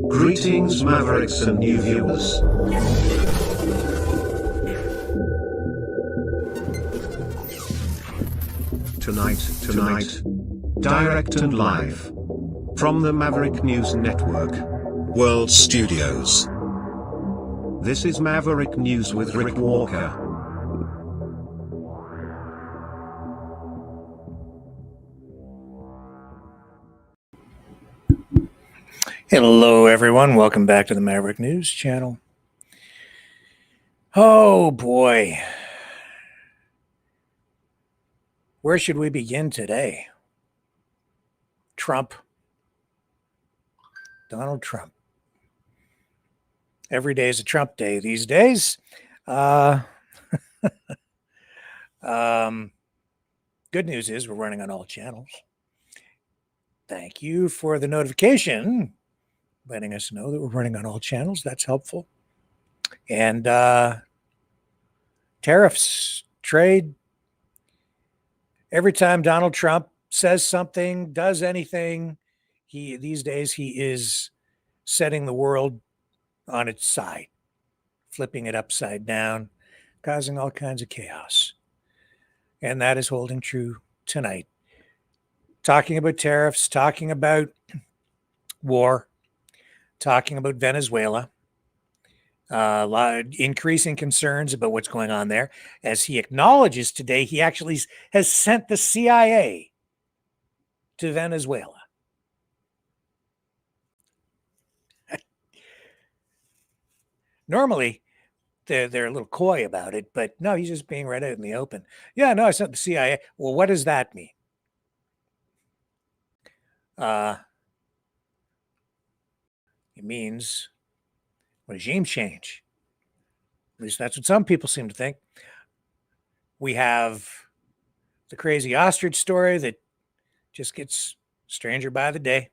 Greetings, Mavericks and new viewers. Tonight, direct and live from the Maverick News Network World Studios. This is Maverick News with Rick Walker. Hello, everyone. Welcome back to the Maverick News channel. Oh, boy. Where should we begin today? Trump. Donald Trump. Every day is a Trump day these days. Good news is we're running on all channels. Thank you for the notification letting us know that we're running on all channels. That's helpful. And tariffs, trade. Every time Donald Trump says something, does anything, these days he is setting the world on its side, flipping it upside down, causing all kinds of chaos. And that is holding true tonight. Talking about tariffs, talking about war, talking about Venezuela, a lot of increasing concerns about what's going on there. As he acknowledges today, he actually has sent the CIA to Venezuela. Normally, they're a little coy about it, but no, he's just being right out in the open. Yeah, no, I sent the CIA. Well, what does that mean? It means regime change. At least that's what some people seem to think. We have the crazy ostrich story that just gets stranger by the day.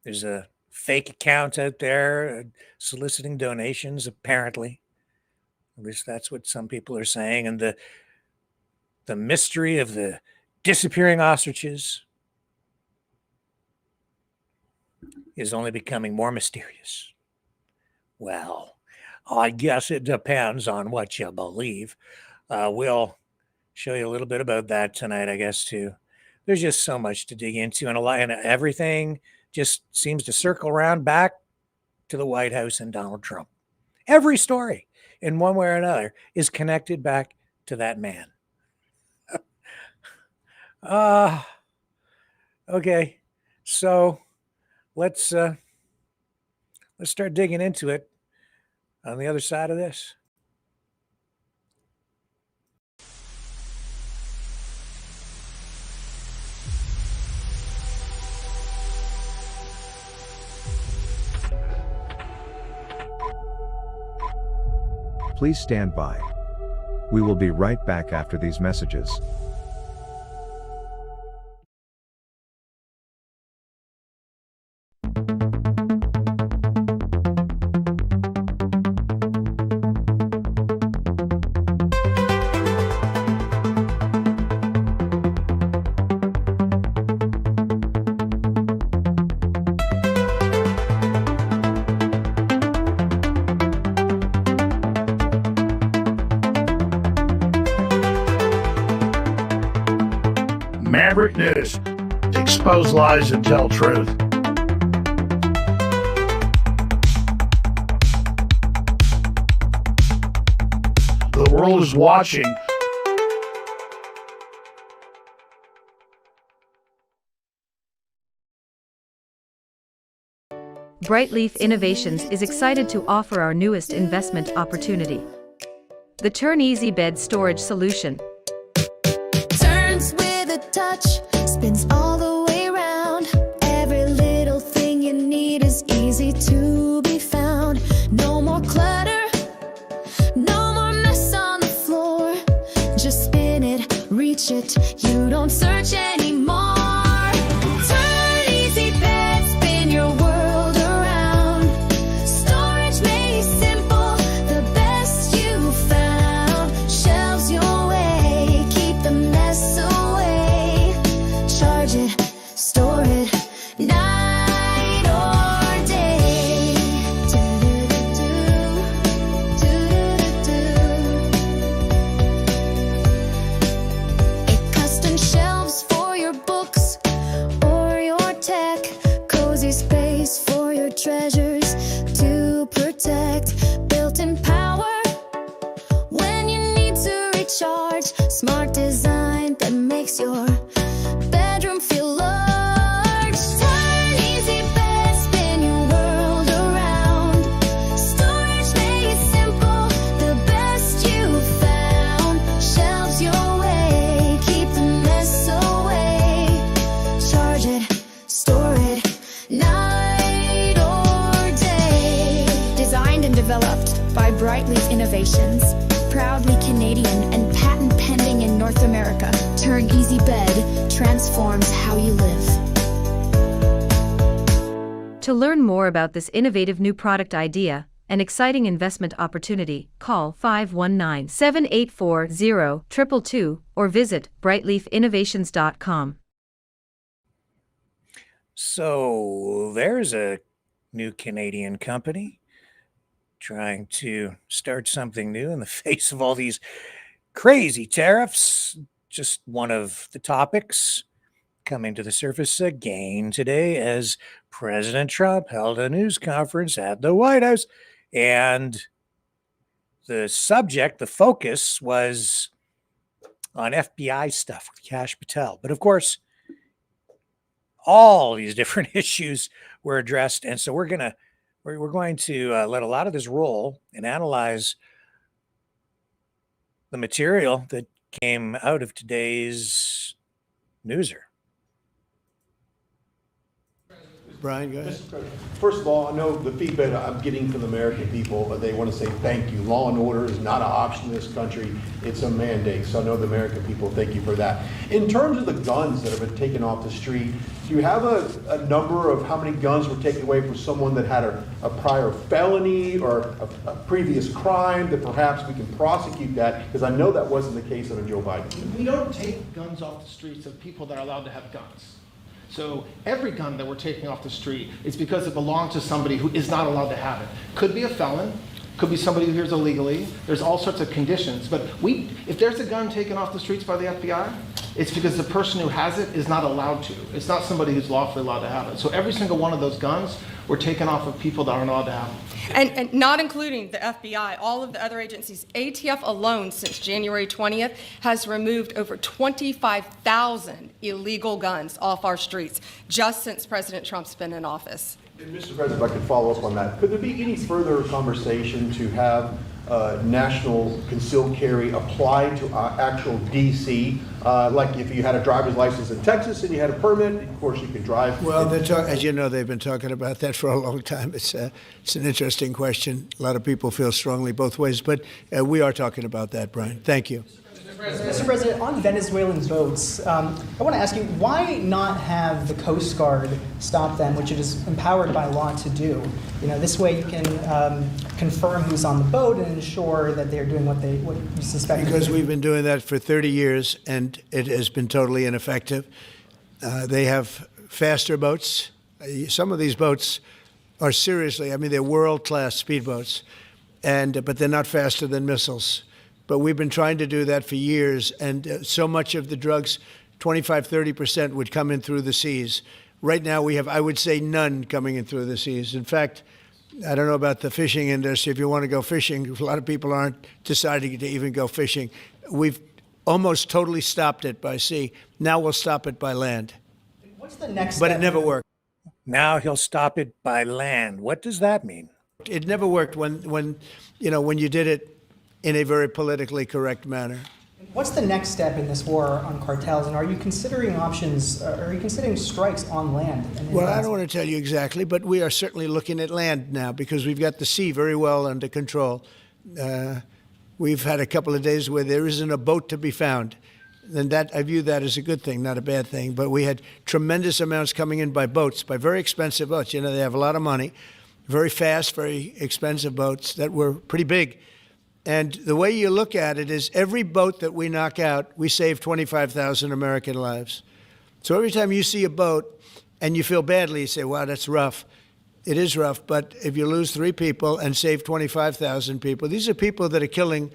There's a fake account out there soliciting donations, apparently. At least that's what some people are saying. And the mystery of the disappearing ostriches is only becoming more mysterious. Well, I guess it depends on what you believe. We'll show you a little bit about that tonight, I guess, too. There's just so much to dig into, and everything just seems to circle around back to the White House and Donald Trump. Every story, in one way or another, is connected back to that man. Okay, so let's start digging into it on the other side of this. Please stand by. We will be right back after these messages. Maverick News. Expose lies and tell truth. The world is watching. Brightleaf Innovations is excited to offer our newest investment opportunity. The Turn Easy Bed Storage Solution. Turns with a touch, spins all the way around. Every little thing you need is easy to be found. No more clutter, no more mess on the floor. Just spin it, reach it, you don't search anymore. Turn Easy Bed, spin your world around. Storage made simple, the best you found. Shelves your way, keep the mess away. it, store it, night or day. It custom shelves for your books or your tech, cozy space for your treasures to protect, built-in power when you need to recharge, smart design that makes your bedroom feel large. Turn easy bed, spin your world around. Storage made simple, the best you found. Shelves your way, keep the mess away. Charge it, store it, night or day. Designed and developed by Brightleaf Innovations. Proudly Canadian and patent pending in North America. Turn Easy Bed transforms how you live. To learn more about this innovative new product idea and exciting investment opportunity, call 519-784-0222 or visit brightleafinnovations.com. So there's a new Canadian company trying to start something new in the face of all these crazy tariffs. Just one of the topics coming to the surface again today as President Trump held a news conference at the White House. And the subject, the focus was on FBI stuff with Kash Patel. But of course, all these different issues were addressed. And so we're going to let a lot of this roll and analyze the material that came out of today's newser. Brian, go ahead. Mr. President, first of all, I know the feedback I'm getting from the American people, but they want to say thank you. Law and order is not an option in this country. It's a mandate. So I know the American people thank you for that. In terms of the guns that have been taken off the street, do you have a number of how many guns were taken away from someone that had a prior felony or a previous crime that perhaps we can prosecute that? Because I know that wasn't the case under Joe Biden. We don't take guns off the streets of people that are allowed to have guns. So every gun that we're taking off the street is because it belongs to somebody who is not allowed to have it. Could be a felon, could be somebody who hears illegally. There's all sorts of conditions. But if there's a gun taken off the streets by the FBI, it's because the person who has it is not allowed to. It's not somebody who's lawfully allowed to have it. So every single one of those guns were taken off of people that aren't allowed to have them. And not including the FBI, all of the other agencies. ATF alone since January 20th has removed over 25,000 illegal guns off our streets just since President Trump's been in office. And Mr. President, if I could follow up on that, could there be any further conversation to have national concealed carry applied to actual DC? Like if you had a driver's license in Texas and you had a permit, of course you could drive. Well, as you know, they've been talking about that for a long time. It's an interesting question. A lot of people feel strongly both ways, but we are talking about that, Brian. Thank you. Mr. President, on Venezuelan boats, I want to ask you, why not have the Coast Guard stop them, which it is empowered by law to do? This way you can confirm who's on the boat and ensure that they're doing what you suspect. Because we've been doing that for 30 years, and it has been totally ineffective. They have faster boats. Some of these boats are seriously, they're world-class speedboats, but they're not faster than missiles. But we've been trying to do that for years, and so much of the drugs, 25-30%, would come in through the seas. Right now we have, I would say, none coming in through the seas. In fact, I don't know about the fishing industry. If you want to go fishing, a lot of people aren't deciding to even go fishing. We've almost totally stopped it by sea. Now we'll stop it by land. What's the next step? But it never worked. Now he'll stop it by land. What does that mean? It never worked when you did it in a very politically correct manner. What's the next step in this war on cartels, and are you considering options, are you considering strikes on land? Well, I don't want to tell you exactly, but we are certainly looking at land now because we've got the sea very well under control. We've had a couple of days where there isn't a boat to be found. And that, I view that as a good thing, not a bad thing. But we had tremendous amounts coming in by boats, by very expensive boats. They have a lot of money, very fast, very expensive boats that were pretty big. And the way you look at it is every boat that we knock out, we save 25,000 American lives. So every time you see a boat and you feel badly, you say, wow, that's rough. It is rough, but if you lose 3 people and save 25,000 people, these are people that are killing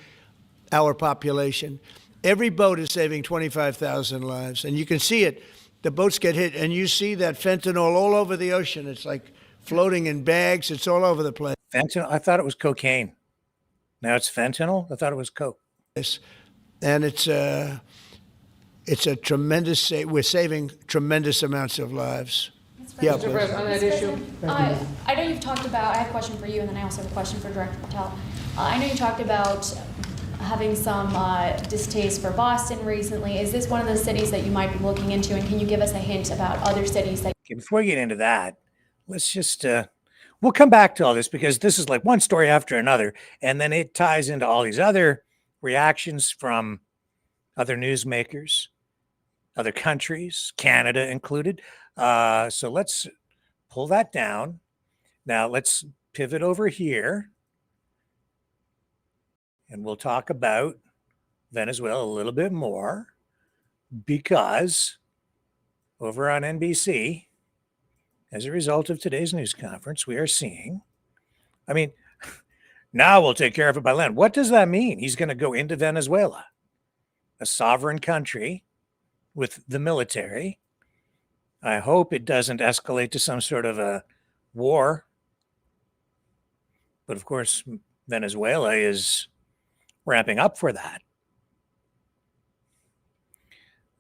our population. Every boat is saving 25,000 lives, and you can see it. The boats get hit, and you see that fentanyl all over the ocean. It's like floating in bags. It's all over the place. Fentanyl? I thought it was cocaine. Now it's fentanyl? I thought it was coke. And it's a tremendous, we're saving tremendous amounts of lives. Yeah, Mr. President, on that issue. I know you've talked about, I have a question for you, and then I also have a question for Director Patel. I know you talked about having some distaste for Boston recently. Is this one of those cities that you might be looking into, and can you give us a hint about other cities that... Okay, before we get into that, let's just, we'll come back to all this because this is like one story after another, and then it ties into all these other reactions from other newsmakers, other countries, Canada included. So let's pull that down. Now let's pivot over here and we'll talk about Venezuela a little bit more, because over on NBC, as a result of today's news conference, we are seeing, I mean, now we'll take care of it by land. What does that mean? He's going to go into Venezuela, a sovereign country with the military. I hope it doesn't escalate to some sort of a war. But of course, Venezuela is ramping up for that.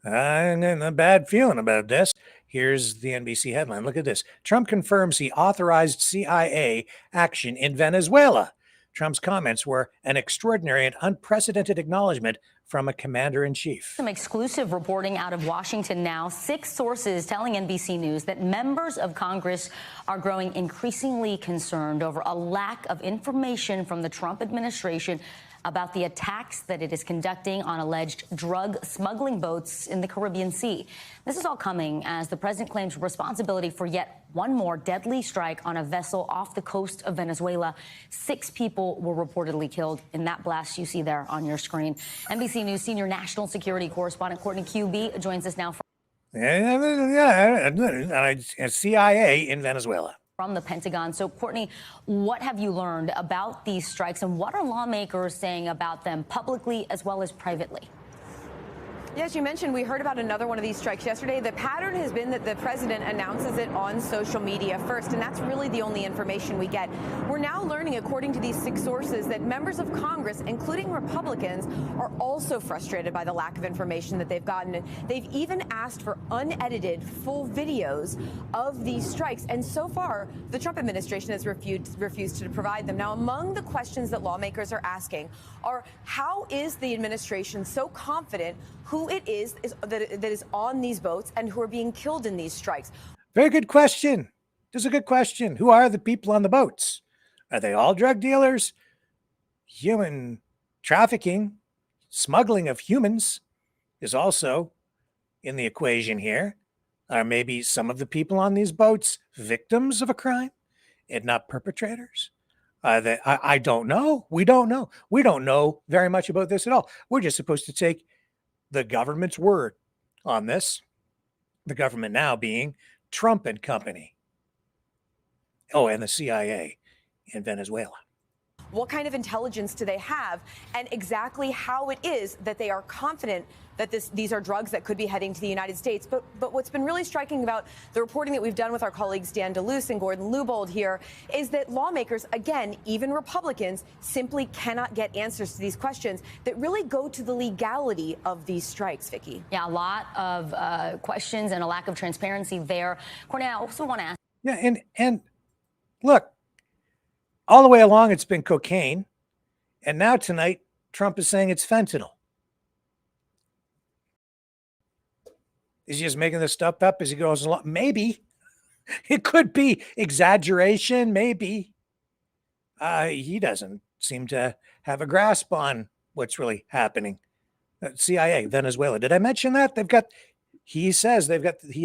And a bad feeling about this. Here's the NBC headline. Look at this. Trump confirms he authorized CIA action in Venezuela. Trump's comments were an extraordinary and unprecedented acknowledgement from a commander-in-chief. Some exclusive reporting out of Washington now. 6 sources telling NBC News that members of Congress are growing increasingly concerned over a lack of information from the Trump administration about the attacks that it is conducting on alleged drug smuggling boats in the Caribbean Sea. This is all coming as the president claims responsibility for yet one more deadly strike on a vessel off the coast of Venezuela. 6 people were reportedly killed in that blast you see there on your screen. NBC News senior national security correspondent Courtney QB joins us now from CIA in Venezuela. From the Pentagon. So, Courtney, what have you learned about these strikes, and what are lawmakers saying about them publicly as well as privately? Yes, you mentioned we heard about another one of these strikes yesterday. The pattern has been that the president announces it on social media first, and that's really the only information we get. We're now learning, according to these 6 sources, that members of Congress, including Republicans, are also frustrated by the lack of information that they've gotten. They've even asked for unedited full videos of these strikes, and so far, the Trump administration has refused to provide them. Now, among the questions that lawmakers are asking are, how is the administration so confident who it is that is on these boats and who are being killed in these strikes? Very good question. This is a good question. Who are the people on the boats? Are they all drug dealers? Human trafficking, smuggling of humans is also in the equation here. Are maybe some of the people on these boats victims of a crime and not perpetrators? I don't know. We don't know. We don't know very much about this at all. We're just supposed to take the government's word on this. The government now being Trump and company. Oh, and the CIA in Venezuela. What kind of intelligence do they have, and exactly how it is that they are confident that these are drugs that could be heading to the United States? But what's been really striking about the reporting that we've done with our colleagues Dan DeLuce and Gordon Lubold here is that lawmakers, again, even Republicans, simply cannot get answers to these questions that really go to the legality of these strikes, Vicki. Yeah, a lot of questions and a lack of transparency there. Courtney, I also want to ask. Yeah, and look, all the way along, it's been cocaine. And now tonight, Trump is saying it's fentanyl. Is he just making this stuff up as he goes along? Maybe. It could be exaggeration, maybe. He doesn't seem to have a grasp on what's really happening. CIA, Venezuela. Did I mention that? He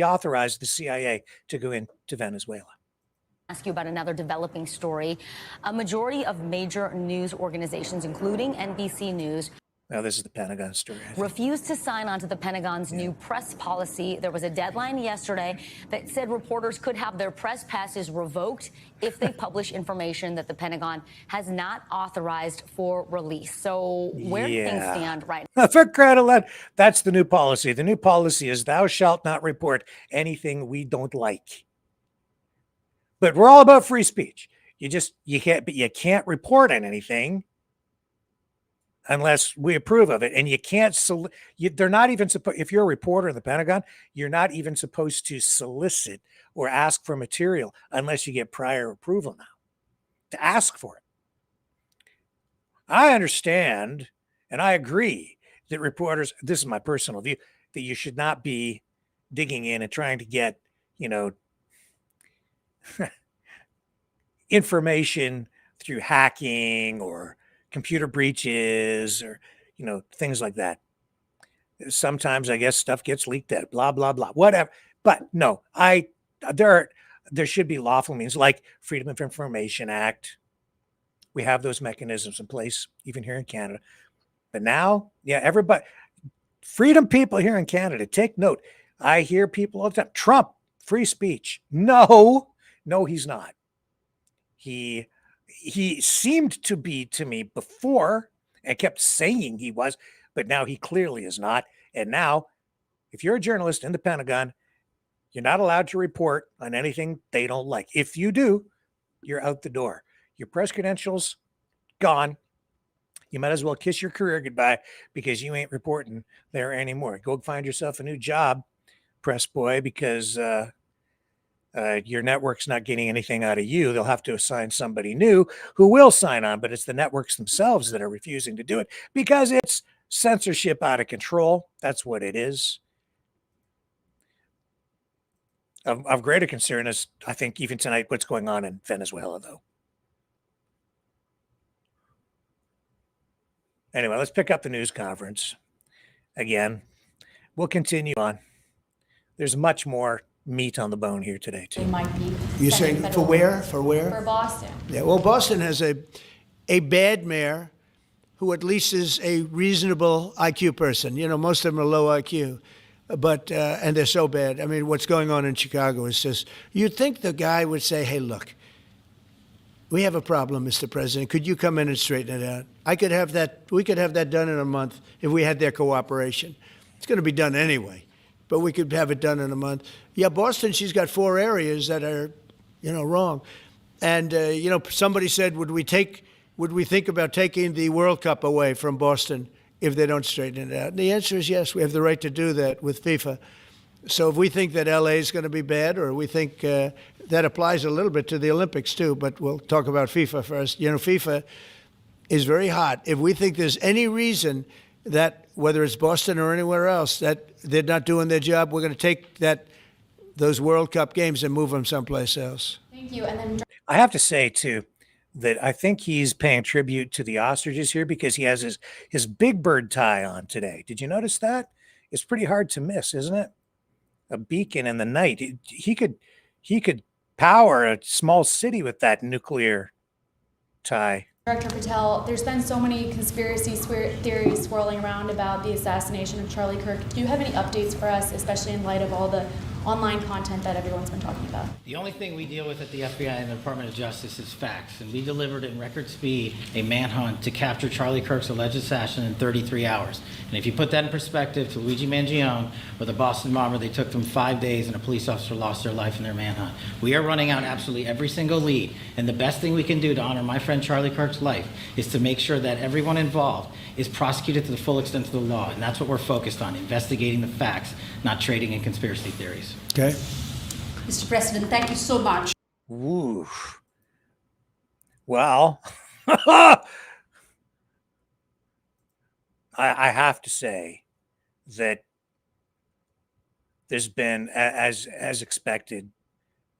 authorized the CIA to go into Venezuela. Ask you about another developing story. A majority of major news organizations, including NBC News. Now, this is the Pentagon story. Refused to sign on to the Pentagon's new press policy. There was a deadline yesterday that said reporters could have their press passes revoked if they publish information that the Pentagon has not authorized for release. So where do things stand right now? For credit, that's the new policy. The new policy is thou shalt not report anything we don't like. But we're all about free speech. You can't report on anything unless we approve of it. And you can't, they're not even supposed, if you're a reporter in the Pentagon, you're not even supposed to solicit or ask for material unless you get prior approval now to ask for it. I understand, and I agree that reporters, this is my personal view, that you should not be digging in and trying to get, information through hacking or computer breaches or, things like that. Sometimes I guess stuff gets leaked out, blah, blah, blah, whatever. But no, there should be lawful means like Freedom of Information Act. We have those mechanisms in place, even here in Canada. But now, everybody, freedom people here in Canada, take note. I hear people all the time, Trump, free speech. No, he's not. He seemed to be to me before and kept saying he was, but now he clearly is not. And now, if you're a journalist in the Pentagon, you're not allowed to report on anything they don't like. If you do, you're out the door. Your press credentials, gone. You might as well kiss your career goodbye because you ain't reporting there anymore. Go find yourself a new job, press boy, because your network's not getting anything out of you. They'll have to assign somebody new who will sign on, but it's the networks themselves that are refusing to do it because it's censorship out of control. That's what it is. Of greater concern is, I think, even tonight, what's going on in Venezuela, though. Anyway, let's pick up the news conference again. We'll continue on. There's much more meat on the bone here today, too. You're saying for where? For where? For Boston. Yeah, well, Boston has a bad mayor who at least is a reasonable IQ person. Most of them are low IQ, but and they're so bad. I mean, what's going on in Chicago is just, you'd think the guy would say, hey, look, we have a problem, Mr. President. Could you come in and straighten it out? We could have that done in a month if we had their cooperation. It's going to be done anyway, but we could have it done in a month. Yeah, Boston, she's got 4 areas that are, wrong. And, somebody said, would we think about taking the World Cup away from Boston if they don't straighten it out? And the answer is yes, we have the right to do that with FIFA. So if we think that LA is going to be bad, or we think that applies a little bit to the Olympics too, but we'll talk about FIFA first. FIFA is very hot. If we think there's any reason that, whether it's Boston or anywhere else, that they're not doing their job, we're going to take those World Cup games and move them someplace else. Thank you. And then I have to say, too, that I think he's paying tribute to the ostriches here because he has his big bird tie on today. Did you notice that? It's pretty hard to miss, isn't it? A beacon in the night. He could power a small city with that nuclear tie. Director Patel, there's been so many conspiracy theories swirling around about the assassination of Charlie Kirk. Do you have any updates for us, especially in light of all the online content that everyone's been talking about? The only thing we deal with at the FBI and the Department of Justice is facts, and we delivered in record speed a manhunt to capture Charlie Kirk's alleged assassin in 33 hours. And if you put that in perspective to Luigi Mangione or the Boston bomber, they took them 5 days and a police officer lost their life in their manhunt. We are running out absolutely every single lead, and the best thing we can do to honor my friend Charlie Kirk's life is to make sure that everyone involved is prosecuted to the full extent of the law, and that's what we're focused on, investigating the facts, not trading in conspiracy theories. Okay. Mr. President, thank you so much. Ooh. Well, I have to say that there's been, as expected,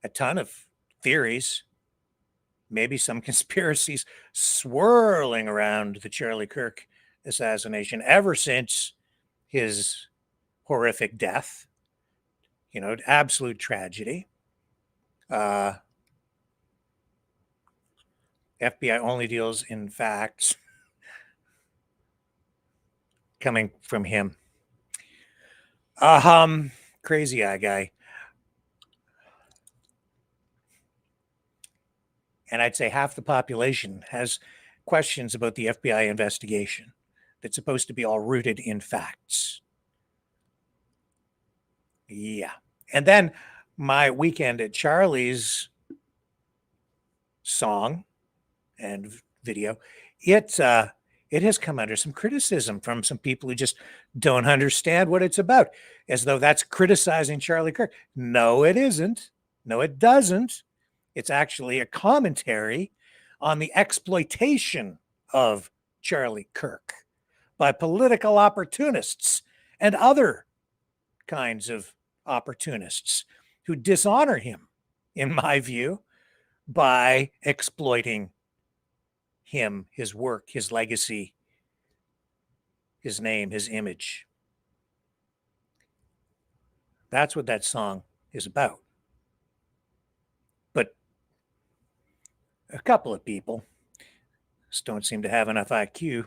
a ton of theories, maybe some conspiracies swirling around the Charlie Kirk assassination ever since his horrific death. Absolute tragedy. FBI only deals in facts. coming from him. Crazy eye guy. And I'd say half the population has questions about the FBI investigation that's supposed to be all rooted in facts. Yeah. And then my Weekend at Charlie's song and video, it has come under some criticism from some people who just don't understand what it's about, as though that's criticizing Charlie Kirk. No, it isn't. No, it doesn't. It's actually a commentary on the exploitation of Charlie Kirk by political opportunists and other kinds of opportunists who dishonor him, in my view, by exploiting him, his work, his legacy, his name, his image. That's what that song is about. But a couple of people just don't seem to have enough IQ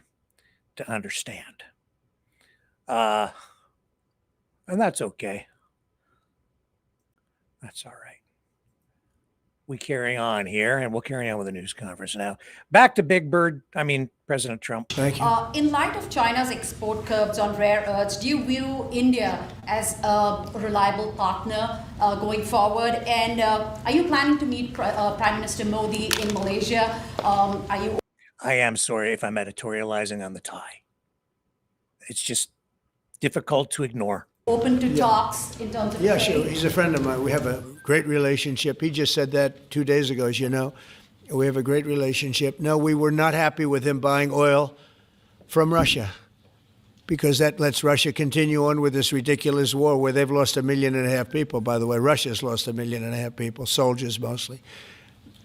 to understand. And that's okay. That's all right. We carry on here, and we'll carry on with the news conference now. Back to President Trump. Thank you. In light of China's export curbs on rare earths, do you view India as a reliable partner going forward? And are you planning to meet Prime Minister Modi in Malaysia? I am sorry if I'm editorializing on the tie. It's just difficult to ignore. Open to talks in terms of Yeah, trade? sure. He's a friend of mine. We have a great relationship. He just said that 2 days ago, as you know. We have a great relationship. No, we were not happy with him buying oil from Russia, because that lets Russia continue on with this ridiculous war where they've lost 1.5 million people. By the way, Russia's lost 1.5 million people, soldiers mostly.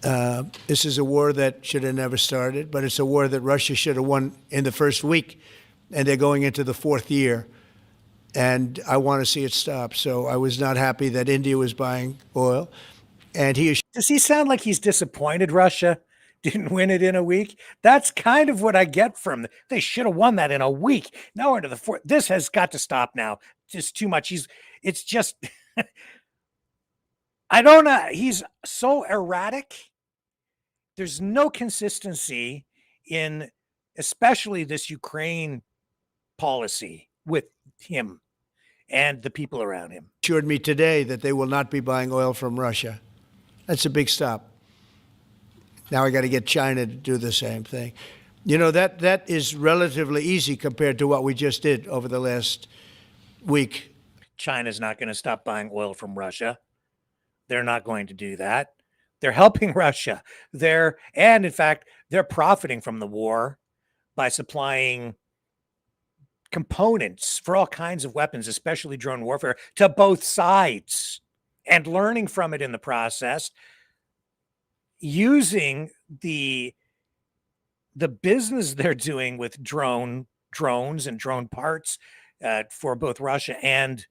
This is a war that should have never started, but it's a war that Russia should have won in the first week, and they're going into the 4th year. And I want to see it stop. So I was not happy that India was buying oil. And does he sound like he's disappointed Russia didn't win it in a week? That's kind of what I get from them. They should have won that in a week. Now we're into the 4th. This has got to stop now. Just too much. It's just, I don't know. He's so erratic. There's no consistency in, especially this Ukraine policy with him and the people around him. Assured me today that they will not be buying oil from Russia. That's a big stop. Now I got to get China to do the same thing. You know, that is relatively easy compared to what we just did over the last week. China's not going to stop buying oil from Russia. They're not going to do that. They're helping Russia. And in fact, they're profiting from the war by supplying components for all kinds of weapons, especially drone warfare, to both sides, and learning from it in the process, using the business they're doing with drones and drone parts for both Russia and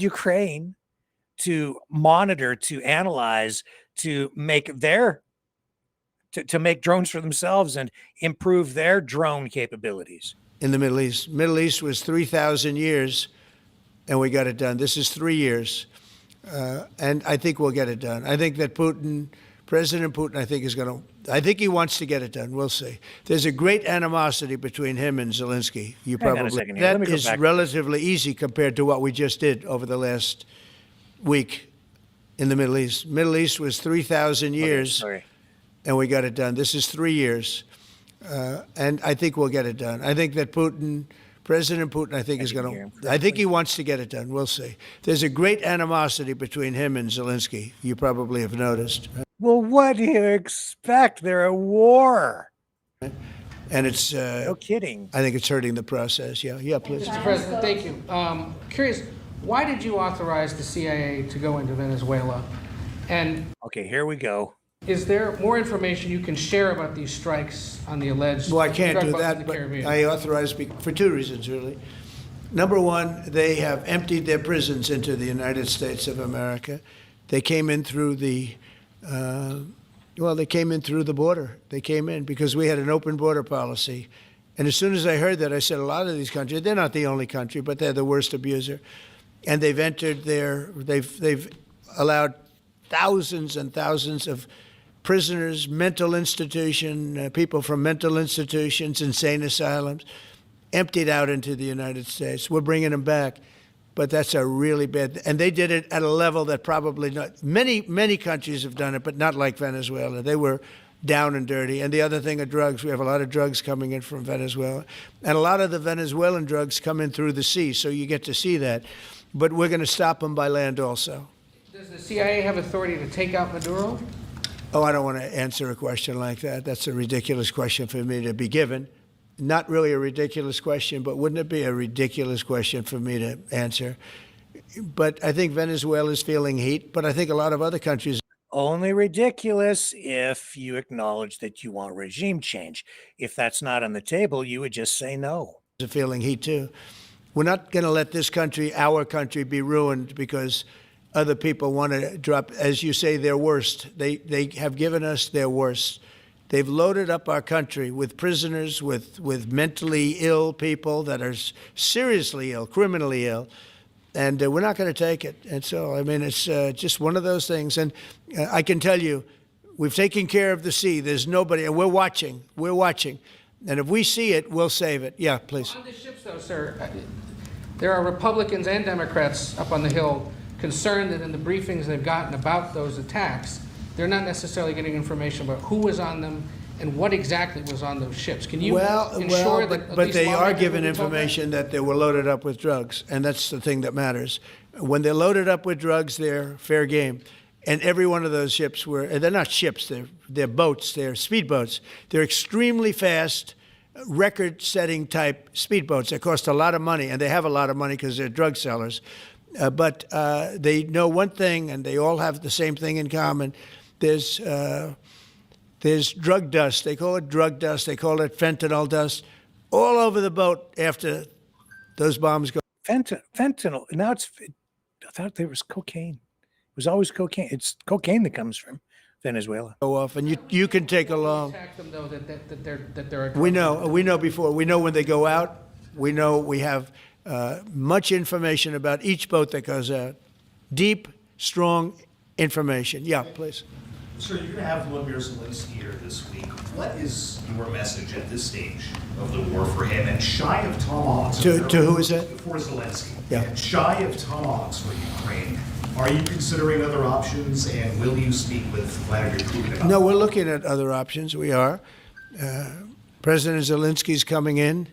Ukraine to monitor, to analyze, to make to make drones for themselves and improve their drone capabilities. In the Middle East. Middle East was 3,000 years, and we got it done. This is 3 years, and I think we'll get it done. I think that President Putin, I think he wants to get it done. We'll see. There's a great animosity between him and Zelensky. That is relatively easy compared to what we just did over the last week in the Middle East. Middle East was 3,000 years, and we got it done. This is 3 years. And I think we'll get it done. I think that President Putin, I think he wants to get it done. We'll see. There's a great animosity between him and Zelensky. You probably have noticed. Well, what do you expect? They're at war. And it's no kidding. I think it's hurting the process. Yeah, please. Mr. President, thank you. Curious, why did you authorize the CIA to go into Venezuela? And okay, here we go. Is there more information you can share about these strikes on the alleged? Well, I can't do that, but I authorized for 2 reasons, really. Number one, they have emptied their prisons into the United States of America. They came in through the border. They came in because we had an open border policy, And as soon as I heard that, I said, a lot of these countries, they're not the only country, but they're the worst abuser. And they've allowed thousands and thousands of prisoners, mental institution, people from mental institutions, insane asylums, emptied out into the United States. We're bringing them back. But that's a really bad, and they did it at a level that probably not, many countries have done it, but not like Venezuela. They were down and dirty. And the other thing are drugs. We have a lot of drugs coming in from Venezuela. And a lot of the Venezuelan drugs come in through the sea, so you get to see that. But we're going to stop them by land also. Does the CIA have authority to take out Maduro? Oh, I don't want to answer a question like that. That's a ridiculous question for me to be given. Not really a ridiculous question, but wouldn't it be a ridiculous question for me to answer? But I think Venezuela is feeling heat, but I think a lot of other countries. Only ridiculous if you acknowledge that you want regime change. If that's not on the table, you would just say no. Are feeling heat too. We're not going to let this country, our country, be ruined because other people want to drop, as you say, their worst. They have given us their worst. They've loaded up our country with prisoners, with mentally ill people that are seriously ill, criminally ill, and we're not going to take it. And so, I mean, it's just one of those things. And I can tell you, we've taken care of the sea. There's nobody, and we're watching. We're watching. And if we see it, we'll save it. Yeah, please. On the ships, though, sir, there are Republicans and Democrats up on the Hill concerned that in the briefings they've gotten about those attacks, they're not necessarily getting information about who was on them and what exactly was on those ships. Can you ensure that? But they are given information that they were loaded up with drugs, and that's the thing that matters. When they're loaded up with drugs, they're fair game. And every one of those ships they're not ships, they're boats, they're speedboats. They're extremely fast, record-setting type speedboats. They cost a lot of money, and they have a lot of money because they're drug sellers. But they know one thing, and they all have the same thing in common. There's drug dust. They call it drug dust. They call it fentanyl dust all over the boat after those bombs go. Fentanyl. Now I thought there was cocaine. It was always cocaine. It's cocaine that comes from Venezuela. Go off, and you can take along. Them, though, that they're we know before. We know when they go out. We know we have much information about each boat that goes out. Deep, strong information. Yeah, please. Sir, you're going to have Vladimir Zelensky here this week. What is your message at this stage of the war for him? And shy of tomahawks. To who is that? For Zelensky. Yeah. And shy of tomahawks for Ukraine. Are you considering other options, and will you speak with Vladimir Putin about No, we're looking at other options. We are. President Zelensky's coming in.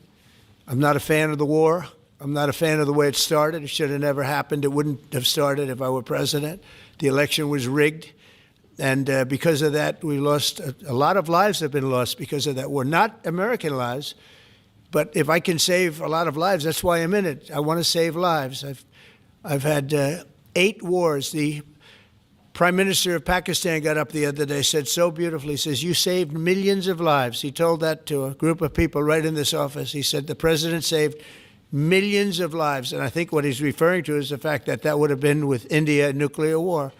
I'm not a fan of the war. I'm not a fan of the way it started. It should have never happened. It wouldn't have started if I were president. The election was rigged. And because of that, we lost a lot of lives have been lost because of that war. Not American lives, but if I can save a lot of lives, that's why I'm in it. I want to save lives. I've had 8 wars. The Prime Minister of Pakistan got up the other day, said so beautifully, says, you saved millions of lives. He told that to a group of people right in this office. He said the president saved millions of lives. And I think what he's referring to is the fact that that would have been with India, a nuclear war.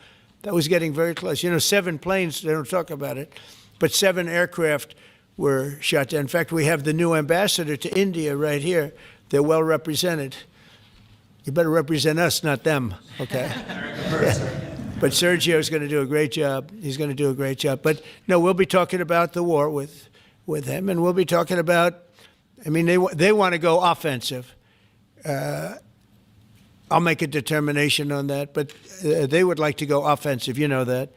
That was getting very close. 7 planes, they don't talk about it, but 7 aircraft were shot down. In fact, we have the new ambassador to India right here. They're well represented. You better represent us, not them, okay? Yeah. But Sergio's going to do a great job. He's going to do a great job. But no, we'll be talking about the war with him, and we'll be talking about, they want to go offensive. I'll make a determination on that, but they would like to go offensive, you know that,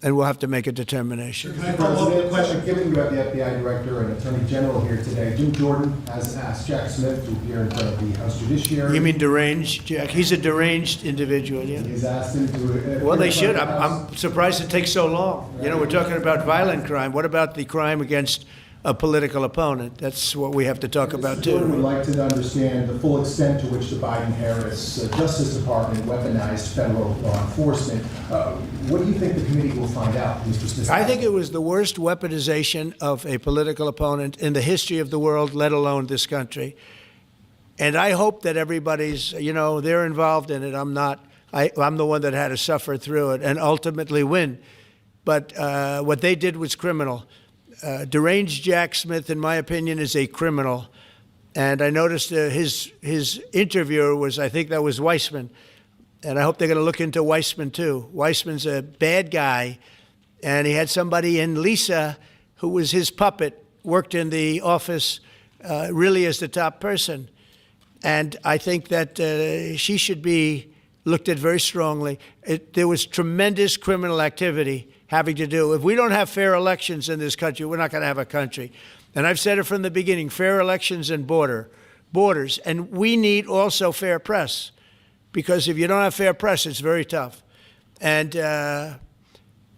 and we'll have to make a determination. Can I follow up the question? Given you have the FBI Director and Attorney General here today, Jim Jordan has asked Jack Smith to appear in front of the House Judiciary. You mean deranged, Jack? He's a deranged individual, yeah. He's asked him to... Well, they should. I'm surprised it takes so long. Right. We're talking about violent crime. What about the crime against a political opponent? That's what we have to talk about, too. Jordan would like to understand the full extent to which the Biden-Harris Justice Department weaponized federal law enforcement. What do you think the committee will find out, Mr. Smith? I think it was the worst weaponization of a political opponent in the history of the world, let alone this country. And I hope that everybody's, they're involved in it. I'm not. I'm the one that had to suffer through it and ultimately win. But what they did was criminal. deranged Jack Smith, in my opinion, is a criminal. And I noticed his interviewer was, I think that was Weissman. And I hope they're going to look into Weissman, too. Weissman's a bad guy. And he had somebody in Lisa, who was his puppet, worked in the office really as the top person. And I think that she should be looked at very strongly. There was tremendous criminal activity having to do. If we don't have fair elections in this country, we're not going to have a country. And I've said it from the beginning, fair elections and borders. And we need also fair press, because if you don't have fair press, it's very tough. And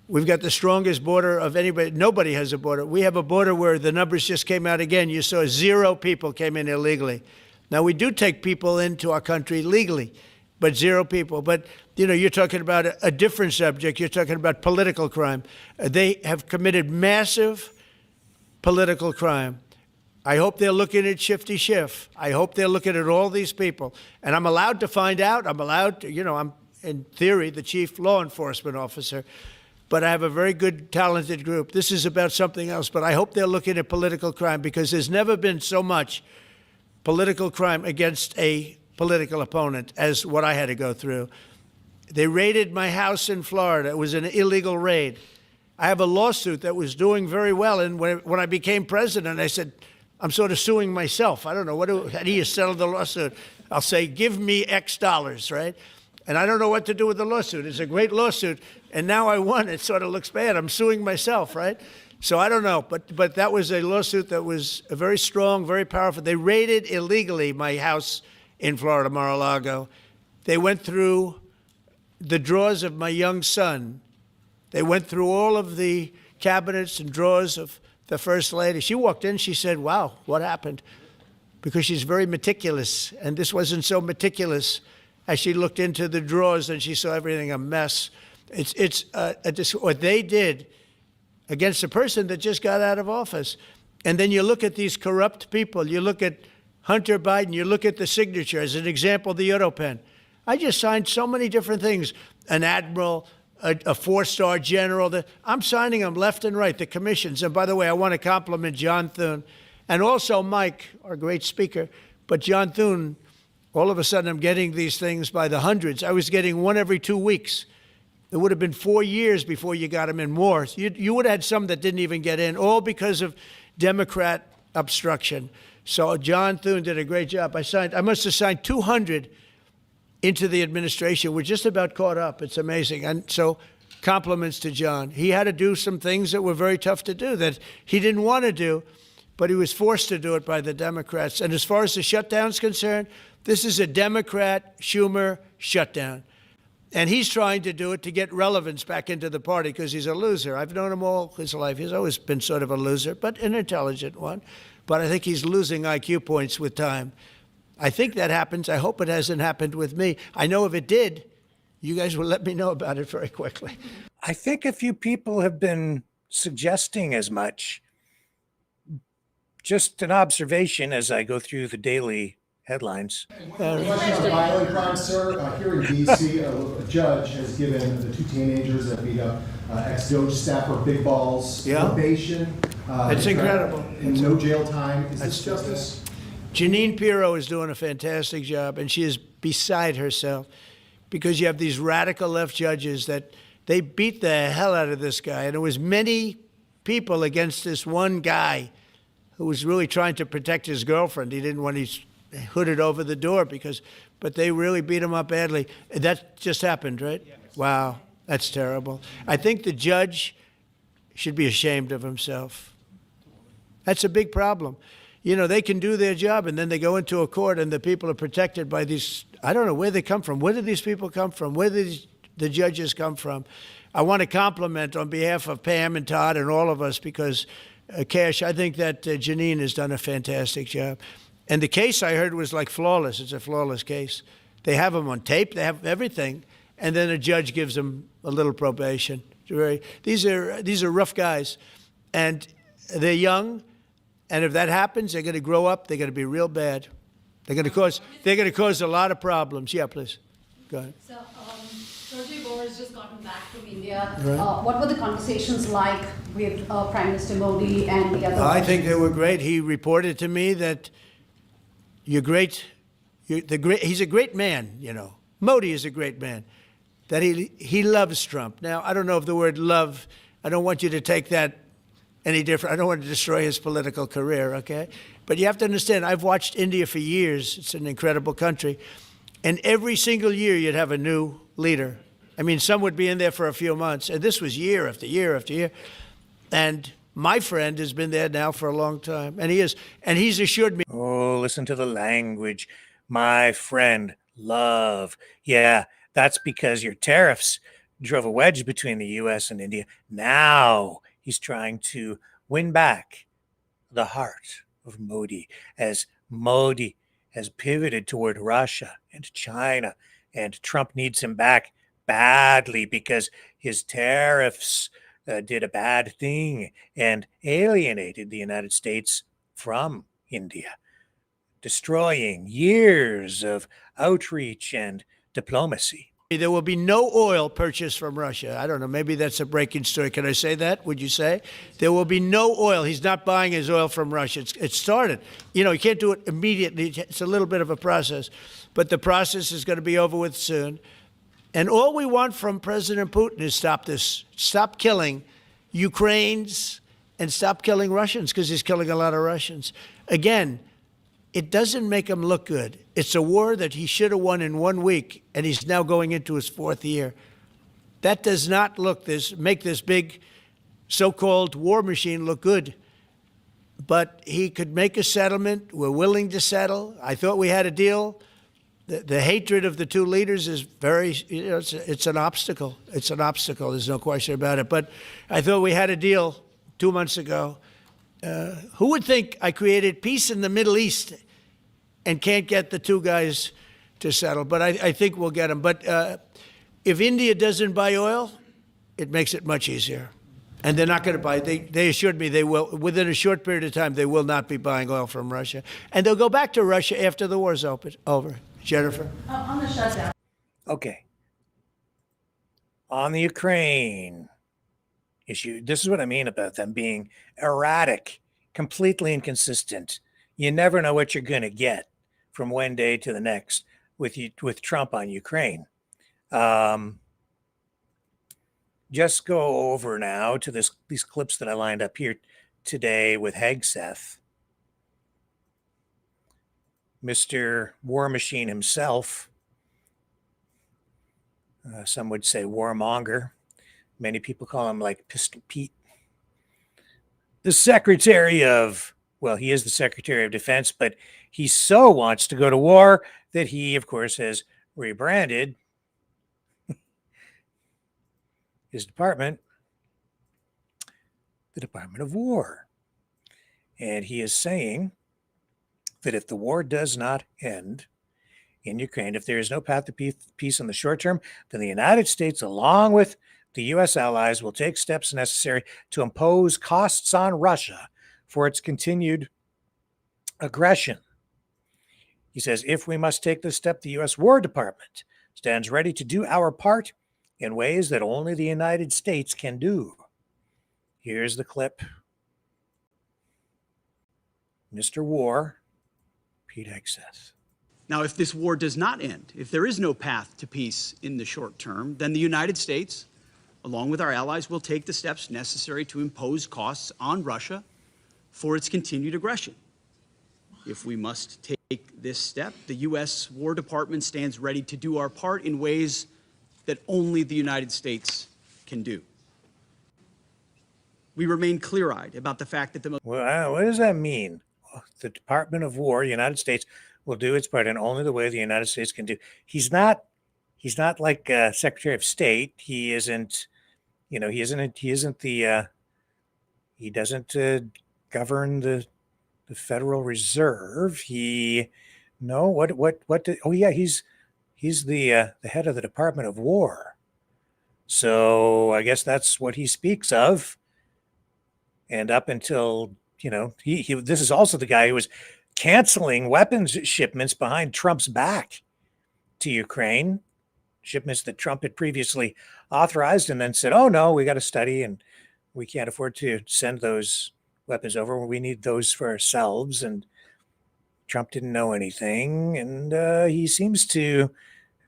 we've got the strongest border of anybody. Nobody has a border. We have a border where the numbers just came out again. You saw 0 people came in illegally. Now, we do take people into our country legally, but 0 people. But, you know, you're talking about a different subject. You're talking about political crime. They have committed massive political crime. I hope they're looking at Shifty Schiff. I hope they're looking at all these people. And I'm allowed to find out. I'm allowed to, you know, I'm, in theory, the chief law enforcement officer. But I have a very good, talented group. This is about something else. But I hope they're looking at political crime, because there's never been so much political crime against a political opponent as what I had to go through. They raided my house in Florida. It was an illegal raid. I have a lawsuit that was doing very well. And when I became president, I said, I'm sort of suing myself. I don't know. How do you settle the lawsuit? I'll say, give me X dollars, right? And I don't know what to do with the lawsuit. It's a great lawsuit. And now I won. It sort of looks bad. I'm suing myself, right? So I don't know. But that was a lawsuit that was very strong, very powerful. They raided illegally my house in Florida, Mar-a-Lago. They went through the drawers of my young son. They went through all of the cabinets and drawers of the First Lady. She walked in, she said, wow, what happened? Because she's very meticulous, and this wasn't so meticulous. As she looked into the drawers and she saw everything a mess. It's what they did against a person that just got out of office. And then you look at these corrupt people. You look at Hunter Biden. You look at the signature. As an example, the Europen. I just signed so many different things. An admiral, a 4-star general. I'm signing them left and right, the commissions. And by the way, I want to compliment John Thune and also Mike, our great speaker. But John Thune, all of a sudden I'm getting these things by the hundreds. I was getting one every 2 weeks. It would have been 4 years before you got them in more. You would have had some that didn't even get in, all because of Democrat obstruction. So John Thune did a great job. I must have signed 200 into the administration. We're just about caught up. It's amazing. And so compliments to John. He had to do some things that were very tough to do that he didn't want to do, but he was forced to do it by the Democrats. And as far as the shutdown's concerned, this is a Democrat Schumer shutdown. And he's trying to do it to get relevance back into the party because he's a loser. I've known him all his life. He's always been sort of a loser, but an intelligent one. But I think he's losing IQ points with time. I think that happens. I hope it hasn't happened with me. I know if it did, you guys will let me know about it very quickly. I think a few people have been suggesting as much. Just an observation as I go through the daily headlines. Question on violent crime, sir. Here in D.C., a judge has given the 2 teenagers that beat up ex-Doge staffer Big Balls probation. It's incredible. And no jail time. Is this justice? Jeanine Pirro is doing a fantastic job, and she is beside herself because you have these radical left judges that they beat the hell out of this guy. And there was many people against this one guy who was really trying to protect his girlfriend. He didn't want his hooded over the door but they really beat him up badly. That just happened, right? Yeah. Wow, that's terrible. I think the judge should be ashamed of himself. That's a big problem. You know, they can do their job and then they go into a court and the people are protected by these, I don't know where they come from. Where do these people come from? Where do the judges come from? I want to compliment on behalf of Pam and Todd and all of us because, Cash, I think that Jeanine has done a fantastic job. And the case I heard was like flawless. It's a flawless case. They have them on tape. They have everything. And then a judge gives them a little probation. These are rough guys. And they're young. And if that happens, they're going to grow up. They're going to be real bad. They're going to cause a lot of problems. Yeah, please. Go ahead. So, Georgie Boris has just gotten back from India. Right. What were the conversations like with Prime Minister Modi and the other? I think they were great. He reported to me that he's a great man, you know. Modi is a great man. That he loves Trump. Now, I don't know if the word love, I don't want you to take that any different. I don't want to destroy his political career, okay? But you have to understand, I've watched India for years. It's an incredible country. And every single year you'd have a new leader. I mean, some would be in there for a few months. And this was year after year after year. And my friend has been there now for a long time. And he's assured me. Oh, listen to the language. My friend, love. Yeah, that's because your tariffs drove a wedge between the U.S. and India. Now he's trying to win back the heart of Modi as Modi has pivoted toward Russia and China, and Trump needs him back badly because his tariffs did a bad thing and alienated the United States from India, destroying years of outreach and diplomacy. There will be no oil purchased from Russia. I don't know, maybe that's a breaking story. Can I say that? Would you say? There will be no oil. He's not buying his oil from Russia. It started. You know, you can't do it immediately. It's a little bit of a process. But the process is going to be over with soon. And all we want from President Putin is stop this. Stop killing Ukrainians and stop killing Russians, because he's killing a lot of Russians. Again, it doesn't make him look good. It's a war that he should have won in 1 week, and he's now going into his 4th year. That does not make this big so-called war machine look good. But he could make a settlement. We're willing to settle. I thought we had a deal. The hatred of the two leaders is very, you know, it's an obstacle. It's an obstacle. There's no question about it. But I thought we had a deal 2 months ago. Who would think I created peace in the Middle East and can't get the two guys to settle? But I think we'll get them. But if India doesn't buy oil, it makes it much easier. And they're not going to buy. They assured me they will, within a short period of time, they will not be buying oil from Russia. And they'll go back to Russia after the war's over. Jennifer? On the shutdown. Okay. On the Ukraine issue, this is what I mean about them being erratic, completely inconsistent. You never know what you're going to get from one day to the next with Trump on Ukraine. Just go over now to these clips that I lined up here today with Hegseth. Mr. War Machine himself, some would say warmonger. Many people call him like Pistol Pete. The Secretary of, well, he is the Secretary of Defense, but he so wants to go to war that he, of course, has rebranded his department, the Department of War. And he is saying that if the war does not end in Ukraine, if there is no path to peace in the short term, then the United States, along with the U.S. allies, will take steps necessary to impose costs on Russia for its continued aggression. He says, if we must take this step, the U.S. War Department stands ready to do our part in ways that only the United States can do. Here's the clip. Mr. War, Pete Hegseth. Now, if this war does not end, if there is no path to peace in the short term, then the United States, along with our allies, will take the steps necessary to impose costs on Russia for its continued aggression. If we must take this step, the U.S. War Department stands ready to do our part in ways that only the United States can do. We remain clear-eyed about the fact that the... Well, what does that mean? The Department of War, United States, will do its part in only the way the United States can do. He's not like Secretary of State. He isn't, you know, he doesn't govern the Federal Reserve. He's the head of the Department of War. So I guess that's what he speaks of. And up until, you know, this is also the guy who was canceling weapons shipments behind Trump's back to Ukraine, shipments that Trump had previously authorized, and then said, oh no, we got to study and we can't afford to send those weapons over. We need those for ourselves. And Trump didn't know anything. And he seems to,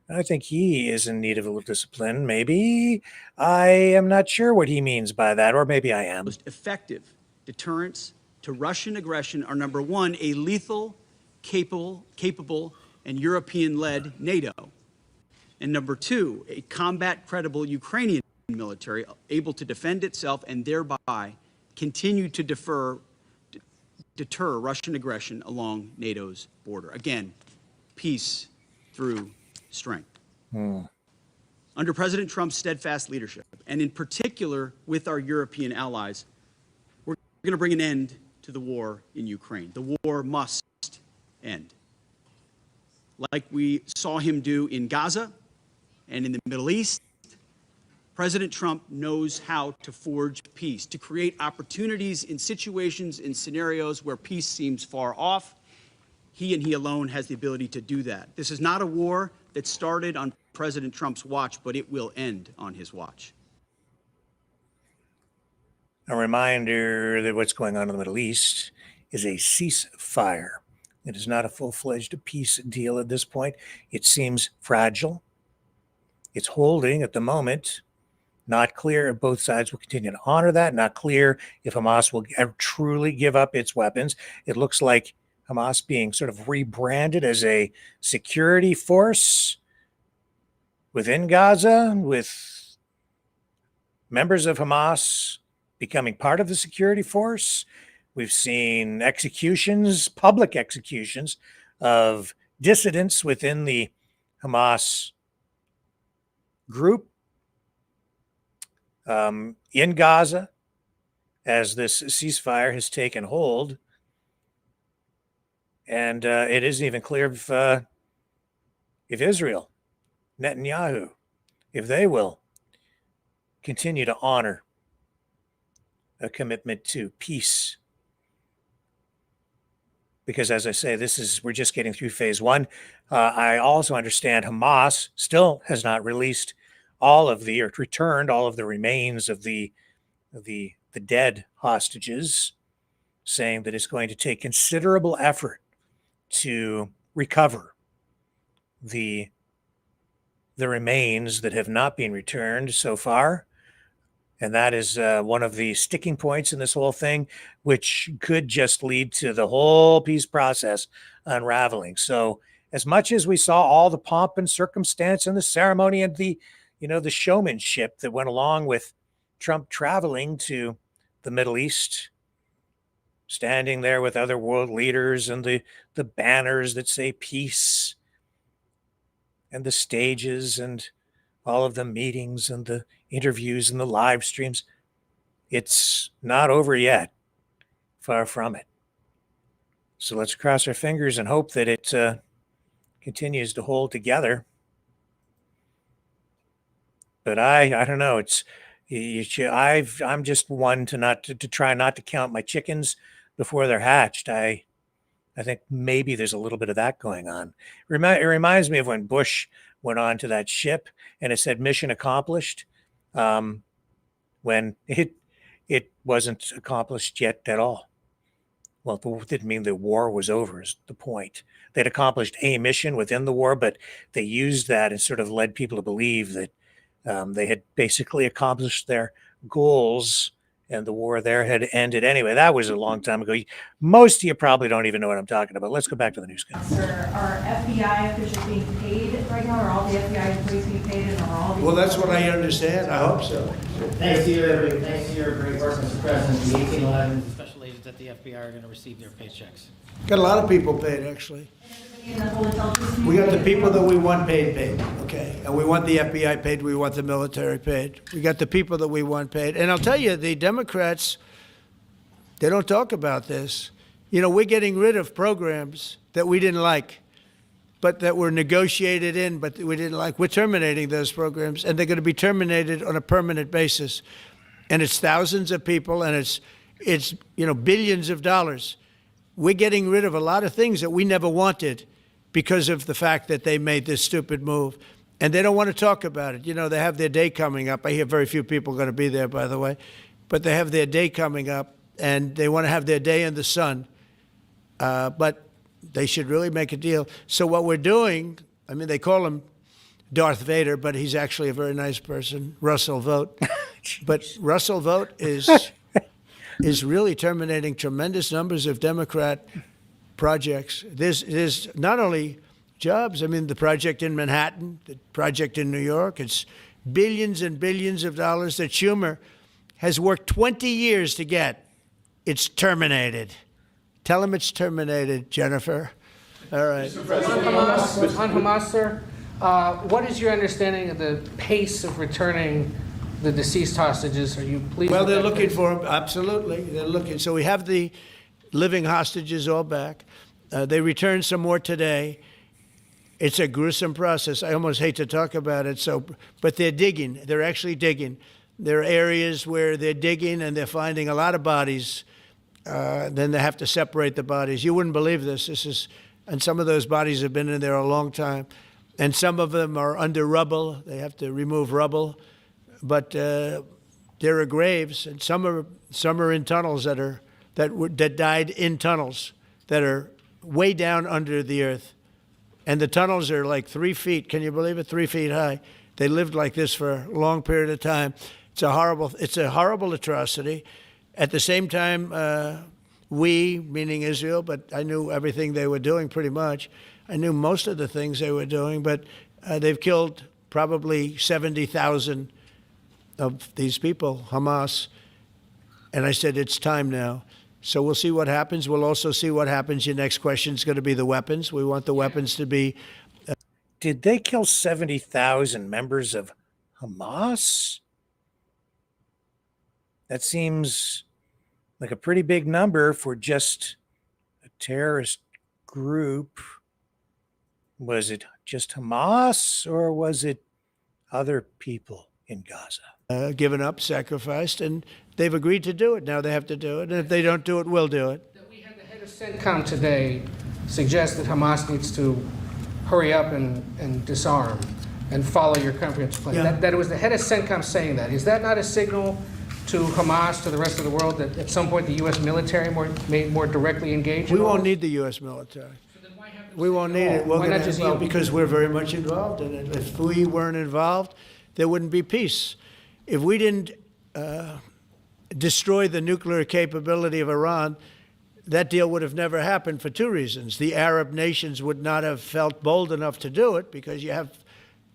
I think he is in need of a little discipline. Maybe. I am not sure what he means by that, or maybe I am. Most effective deterrents to Russian aggression are, number one, a lethal, capable, and European-led NATO. And number two, a combat-credible Ukrainian military able to defend itself and thereby continue to deter Russian aggression along NATO's border. Again, peace through strength. Under President Trump's steadfast leadership, and in particular with our European allies, we're going to bring an end to the war in Ukraine. The war must end. Like we saw him do in Gaza and in the Middle East, President Trump knows how to forge peace, to create opportunities in situations, in scenarios where peace seems far off. He and he alone has the ability to do that. This is not a war that started on President Trump's watch, but it will end on his watch. A reminder that what's going on in the Middle East is a ceasefire. It is not a full-fledged peace deal at this point. It seems fragile. It's holding at the moment. Not clear if both sides will continue to honor that. Not clear if Hamas will ever truly give up its weapons. It looks like Hamas being sort of rebranded as a security force within Gaza, with members of Hamas becoming part of the security force. We've seen executions, public executions of dissidents within the Hamas group in Gaza as this ceasefire has taken hold. And it isn't even clear if Israel, Netanyahu, if they will continue to honor a commitment to peace. Because as I say, we're just getting through phase one. I also understand Hamas still has not released returned all of the remains of the dead hostages, saying that it's going to take considerable effort to recover the remains that have not been returned so far. And that is one of the sticking points in this whole thing, which could just lead to the whole peace process unraveling. So as much as we saw all the pomp and circumstance and the ceremony and the showmanship that went along with Trump traveling to the Middle East, standing there with other world leaders and the banners that say peace, and the stages and all of the meetings and the interviews and the live streams, it's not over yet. Far from it. So let's cross our fingers and hope that it continues to hold together. But I don't know. I'm just one to try not to count my chickens before they're hatched. I think maybe there's a little bit of that going on. It reminds me of when Bush went on to that ship and it said mission accomplished, when it wasn't accomplished yet at all. Well, it didn't mean the war was over, is the point. They'd accomplished a mission within the war, but they used that and sort of led people to believe that they had basically accomplished their goals and the war there had ended. Anyway, that was a long time ago. Most of you probably don't even know what I'm talking about. Let's go back to the news. Sir, are FBI officials being paid right now? Are all the FBI employees being paid? And are all well, that's what I understand. I hope so. Thanks to your great work, Mr. President, the 1811 special agents at the FBI are going to receive their paychecks. Got a lot of people paid, actually. We got the people that we want paid, okay? And we want the FBI paid, we want the military paid. We got the people that we want paid. And I'll tell you, the Democrats, they don't talk about this. You know, we're getting rid of programs that we didn't like, but that were negotiated in, but we didn't like. We're terminating those programs, and they're going to be terminated on a permanent basis. And it's thousands of people, and it's billions of dollars. We're getting rid of a lot of things that we never wanted because of the fact that they made this stupid move. And they don't want to talk about it. You know, they have their day coming up. I hear very few people are going to be there, by the way. But they have their day coming up, and they want to have their day in the sun. But they should really make a deal. So what we're doing, I mean, they call him Darth Vader, but he's actually a very nice person, Russell Vogt. But Russell Vogt is really terminating tremendous numbers of Democrat projects. There's not only jobs, I mean, the project in Manhattan, the project in New York, it's billions and billions of dollars that Schumer has worked 20 years to get. It's terminated. Tell him it's terminated, Jennifer. All right. On Hamas, sir, what is your understanding of the pace of returning the deceased hostages? Are you pleased? Well, with they're that looking pace? for them. Absolutely. They're looking. So we have the living hostages all back. They returned some more today. It's a gruesome process. I almost hate to talk about it. But they're digging. They're actually digging. There are areas where they're digging and they're finding a lot of bodies. Then they have to separate the bodies. You wouldn't believe this. And some of those bodies have been in there a long time. And some of them are under rubble. They have to remove rubble. But there are graves, and some are in tunnels that died in tunnels that are way down under the earth. And the tunnels are like 3 feet. Can you believe it? 3 feet high. They lived like this for a long period of time. It's a horrible atrocity. At the same time, we, meaning Israel, but I knew everything they were doing pretty much. I knew most of the things they were doing, but they've killed probably 70,000 of these people, Hamas. And I said, it's time now. So we'll see what happens. We'll also see what happens. Your next question is going to be the weapons. We want the weapons to be. Did they kill 70,000 members of Hamas? That seems like a pretty big number for just a terrorist group. Was it just Hamas or was it other people in Gaza? Given up, sacrificed, and they've agreed to do it. Now they have to do it. And if they don't do it, we'll do it. We had the head of CENTCOM today suggest that Hamas needs to hurry up and disarm and follow your comprehensive plan. Yeah. That it was the head of CENTCOM saying that. Is that not a signal to Hamas, to the rest of the world, that at some point the U.S. military may more directly engage? We won't need the U.S. military. We won't need it. Why not just yield? Because we're very much involved in it. If we weren't involved, there wouldn't be peace. If we didn't destroy the nuclear capability of Iran, that deal would have never happened for two reasons. The Arab nations would not have felt bold enough to do it because you have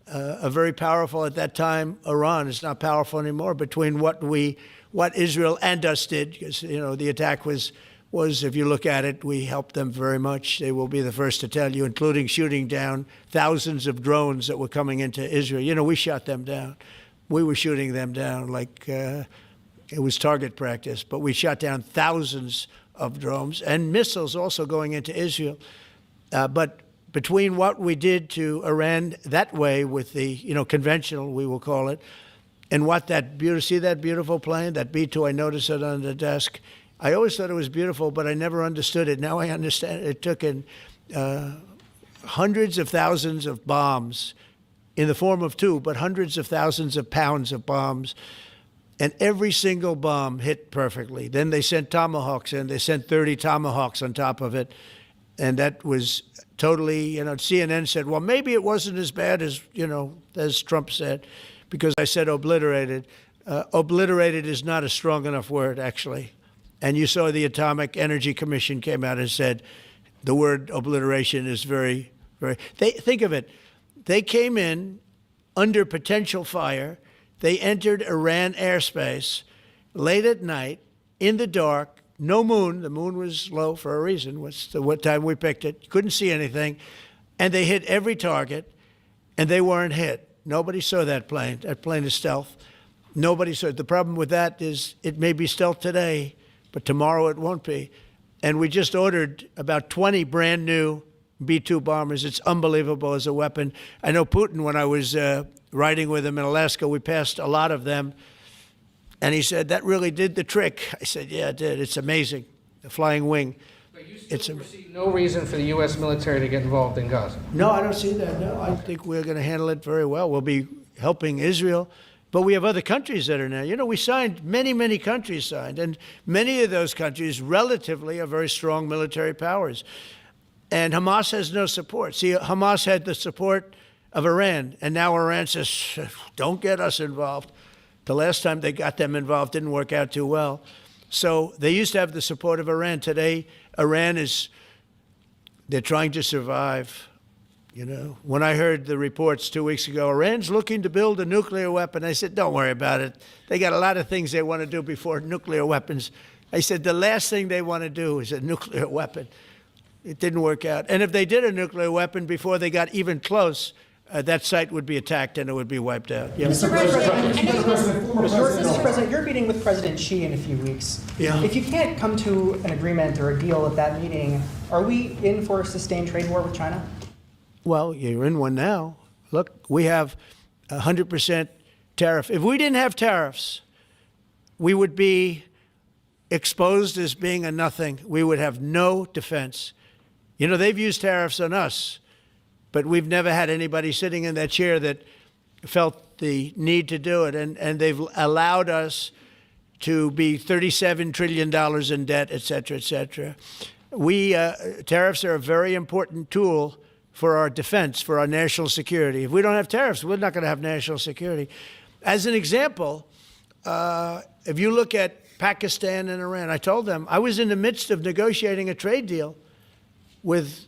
a very powerful, at that time, Iran. It's not powerful anymore between what Israel and us did, because, you know, the attack was, if you look at it, we helped them very much. They will be the first to tell you, including shooting down thousands of drones that were coming into Israel. You know, we shot them down. We were shooting them down like it was target practice, but we shot down thousands of drones and missiles also going into Israel. But between what we did to Iran that way with the, you know, conventional, we will call it, and what see that beautiful plane, that B-2, I noticed it on the desk. I always thought it was beautiful, but I never understood it. Now I understand. It took in hundreds of thousands of bombs in the form of two, but hundreds of thousands of pounds of bombs. And every single bomb hit perfectly. Then they sent Tomahawks in. They sent 30 Tomahawks on top of it. And that was totally, you know, CNN said, well, maybe it wasn't as bad as, you know, as Trump said, because I said obliterated. Obliterated is not a strong enough word, actually. And you saw the Atomic Energy Commission came out and said the word obliteration is very, very, think of it. They came in under potential fire. They entered Iran airspace late at night, in the dark, no moon. The moon was low for a reason. What time we picked it. Couldn't see anything. And they hit every target, and they weren't hit. Nobody saw that plane. That plane is stealth. Nobody saw it. The problem with that is it may be stealth today, but tomorrow it won't be. And we just ordered about 20 brand new B-2 bombers. It's unbelievable as a weapon. I know Putin, when I was riding with him in Alaska, we passed a lot of them. And he said, that really did the trick. I said, yeah, it did. It's amazing, the flying wing. it's a, See no reason for the U.S. military to get involved in Gaza. no, I don't see that. No, I think we're going to handle it very well. We'll be helping Israel, but we have other countries that are now. You know, we signed, many countries signed, and many of those countries relatively are very strong military powers. And Hamas has no support. See, Hamas had the support of Iran, and now Iran says, don't get us involved. The last time they got them involved didn't work out too well. So they used to have the support of Iran. Today, Iran they're trying to survive. You know, when I heard the reports 2 weeks ago, Iran's looking to build a nuclear weapon, I said, don't worry about it. They got a lot of things they want to do before nuclear weapons. I said, the last thing they want to do is a nuclear weapon. It didn't work out. And if they did a nuclear weapon before they got even close, that site would be attacked and it would be wiped out. Yeah. Mr. President, you're meeting with President Xi in a few weeks. Yeah. If you can't come to an agreement or a deal at that meeting, are we in for a sustained trade war with China? Well, you're in one now. Look, we have 100% tariff. If we didn't have tariffs, we would be exposed as being a nothing. We would have no defense. You know, they've used tariffs on us, but we've never had anybody sitting in that chair that felt the need to do it. And they've allowed us to be $37 trillion in debt, et cetera, et cetera. Tariffs are a very important tool for our defense, for our national security. If we don't have tariffs, we're not going to have national security. As an example, if you look at Pakistan and Iran, I told them I was in the midst of negotiating a trade deal with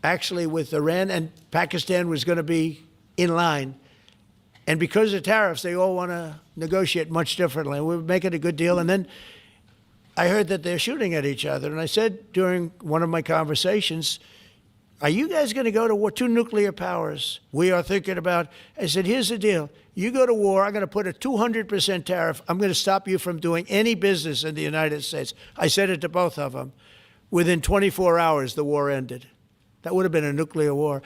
Iran, and Pakistan was going to be in line. And because of tariffs, they all want to negotiate much differently. We were making a good deal, and then I heard that they're shooting at each other. And I said during one of my conversations, are you guys going to go to war? Two nuclear powers. We are thinking about, I said, here's the deal. You go to war, I'm going to put a 200% tariff. I'm going to stop you from doing any business in the United States. I said it to both of them. Within 24 hours, the war ended. That would have been a nuclear war.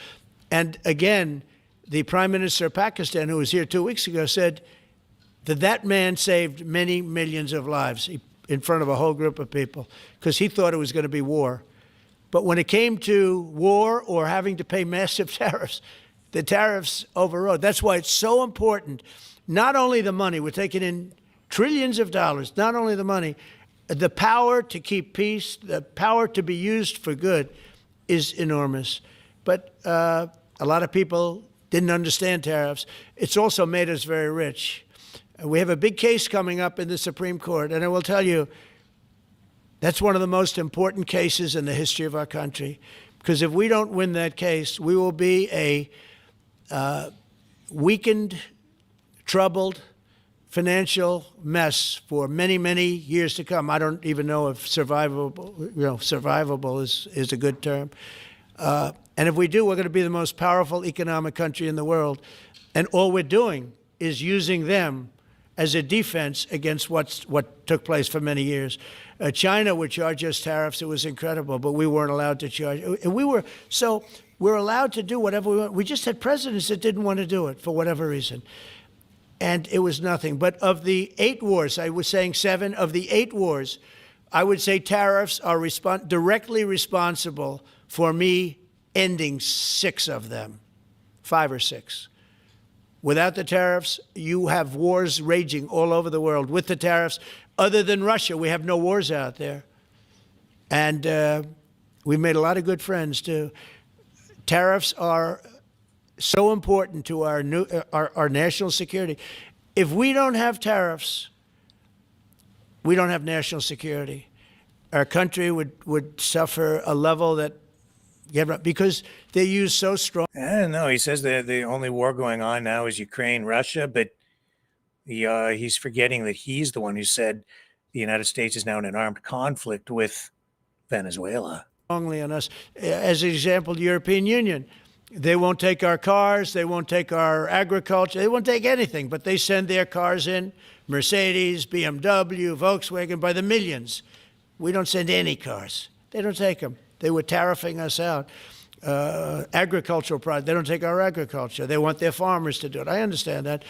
And again, the Prime Minister of Pakistan, who was here 2 weeks ago, said that man saved many millions of lives in front of a whole group of people because he thought it was going to be war. But when it came to war or having to pay massive tariffs, the tariffs overrode. That's why it's so important. Not only the money, we're taking in trillions of dollars, not only the money, the power to keep peace, the power to be used for good is enormous. But a lot of people didn't understand tariffs. It's also made us very rich. We have a big case coming up in the Supreme Court, and I will tell you, that's one of the most important cases in the history of our country, because if we don't win that case, we will be a weakened, troubled, financial mess for many, many years to come. I don't even know if survivable is a good term. And if we do, we're going to be the most powerful economic country in the world. And all we're doing is using them as a defense against what took place for many years. China would charge us tariffs. It was incredible, but we weren't allowed to charge. And we're allowed to do whatever we want. We just had presidents that didn't want to do it for whatever reason. And it was nothing. But of the 8 wars, I was saying 7, of the 8 wars, I would say tariffs are directly responsible for me ending 6 of them, 5 or 6. Without the tariffs, you have wars raging all over the world. With the tariffs, other than Russia, we have no wars out there. And we've made a lot of good friends, too. Tariffs are so important to our national security. If we don't have tariffs, we don't have national security. Our country would suffer a level that, because they use so strong. I don't know. He says that the only war going on now is Ukraine, Russia, but he's forgetting that he's the one who said the United States is now in an armed conflict with Venezuela. Strongly on us. As an example, the European Union. They won't take our cars. They won't take our agriculture. They won't take anything, but they send their cars in, Mercedes, BMW, Volkswagen, by the millions. We don't send any cars. They don't take them. They were tariffing us out. Agricultural products, they don't take our agriculture. They want their farmers to do it. I understand that.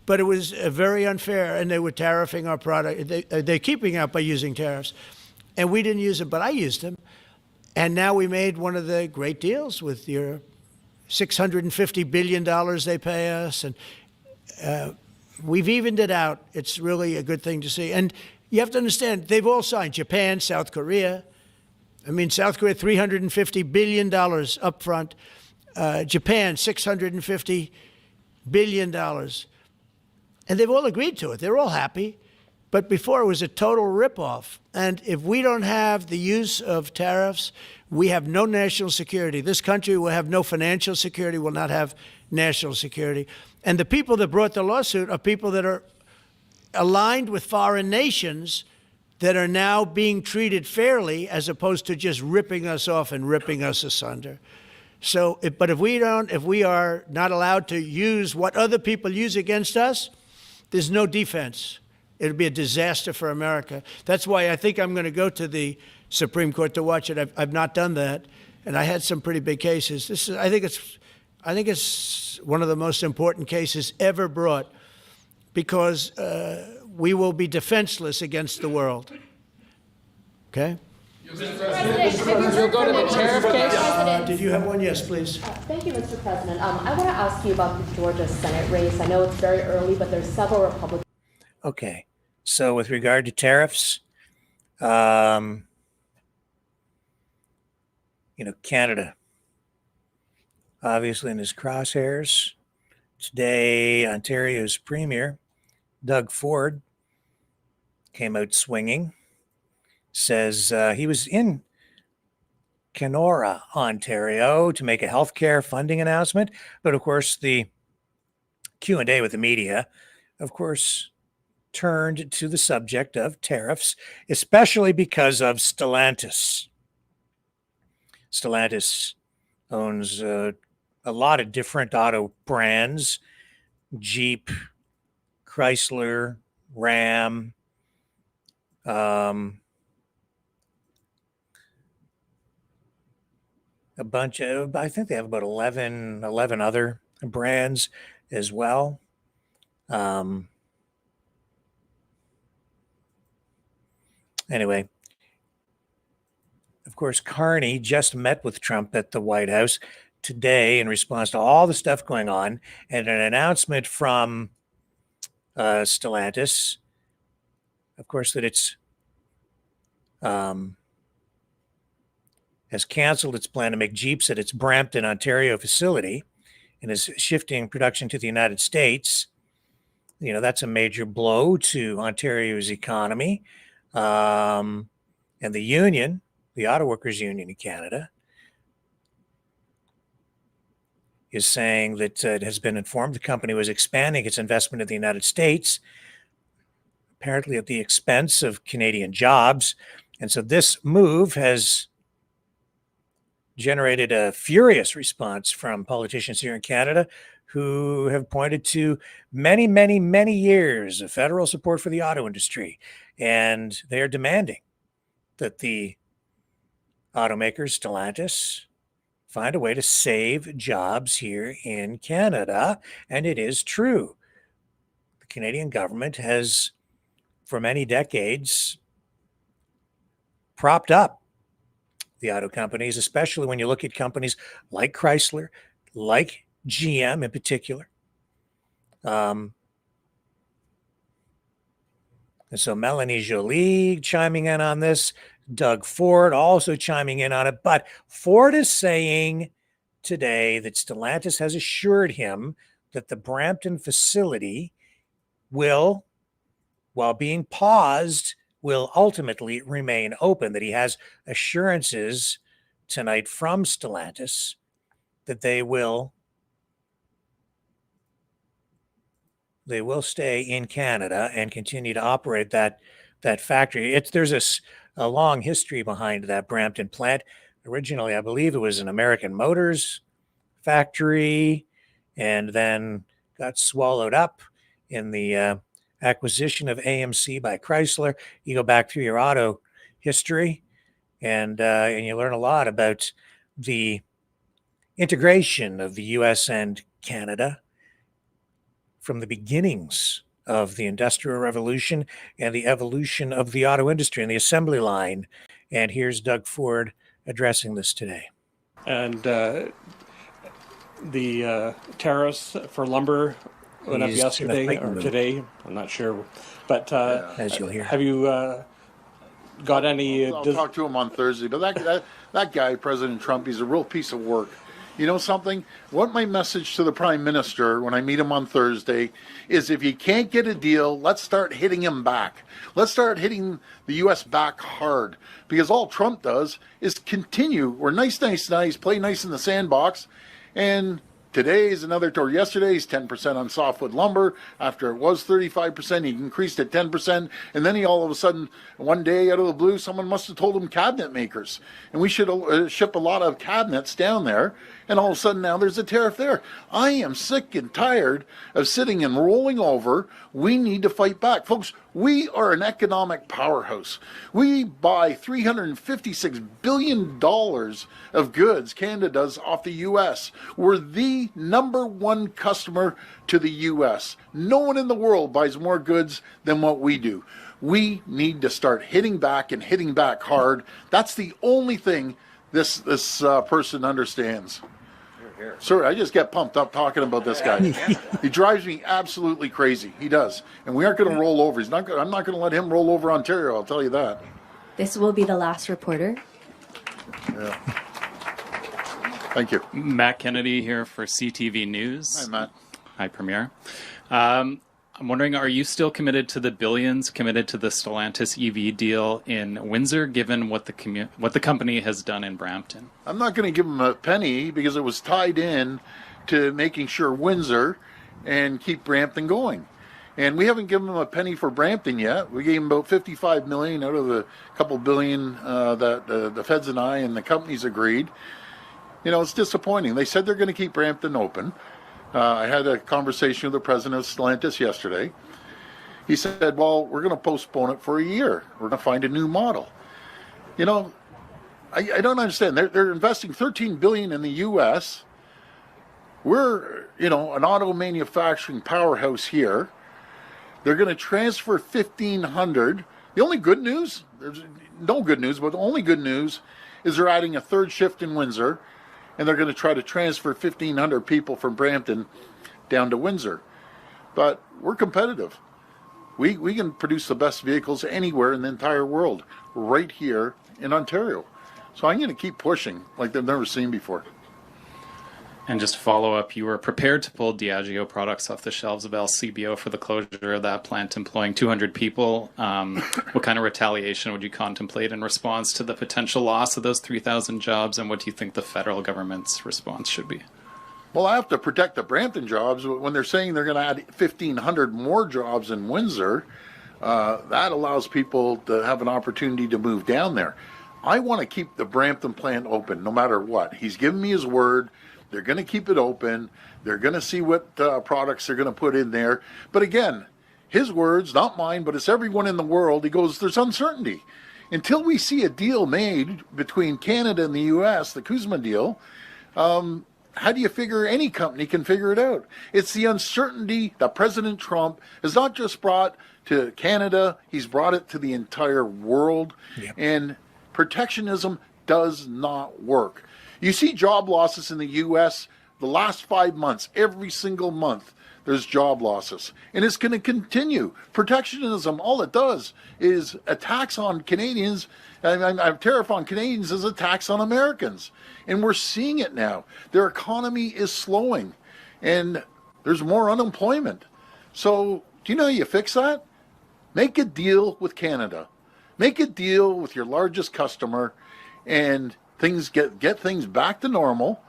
But it was very unfair, and they were tariffing our product. They're keeping out by using tariffs. And we didn't use them, but I used them. And now we made one of the great deals with your $650 billion they pay us. And we've evened it out. It's really a good thing to see. And you have to understand, they've all signed. Japan, South Korea. I mean, South Korea, $350 billion up front. Japan, $650 billion. And they've all agreed to it. They're all happy. But before, it was a total ripoff. And if we don't have the use of tariffs, we have no national security. This country will have no financial security, will not have national security. And the people that brought the lawsuit are people that are aligned with foreign nations that are now being treated fairly as opposed to just ripping us off and ripping us asunder. So, but if we are not allowed to use what other people use against us, there's no defense. It'll be a disaster for America. That's why I think I'm going to go to the Supreme Court to watch it. I've not done that, and I had some pretty big cases. I think it's one of the most important cases ever brought, because we will be defenseless against the world. Okay? Mr. President, you'll go to the tariff case? Did you have one? Yes, please. Thank you, Mr. President. I want to ask you about the Georgia Senate race. I know it's very early, but there's several Republicans. Okay. So with regard to tariffs, Canada, obviously in his crosshairs. Today, Ontario's Premier, Doug Ford, came out swinging, says he was in Kenora, Ontario, to make a healthcare funding announcement. But of course, the Q&A with the media, of course, turned to the subject of tariffs, especially because of Stellantis. Stellantis owns a lot of different auto brands: Jeep, Chrysler, Ram, a bunch of, I think they have about 11 other brands as well. Anyway, of course, Carney just met with Trump at the White House today in response to all the stuff going on, and an announcement from Stellantis, of course, that it's has canceled its plan to make Jeeps at its Brampton, Ontario facility and is shifting production to the United States. That's a major blow to Ontario's economy. And the union, the Auto Workers Union in Canada, is saying that it has been informed the company was expanding its investment in the United States, apparently at the expense of Canadian jobs. And so this move has generated a furious response from politicians here in Canada, who have pointed to many, many, many years of federal support for the auto industry. And they are demanding that the automakers, Stellantis, find a way to save jobs here in Canada. And it is true. The Canadian government has, for many decades, propped up the auto companies, especially when you look at companies like Chrysler, like GM in particular. And so Melanie Joly chiming in on this, Doug Ford also chiming in on it. But Ford is saying today that Stellantis has assured him that the Brampton facility will, while being paused, will ultimately remain open, that he has assurances tonight from Stellantis that they will stay in Canada and continue to operate that factory. There's a long history behind that Brampton plant. Originally, I believe it was an American Motors factory, and then got swallowed up in the acquisition of AMC by Chrysler. You go back through your auto history, and you learn a lot about the integration of the U.S. and Canada from the beginnings of the Industrial Revolution and the evolution of the auto industry and the assembly line. And here's Doug Ford addressing this today. And the tariffs for lumber went up He's yesterday gonna or today. I'm not sure. But as you'll hear. Have you got any... I'll talk to him on Thursday. But that guy, President Trump, he's a real piece of work. You know something? What my message to the Prime Minister when I meet him on Thursday is if he can't get a deal, let's start hitting him back. Let's start hitting the U.S. back hard. Because all Trump does is continue. We're nice, play nice in the sandbox. And today's or yesterday's 10% on softwood lumber. After it was 35%, he increased it 10%. And then he all of a sudden, one day out of the blue, someone must have told him cabinet makers. And we should ship a lot of cabinets down there. And all of a sudden now there's a tariff there. I am sick and tired of sitting and rolling over. We need to fight back. Folks, we are an economic powerhouse. We buy $356 billion of goods, Canada does, off the U.S. We're the #1 customer to the U.S. No one in the world buys more goods than what we do. We need to start hitting back and hitting back hard. That's the only thing this person understands. Sir, I just get pumped up talking about this guy. He drives me absolutely crazy. He does. And we aren't going to roll over. I'm not going to let him roll over Ontario, I'll tell you that. This will be the last reporter. Yeah. Thank you. Matt Kennedy here for CTV News. Hi, Matt. Hi, Premier. I'm wondering, are you still committed to the billions, committed to the Stellantis EV deal in Windsor, given what the company has done in Brampton? I'm not going to give him a penny because it was tied in to making sure Windsor and keep Brampton going. And we haven't given him a penny for Brampton yet. We gave him about $55 million out of the couple billion that the feds and I and the companies agreed. You know, it's disappointing. They said they're going to keep Brampton open. I had a conversation with the president of Stellantis yesterday. He said, well, we're going to postpone it for a year. We're going to find a new model. You know, I don't understand. They're investing $13 billion in the U.S. We're, an auto manufacturing powerhouse here. They're going to transfer 1,500. The only good news, there's no good news, but the only good news is they're adding a third shift in Windsor. And they're going to try to transfer 1,500 people from Brampton down to Windsor. But we're competitive. We can produce the best vehicles anywhere in the entire world, right here in Ontario. So I'm going to keep pushing like they've never seen before. And just to follow up, you were prepared to pull Diageo products off the shelves of LCBO for the closure of that plant, employing 200 people. What kind of retaliation would you contemplate in response to the potential loss of those 3,000 jobs? And what do you think the federal government's response should be? Well, I have to protect the Brampton jobs. When they're saying they're going to add 1,500 more jobs in Windsor, that allows people to have an opportunity to move down there. I want to keep the Brampton plant open no matter what. He's given me his word. They're going to keep it open. They're going to see what products they're going to put in there. But again, his words, not mine, but it's everyone in the world. He goes, there's uncertainty. Until we see a deal made between Canada and the U.S., the Kuzma deal, how do you figure any company can figure it out? It's the uncertainty that President Trump has not just brought to Canada, he's brought it to the entire world. Yep. And protectionism does not work. You see job losses in the U.S. the last 5 months, every single month, there's job losses. And it's going to continue. Protectionism, all it does is a tax on Canadians. A tariff on Canadians is a tax on Americans. And we're seeing it now. Their economy is slowing. And there's more unemployment. So do you know how you fix that? Make a deal with Canada. Make a deal with your largest customer and things get things back to normal.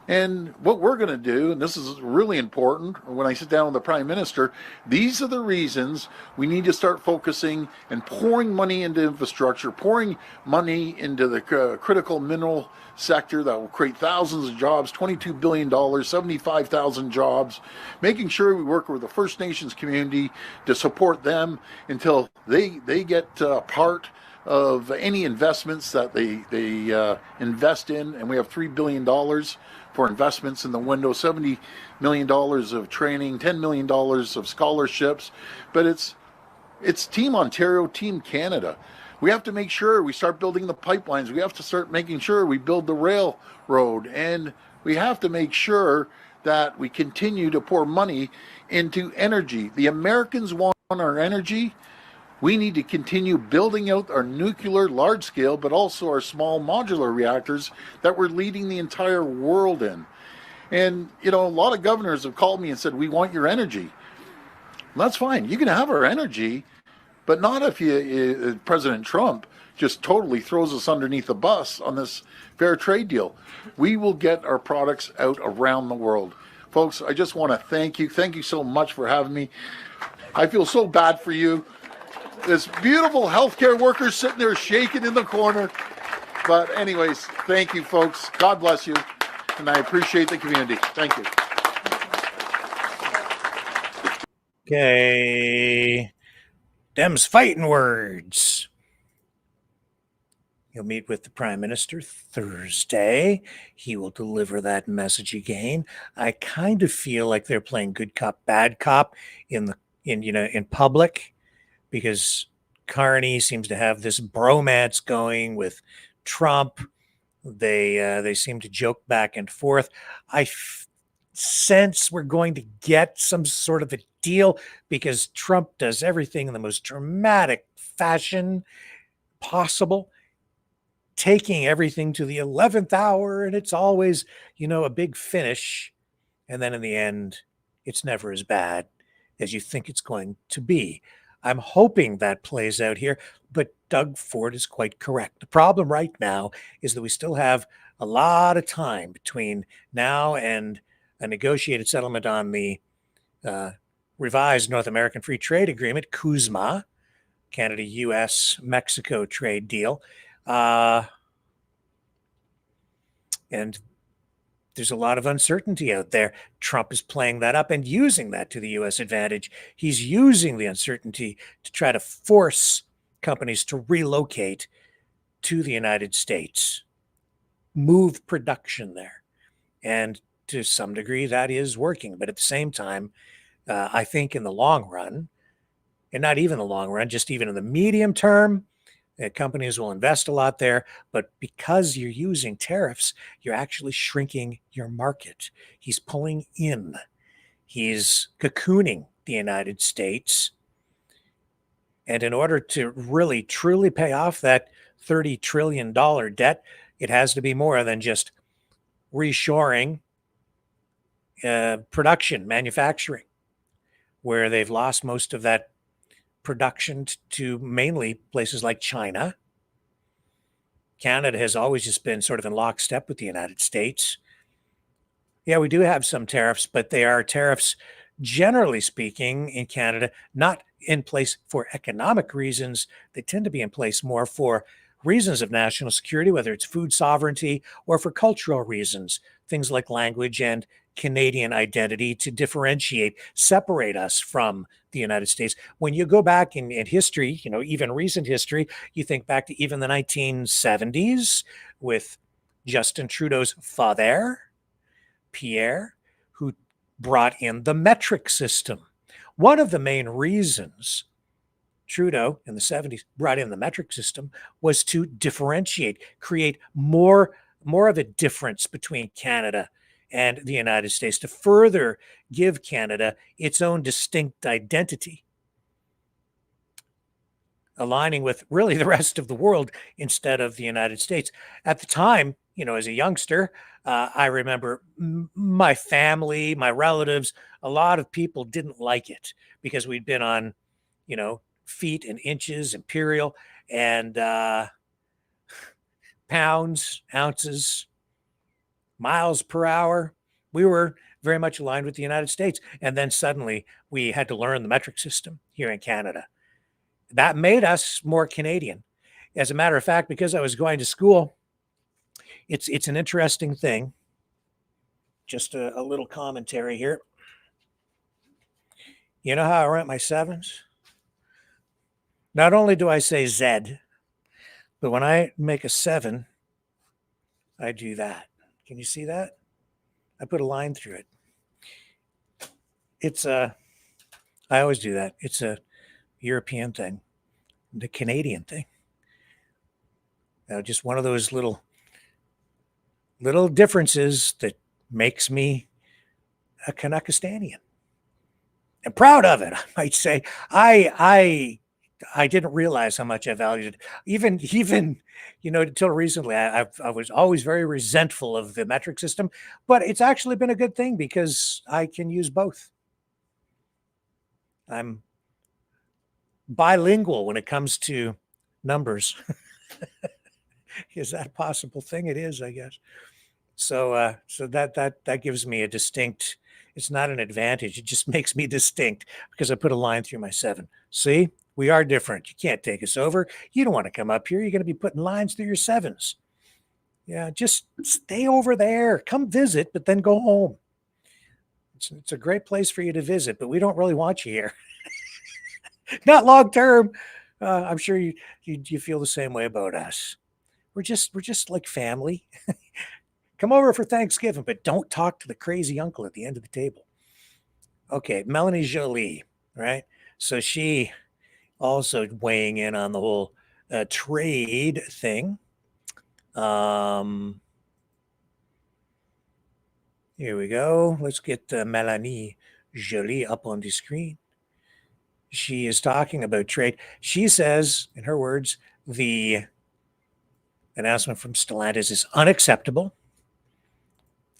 And what we're going to do, and this is really important, when I sit down with the Prime Minister, these are the reasons we need to start focusing and pouring money into infrastructure, pouring money into the critical mineral sector that will create thousands of jobs, $22 billion, 75,000 jobs, making sure we work with the First Nations community to support them until they get part of any investments that they invest in. And we have $3 billion for investments in the window, $70 million of training, $10 million of scholarships. But it's It's Team Ontario, Team Canada. We have to make sure we start building the pipelines. We have to start making sure we build the railroad. And we have to make sure that we continue to pour money into energy. The Americans want our energy. We need to continue building out our nuclear large scale, but also our small modular reactors that we're leading the entire world in. And, you know, a lot of governors have called me and said, we want your energy. Well, that's fine. You can have our energy, but not if President Trump just totally throws us underneath the bus on this fair trade deal. We will get our products out around the world. Folks, I just want to thank you. Thank you so much for having me. I feel so bad for you. This beautiful healthcare worker sitting there shaking in the corner. But anyways, thank you, folks. God bless you. And I appreciate the community. Thank you. Okay. Them's fighting words. He'll meet with the Prime Minister Thursday. He will deliver that message again. I kind of feel like they're playing good cop, bad cop in public, because Carney seems to have this bromance going with Trump. They seem to joke back and forth. I sense we're going to get some sort of a deal, because Trump does everything in the most dramatic fashion possible, taking everything to the 11th hour, and it's always, a big finish. And then in the end, it's never as bad as you think it's going to be. I'm hoping that plays out here, but Doug Ford is quite correct. The problem right now is that we still have a lot of time between now and a negotiated settlement on the revised North American Free Trade Agreement, CUSMA, Canada, US, Mexico trade deal. And there's a lot of uncertainty out there. Trump is playing that up and using that to the US advantage. He's using the uncertainty to try to force companies to relocate to the United States, move production there. And to some degree, that is working. But at the same time, I think in the long run, and not even the long run, just even in the medium term, companies will invest a lot there. But because you're using tariffs, you're actually shrinking your market. He's pulling in. He's cocooning the United States. And in order to really, truly pay off that $30 trillion debt, it has to be more than just reshoring production, manufacturing, where they've lost most of that production to mainly places like China. Canada has always just been sort of in lockstep with the United States. Yeah, we do have some tariffs, but they are tariffs, generally speaking, in Canada, not in place for economic reasons. They tend to be in place more for reasons of national security, whether it's food sovereignty or for cultural reasons, things like language and Canadian identity, to differentiate, separate us from the United States. When you go back in history, even recent history, you think back to even the 1970s with Justin Trudeau's father, Pierre, who brought in the metric system. One of the main reasons Trudeau in the 70s brought in the metric system was to differentiate, create more of a difference between Canada and the United States, to further give Canada its own distinct identity, aligning with really the rest of the world instead of the United States. At the time, as a youngster, I remember my family, my relatives, a lot of people didn't like it because we'd been on, feet and inches, imperial, and pounds, ounces, miles per hour. We were very much aligned with the United States. And then suddenly we had to learn the metric system here in Canada. That made us more Canadian. As a matter of fact, because I was going to school, it's an interesting thing. Just a little commentary here. You know how I write my sevens? Not only do I say Z, but when I make a 7, I do that. Can you see that? I put a line through it. I always do that. It's a European thing, the Canadian thing. Just one of those little differences that makes me a Canuckistanian. And proud of it, I might say. I didn't realize how much I valued it. Even until recently, I was always very resentful of the metric system, but it's actually been a good thing because I can use both. I'm bilingual when it comes to numbers. Is that a possible thing? It is, I guess. So that gives me a distinct. It's not an advantage. It just makes me distinct because I put a line through my 7. See, we are different. You can't take us over. You don't want to come up here. You're going to be putting lines through your 7s. Yeah, just stay over there. Come visit, but then go home. It's a great place for you to visit, but we don't really want you here. Not long term. I'm sure you feel the same way about us. We're just like family. Come over for Thanksgiving, but don't talk to the crazy uncle at the end of the table. Okay, Melanie Joly, right? So she also weighing in on the whole trade thing. Here we go. Let's get Melanie Joly up on the screen. She is talking about trade. She says, in her words, the announcement from Stellantis is unacceptable.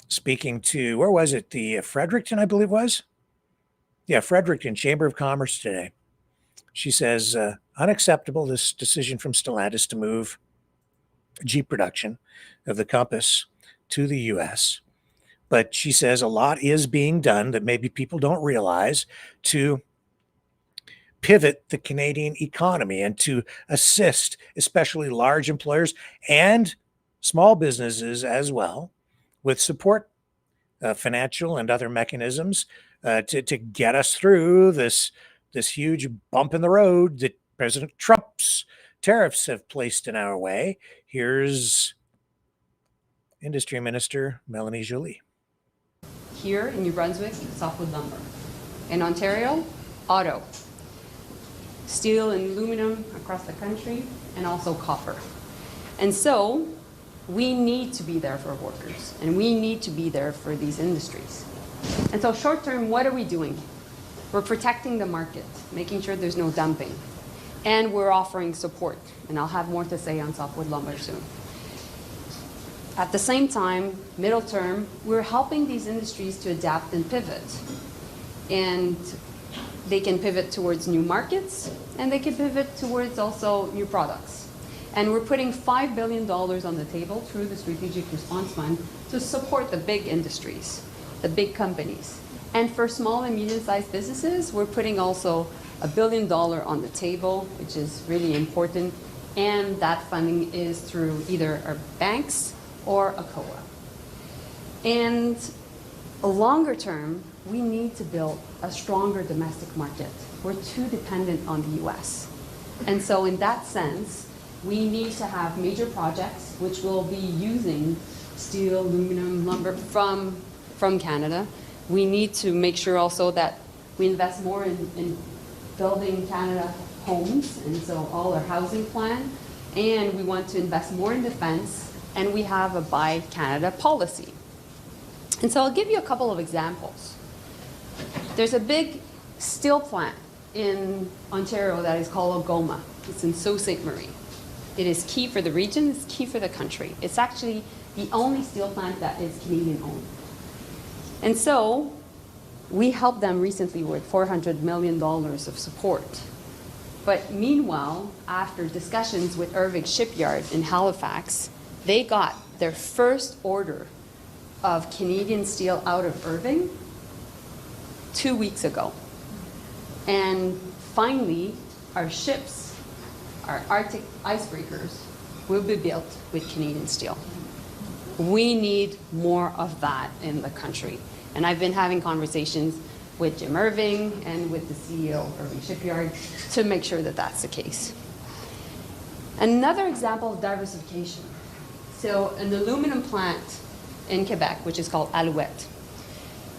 Speaking to, where was it? The Fredericton, I believe was? Yeah, Fredericton Chamber of Commerce today. She says, unacceptable, this decision from Stellantis to move Jeep production of the Compass to the U.S. But she says a lot is being done that maybe people don't realize to pivot the Canadian economy and to assist especially large employers and small businesses as well with support, financial and other mechanisms to get us through this huge bump in the road that President Trump's tariffs have placed in our way. Here's Industry Minister Melanie Joly. Here in New Brunswick, softwood lumber. In Ontario, auto. Steel and aluminum across the country, and also copper. And so we need to be there for workers, and we need to be there for these industries. And so short term, what are we doing? We're protecting the market, making sure there's no dumping. And we're offering support, and I'll have more to say on softwood lumber soon. At the same time, middle term, we're helping these industries to adapt and pivot. And they can pivot towards new markets, and they can pivot towards also new products. And we're putting $5 billion on the table through the Strategic Response Fund to support the big industries, the big companies. And for small and medium-sized businesses, we're putting also $1 billion on the table, which is really important. And that funding is through either our banks or a COA. And longer term, we need to build a stronger domestic market. We're too dependent on the US. And so in that sense, we need to have major projects which will be using steel, aluminum, lumber from Canada. We need to make sure also that we invest more in building Canada homes, and so all our housing plan. And we want to invest more in defense, and we have a Buy Canada policy. And so I'll give you a couple of examples. There's a big steel plant in Ontario that is called Algoma. It's in Sault Ste. Marie. It is key for the region, it's key for the country. It's actually the only steel plant that is Canadian owned. And so we helped them recently with $400 million of support. But meanwhile, after discussions with Irving Shipyard in Halifax, they got their first order of Canadian steel out of Irving 2 weeks ago. And finally, our ships, our Arctic icebreakers, will be built with Canadian steel. We need more of that in the country. And I've been having conversations with Jim Irving and with the CEO of Irving Shipyard to make sure that that's the case. Another example of diversification. So an aluminum plant in Quebec, which is called Alouette.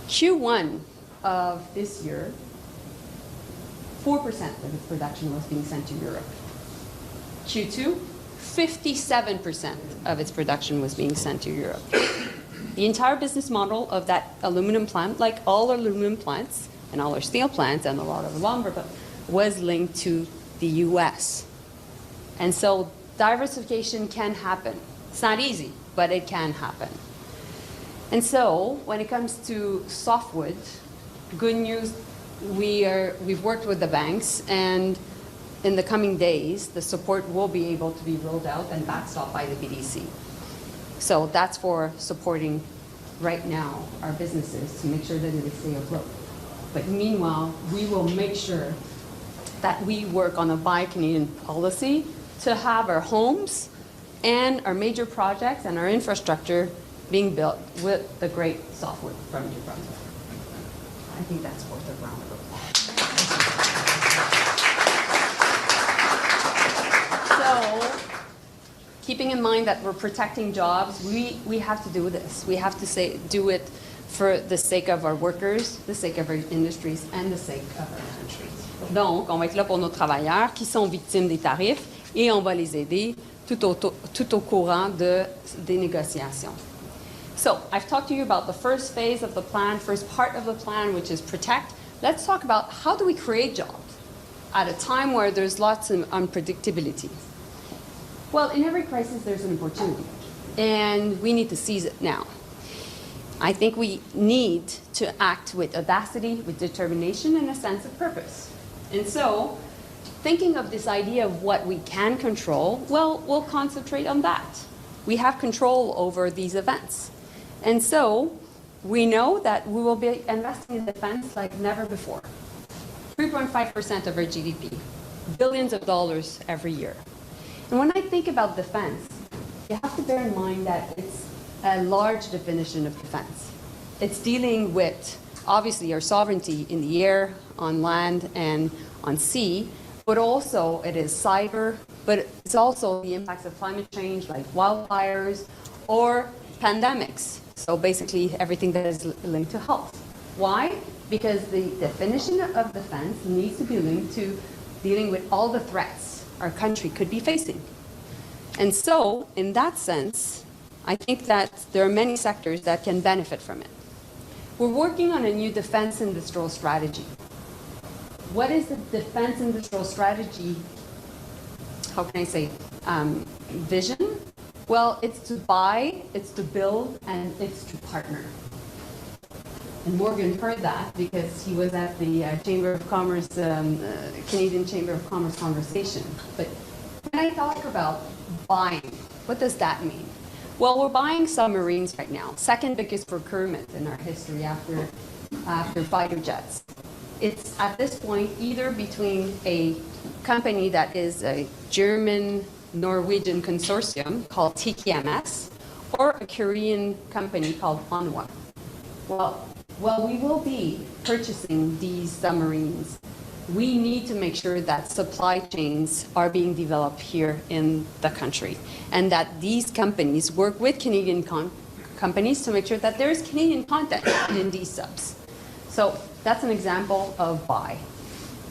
Q1 of this year, 4% of its production was being sent to Europe. Q2, 57% of its production was being sent to Europe. The entire business model of that aluminum plant, like all aluminum plants and all our steel plants and a lot of lumber, was linked to the US. And so diversification can happen. It's not easy, but it can happen. And so when it comes to softwood, good news, we've worked with the banks, and in the coming days, the support will be able to be rolled out and backstopped by the BDC. So that's for supporting right now our businesses to make sure that they stay afloat. But meanwhile, we will make sure that we work on a Buy Canadian policy to have our homes and our major projects and our infrastructure being built with the great softwood from New Brunswick. I think that's worth a round of applause. So, keeping in mind that we're protecting jobs, we have to do this. We have to do it for the sake of our workers, the sake of our industries, and the sake of our countries. Donc, on va être là pour nos travailleurs qui sont victimes des tarifs et on va les aider tout au courant des négociations. So, I've talked to you about the first phase of the plan, first part of the plan, which is protect. Let's talk about how do we create jobs at a time where there's lots of unpredictability. Well, in every crisis, there's an opportunity, and we need to seize it now. I think we need to act with audacity, with determination, and a sense of purpose. And so, thinking of this idea of what we can control, well, we'll concentrate on that. We have control over these events. And so, we know that we will be investing in defense like never before. 3.5% of our GDP, billions of dollars every year. And when I think about defense, you have to bear in mind that it's a large definition of defense. It's dealing with, obviously, our sovereignty in the air, on land, and on sea, but also it is cyber, but it's also the impacts of climate change, like wildfires or pandemics. So basically, everything that is linked to health. Why? Because the definition of defense needs to be linked to dealing with all the threats our country could be facing. And so, in that sense, I think that there are many sectors that can benefit from it. We're working on a new defense industrial strategy. What is the defense industrial strategy, how can I say, vision? Well, it's to buy, it's to build, and it's to partner. And Morgan heard that because he was at the Chamber of Commerce, Canadian Chamber of Commerce conversation. But when I talk about buying, what does that mean? Well, we're buying submarines right now, second biggest procurement in our history after fighter jets. It's at this point either between a company that is a German-Norwegian consortium called TKMS or a Korean company called Hanwha. Well, we will be purchasing these submarines. We need to make sure that supply chains are being developed here in the country and that these companies work with Canadian companies to make sure that there is Canadian content in these subs. So that's an example of buy.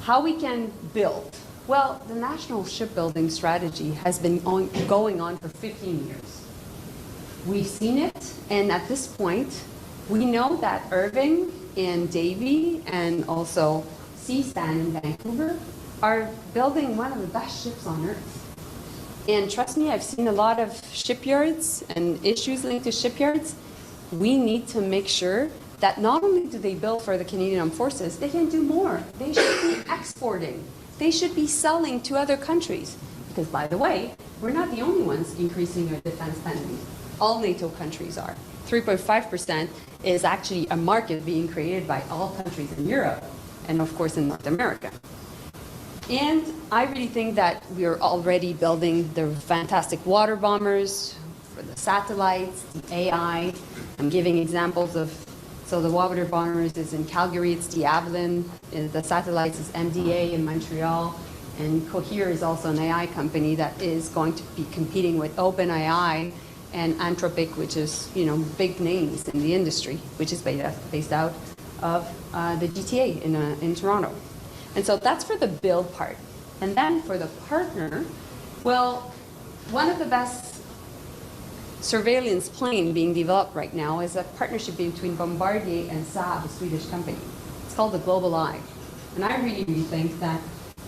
How we can build. Well, the National Shipbuilding Strategy has been going on for 15 years. We've seen it, and at this point, we know that Irving and Davie and also Seaspan in Vancouver are building one of the best ships on Earth. And trust me, I've seen a lot of shipyards and issues linked to shipyards. We need to make sure that not only do they build for the Canadian Armed Forces, they can do more. They should be exporting. They should be selling to other countries. Because, by the way, we're not the only ones increasing our defense spending. All NATO countries are. 3.5% is actually a market being created by all countries in Europe and, of course, in North America. And I really think that we are already building the fantastic water bombers for the satellites, the AI. I'm giving examples of, so the water bombers is in Calgary, it's the Avalon, and the satellites is MDA in Montreal, and Cohere is also an AI company that is going to be competing with OpenAI and Anthropic, which is, big names in the industry, which is based out of the GTA in Toronto. And so that's for the build part. And then for the partner, well, one of the best surveillance plane being developed right now is a partnership between Bombardier and Saab, a Swedish company. It's called the Global Eye. And I really think that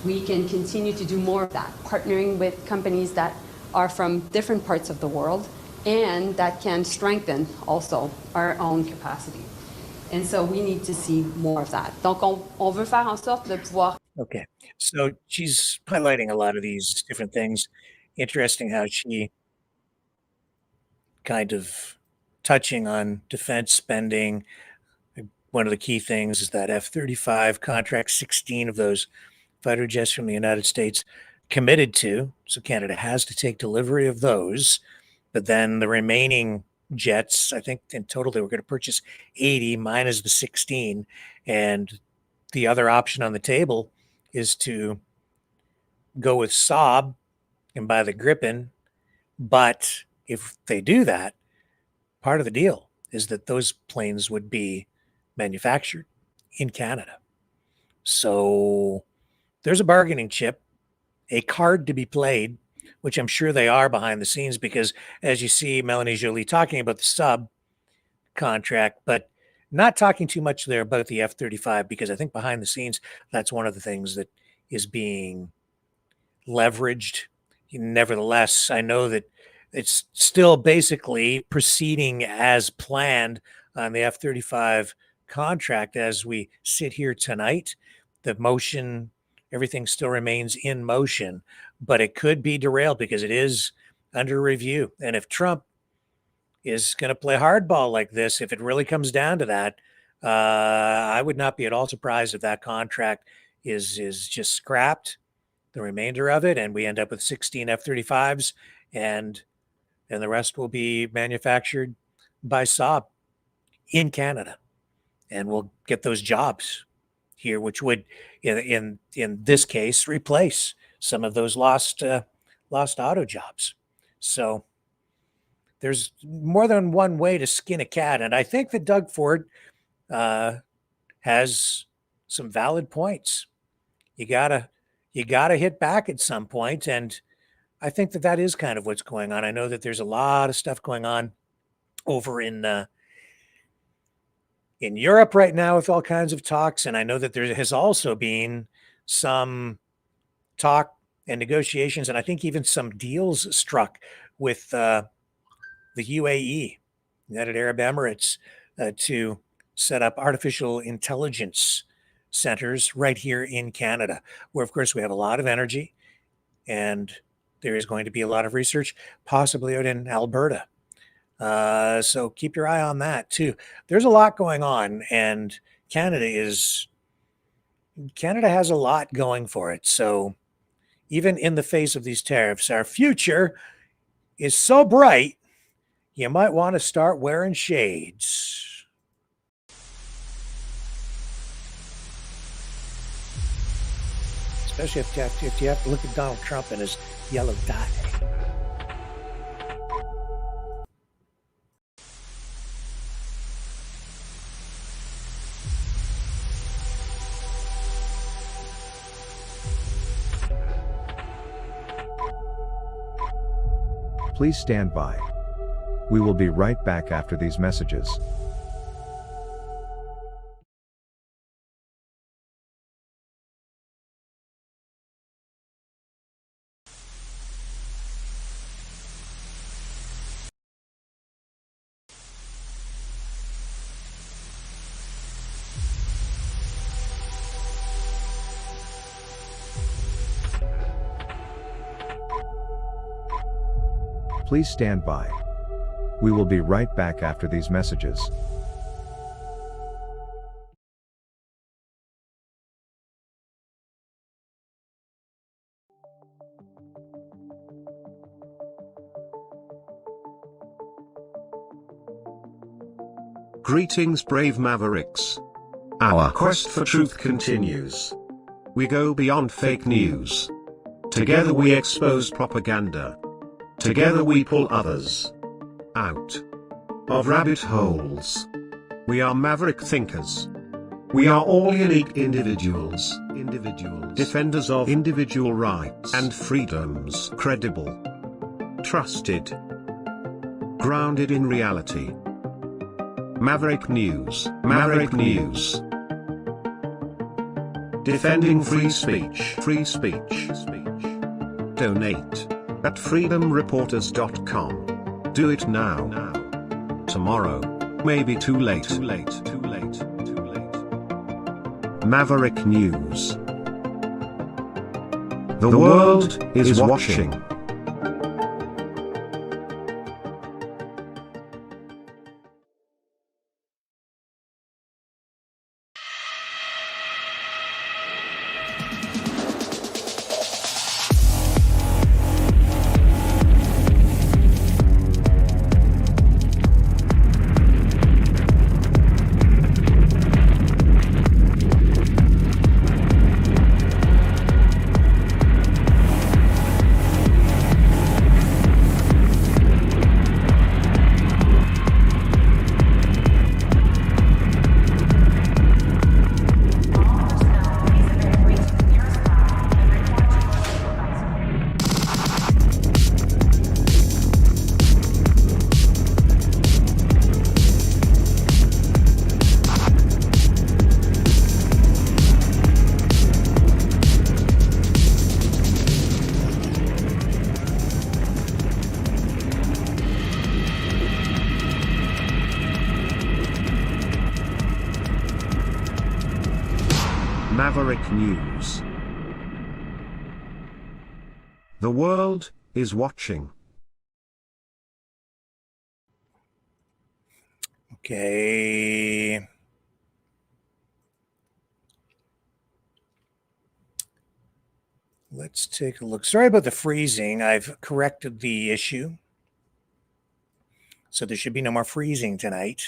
we can continue to do more of that, partnering with companies that are from different parts of the world and that can strengthen also our own capacity. And so we need to see more of that. Donc, on veut faire en sorte de pouvoir. Okay. So she's highlighting a lot of these different things. Interesting how she kind of touching on defense spending. One of the key things is that F-35 contract, 16 of those fighter jets from the United States committed to. So Canada has to take delivery of those. But then the remaining jets, I think in total they were going to purchase 80 minus the 16. And the other option on the table is to go with Saab and buy the Gripen. But if they do that, part of the deal is that those planes would be manufactured in Canada. So there's a bargaining chip, a card to be played, which I'm sure they are behind the scenes, because as you see Melanie Joly talking about the sub contract, but not talking too much there about the F-35, because I think behind the scenes, that's one of the things that is being leveraged. Nevertheless, I know that it's still basically proceeding as planned on the F-35 contract as we sit here tonight. The motion, everything still remains in motion, but it could be derailed because it is under review. And if Trump is going to play hardball like this, if it really comes down to that, I would not be at all surprised if that contract is just scrapped, the remainder of it, and we end up with 16 F-35s, and the rest will be manufactured by Saab in Canada, and we'll get those jobs here, which would, in this case, replace some of those lost auto jobs. So there's more than one way to skin a cat, and I think that Doug Ford has some valid points. You gotta hit back at some point, and I think that is kind of what's going on. I know that there's a lot of stuff going on over in Europe right now with all kinds of talks, and I know that there has also been some talk and negotiations, and I think even some deals struck with the UAE, United Arab Emirates, to set up artificial intelligence centers right here in Canada, where, of course, we have a lot of energy, and there is going to be a lot of research, possibly out in Alberta. So keep your eye on that too. There's a lot going on, and Canada has a lot going for it. So even in the face of these tariffs, our future is so bright, you might want to start wearing shades. Especially if you have to look at Donald Trump and his yellow dye. Please stand by. We will be right back after these messages. Please stand by. We will be right back after these messages. Greetings, brave Mavericks. Our quest for truth continues. We go beyond fake news. Together we expose propaganda. Together we pull others out of rabbit holes. We are maverick thinkers. We are all unique individuals, defenders of individual rights and freedoms, credible, trusted, grounded in reality. Maverick News, Maverick News. Defending free speech, free speech. Donate at freedomreporters.com. Do it now. Tomorrow may be too late. Maverick News. The world is watching. Maverick News. The world is watching. Okay. Let's take a look. Sorry about the freezing. I've corrected the issue. So there should be no more freezing tonight.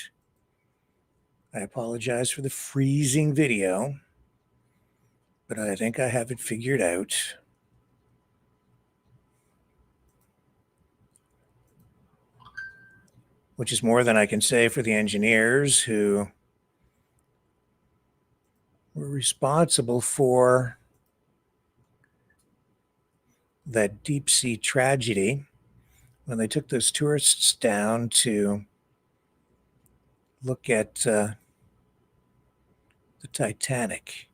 I apologize for the freezing video, but I think I have it figured out. Which is more than I can say for the engineers who were responsible for that deep sea tragedy when they took those tourists down to look at the Titanic.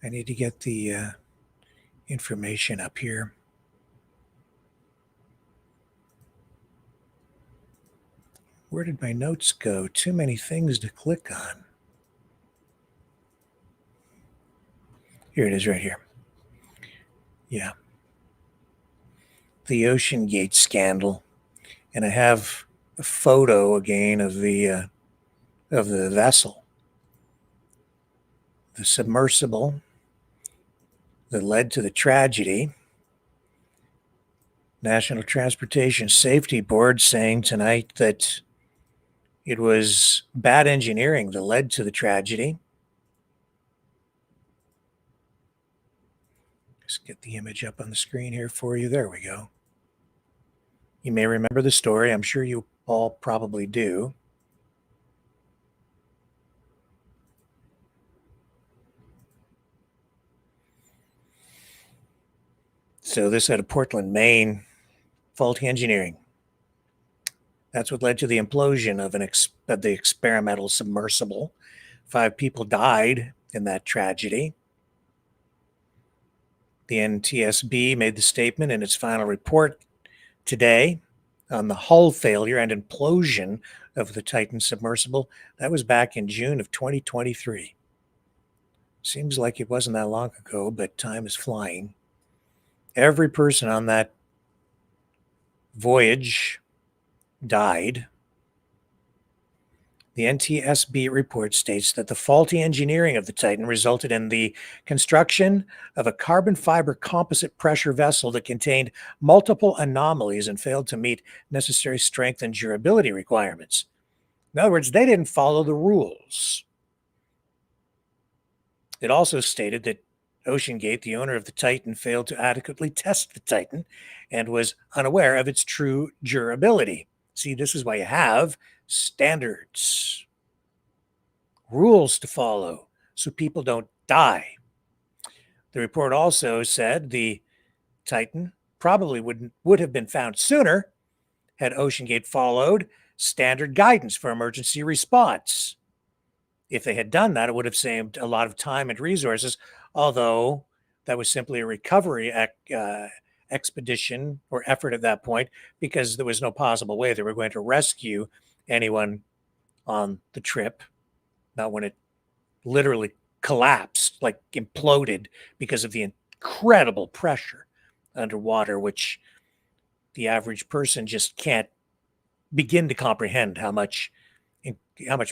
I need to get the information up here. Where did my notes go? Too many things to click on. Here it is right here. Yeah. The Ocean Gate scandal. And I have a photo again of the vessel. The submersible that led to the tragedy. National Transportation Safety Board saying tonight that it was bad engineering that led to the tragedy. Just get the image up on the screen here for you. There we go. You may remember the story. I'm sure you all probably do. So this out of Portland, Maine, faulty engineering. That's what led to the implosion of the experimental submersible. 5 people died in that tragedy. The NTSB made the statement in its final report today on the hull failure and implosion of the Titan submersible. That was back in June of 2023. Seems like it wasn't that long ago, but time is flying. Every person on that voyage died. The NTSB report states that the faulty engineering of the Titan resulted in the construction of a carbon fiber composite pressure vessel that contained multiple anomalies and failed to meet necessary strength and durability requirements. In other words, they didn't follow the rules. It also stated that OceanGate, the owner of the Titan, failed to adequately test the Titan and was unaware of its true durability. See, this is why you have standards. rules to follow so people don't die. The report also said the Titan probably would have been found sooner had OceanGate followed standard guidance for emergency response. If they had done that, it would have saved a lot of time and resources, although that was simply a recovery expedition or effort at that point, because there was no possible way they were going to rescue anyone on the trip, not when it literally collapsed, like imploded because of the incredible pressure underwater, which the average person just can't begin to comprehend how much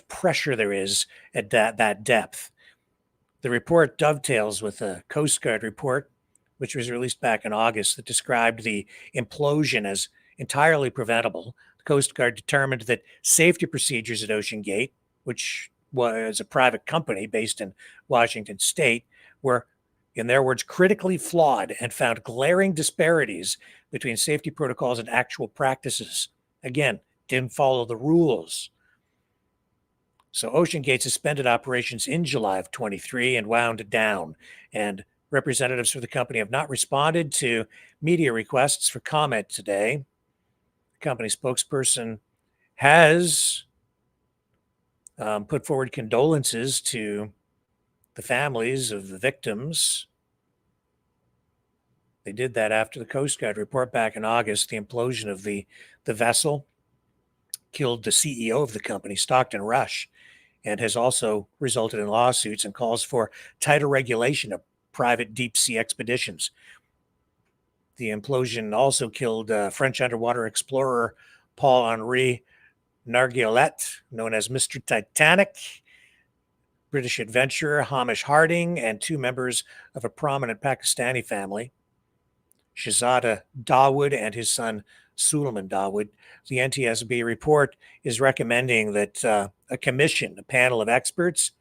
pressure there is at that depth. The report dovetails with a Coast Guard report, which was released back in August, that described the implosion as entirely preventable. The Coast Guard determined that safety procedures at OceanGate, which was a private company based in Washington State, were, in their words, critically flawed and found glaring disparities between safety protocols and actual practices. Again, didn't follow the rules. So OceanGate suspended operations in July of 23 and wound down, and representatives for the company have not responded to media requests for comment today. The company spokesperson has put forward condolences to the families of the victims. They did that after the Coast Guard report back in August. The implosion of the vessel killed the CEO of the company, Stockton Rush, and has also resulted in lawsuits and calls for tighter regulation of private deep-sea expeditions. The implosion also killed French underwater explorer Paul-Henri Nargeolet, known as Mr. Titanic, British adventurer Hamish Harding, and 2 members of a prominent Pakistani family, Shahzada Dawood and his son Suleiman Dawood. The NTSB report is recommending that a commission, a panel of experts,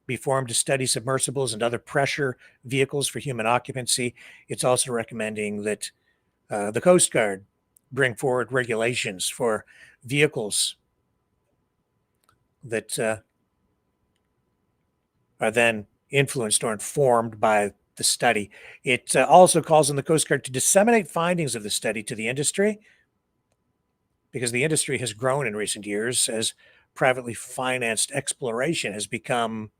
be formed to study submersibles and other pressure vehicles for human occupancy. It's also recommending that the Coast Guard bring forward regulations for vehicles that are then influenced or informed by the study. It also calls on the Coast Guard to disseminate findings of the study to the industry, because the industry has grown in recent years as privately financed exploration has become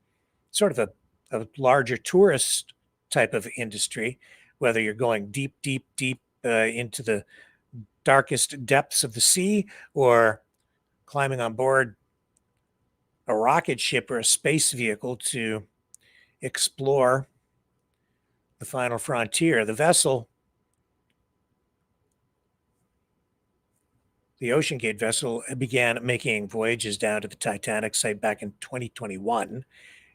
sort of a larger tourist type of industry, whether you're going deep into the darkest depths of the sea or climbing on board a rocket ship or a space vehicle to explore the final frontier. The vessel, the OceanGate vessel, began making voyages down to the Titanic site back in 2021.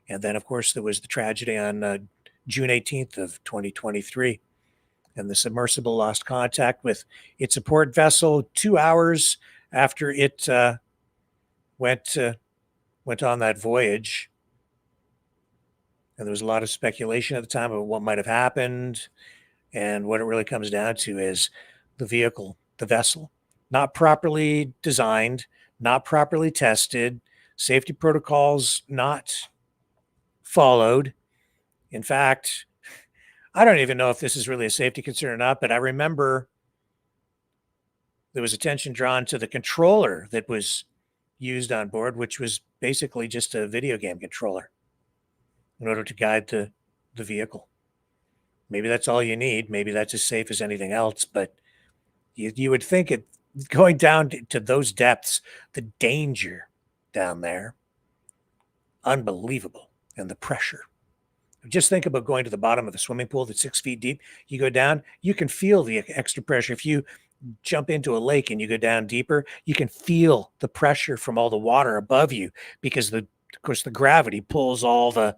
And then, of course, there was the tragedy on June 18th of 2023. And the submersible lost contact with its support vessel 2 hours after it went on that voyage. And there was a lot of speculation at the time about what might have happened. And what it really comes down to is the vehicle, the vessel, not properly designed, not properly tested, safety protocols not followed. In fact, I don't even know if this is really a safety concern or not, but I remember there was attention drawn to the controller that was used on board, which was basically just a video game controller in order to guide the vehicle. Maybe that's all you need. Maybe that's as safe as anything else, but you would think it going down to those depths, the danger down there, unbelievable, and the pressure. Just think about going to the bottom of the swimming pool that's 6 feet deep. You go down, you can feel the extra pressure. If you jump into a lake and you go down deeper, you can feel the pressure from all the water above you, because of course the gravity pulls all the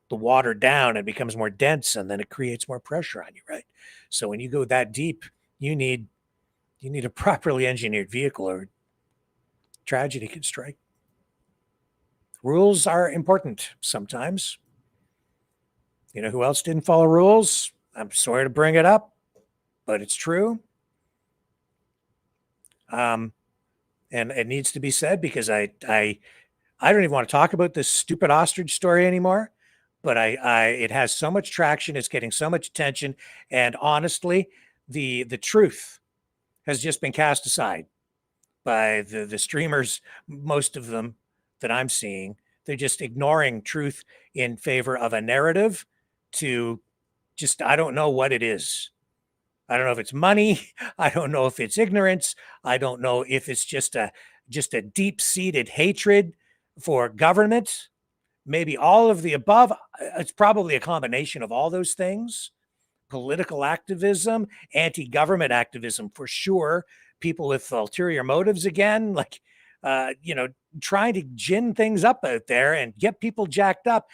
water down and becomes more dense, and then it creates more pressure on you, right? So when you go that deep, you need a properly engineered vehicle or tragedy can strike. Rules are important sometimes. You know who else didn't follow rules? I'm sorry to bring it up, but it's true. And it needs to be said, because I I don't even want to talk about this stupid ostrich story anymore, but it has so much traction. It's getting so much attention. And honestly, the truth has just been cast aside by the streamers, most of them that I'm seeing. They're just ignoring truth in favor of a narrative to just, I don't know what it is. I don't know if it's money. I don't know if it's ignorance. I don't know if it's just a deep-seated hatred for government. Maybe all of the above. It's probably a combination of all those things. Political activism, anti-government activism for sure. People with ulterior motives again, like, trying to gin things up out there and get people jacked up.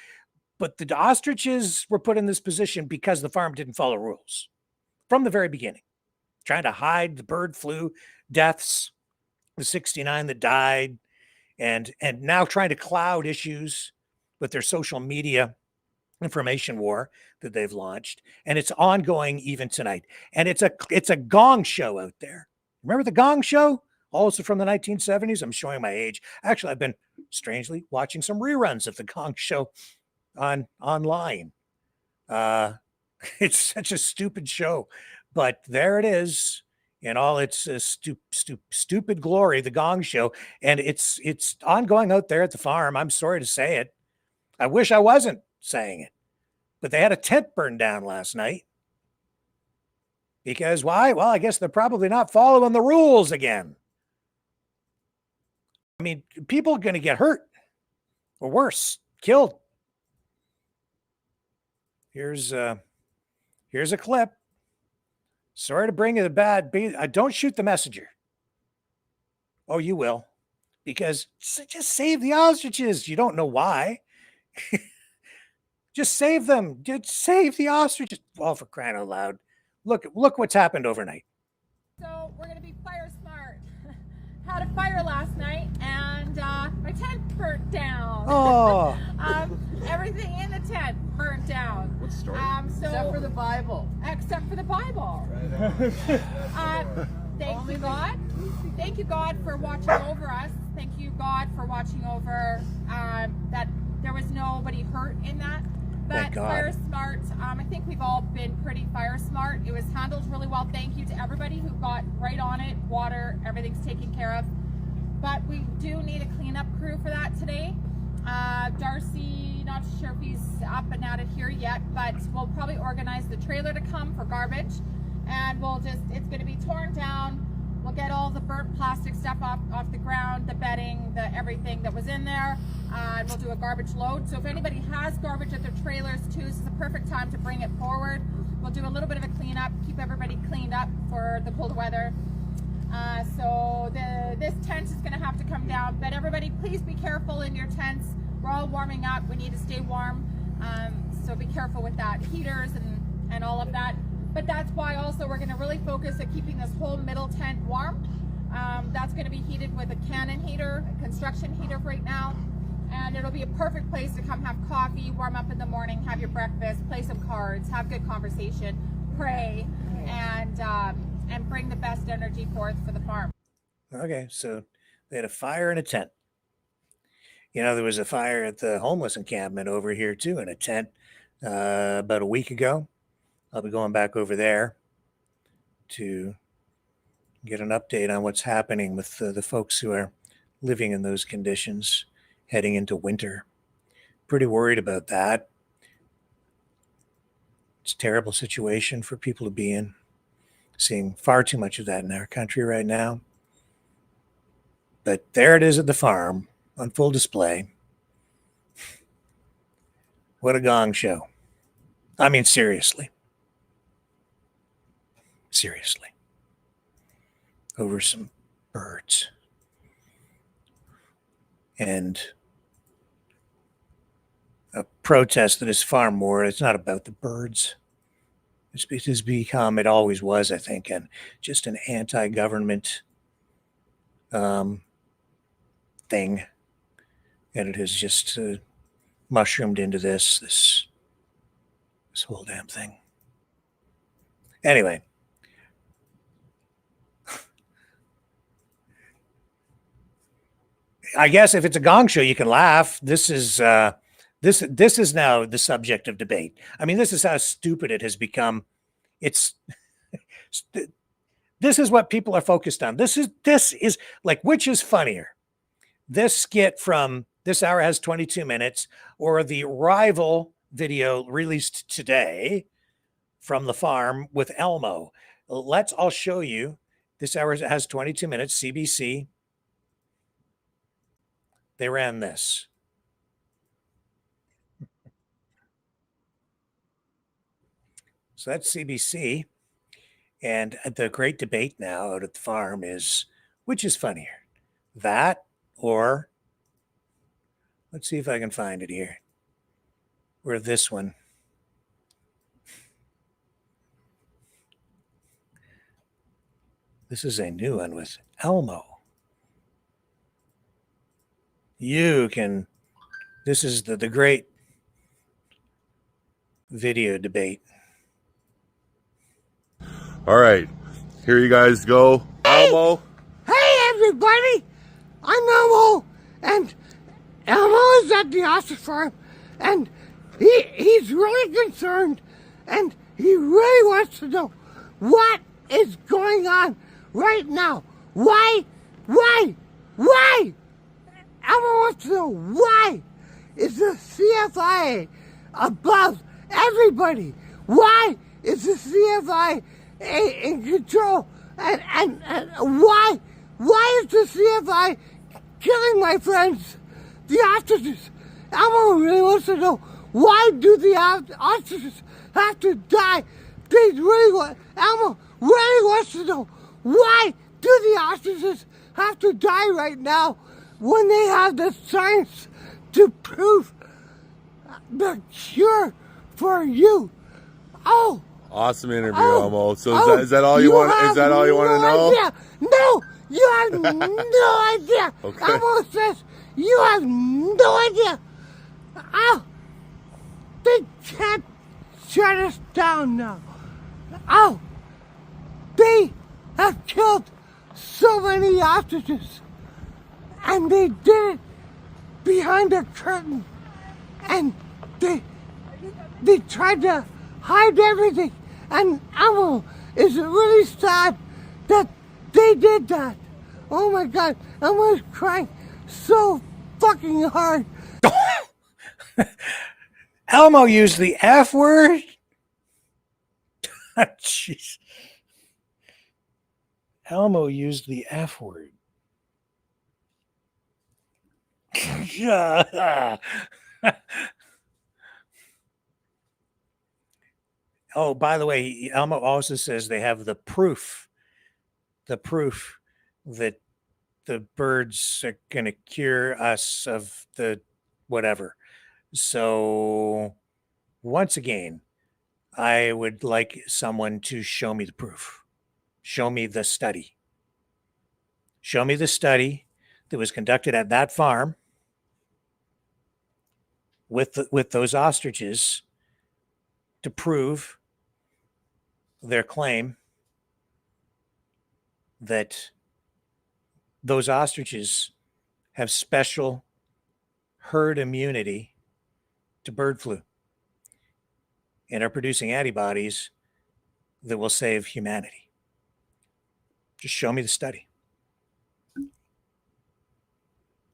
But the ostriches were put in this position because the farm didn't follow rules from the very beginning, trying to hide the bird flu deaths, the 69 that died, and now trying to cloud issues with their social media information war that they've launched. And it's ongoing even tonight. And it's a gong show out there. Remember the Gong Show? Also from the 1970s. I'm showing my age. Actually, I've been strangely watching some reruns of the Gong Show online. It's such a stupid show, but there it is in all its stupid glory, the Gong Show. And it's ongoing out there at the farm. I'm sorry to say it. I wish I wasn't saying it, but they had a tent burned down last night. Because why? Well, I guess they're probably not following the rules again. I mean, people are going to get hurt or worse, killed. Here's a clip. Sorry to bring you the bad. Don't shoot the messenger. Oh, you will. Because just save the ostriches. You don't know why. Just save them. Just save the ostriches. Well, for crying out loud. Look what's happened overnight. So we're going to be fire smart. Had a fire last night and my tent burnt down. Oh. Everything in the tent burnt down. What story? Except for the Bible. Except for the Bible. Thank you, God. Thank you, God, for watching over us. Thank you, God, for watching over that there was nobody hurt in that. But fire smart, I think we've all been pretty fire smart. It was handled really well. Thank you to everybody who got right on it. Water, everything's taken care of. But we do need a cleanup crew for that today. Darcy, not sure if he's up and at it here yet, but we'll probably organize the trailer to come for garbage. And it's going to be torn down. We'll get all the burnt plastic stuff off the ground, the bedding, the everything that was in there, and we'll do a garbage load. So if anybody has garbage at their trailers too, this is a perfect time to bring it forward. We'll do a little bit of a cleanup, keep everybody cleaned up for the cold weather. So this tent is going to have to come down, but everybody please be careful in your tents. We're all warming up. We need to stay warm, so be careful with that. Heaters and all of that. But that's why also we're going to really focus at keeping this whole middle tent warm. That's going to be heated with a Canon heater, a construction heater right now. And it'll be a perfect place to come have coffee, warm up in the morning, have your breakfast, play some cards, have good conversation, pray, and bring the best energy forth for the farm. Okay, so they had a fire in a tent. There was a fire at the homeless encampment over here too in a tent about a week ago. I'll be going back over there to get an update on what's happening with the folks who are living in those conditions heading into winter. Pretty worried about that. It's a terrible situation for people to be in. Seeing far too much of that in our country right now. But there it is at the farm on full display. What a gong show. I mean, seriously. Seriously. Over some birds. And a protest that is far more, it's not about the birds. It has become, it always was, I think, and just an anti-government thing. And it has just mushroomed into this whole damn thing. Anyway. I guess if it's a gong show, you can laugh. This is now the subject of debate. I mean, this is how stupid it has become. It's this is what people are focused on. This is like, which is funnier? This skit from This Hour Has 22 Minutes or the rival video released today from the farm with Elmo? I'll show you. This Hour Has 22 Minutes, CBC. They ran this. So that's CBC. And the great debate now out at the farm is, which is funnier? That or, let's see if I can find it here, or this one. This is a new one with Elmo. This is the great video debate. All right, here you guys go. Elmo. Hey everybody, I'm Elmo, and Elmo is at the ostrich farm, and he's really concerned, and he really wants to know what is going on right now. Why? Elmo wants to know, why is the CFIA above everybody? Why is the CFIA in control? And why is the CFI killing my friends, the ostriches? Elmo really wants to know, why do the ostriches have to die? Elmo really wants to know, why do the ostriches have to die right now when they have the science to prove the cure for you? Oh. Awesome interview, Elmo. So is that all you want? Is that all you want to know? Idea. No, you have no idea. Okay. Elmo says you have no idea. Oh, they can't shut us down now. Oh, they have killed so many ostriches, and they did it behind a curtain, and they tried to hide everything, and Elmo is really sad that they did that. Oh my God, Elmo's crying so fucking hard. Elmo used the F word? Jeez. Elmo used the F word. Oh, by the way, Elmo also says they have the proof that the birds are going to cure us of the whatever. So once again, I would like someone to show me the proof. Show me the study. Show me the study that was conducted at that farm with those ostriches to prove their claim that those ostriches have special herd immunity to bird flu and are producing antibodies that will save humanity. Just show me the study.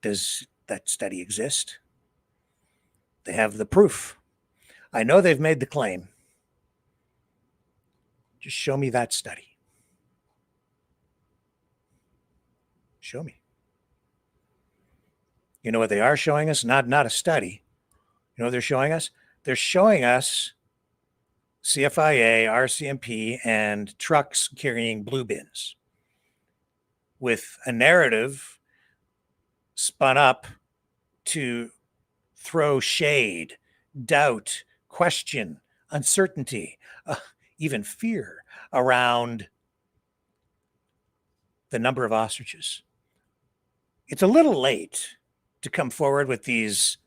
Does that study exist? They have the proof. I know they've made the claim. Just show me that study. Show me. You know what they are showing us? Not a study. You know what they're showing us? They're showing us CFIA, RCMP, and trucks carrying blue bins with a narrative spun up to throw shade, doubt, question, uncertainty, even fear around the number of ostriches. It's a little late to come forward with these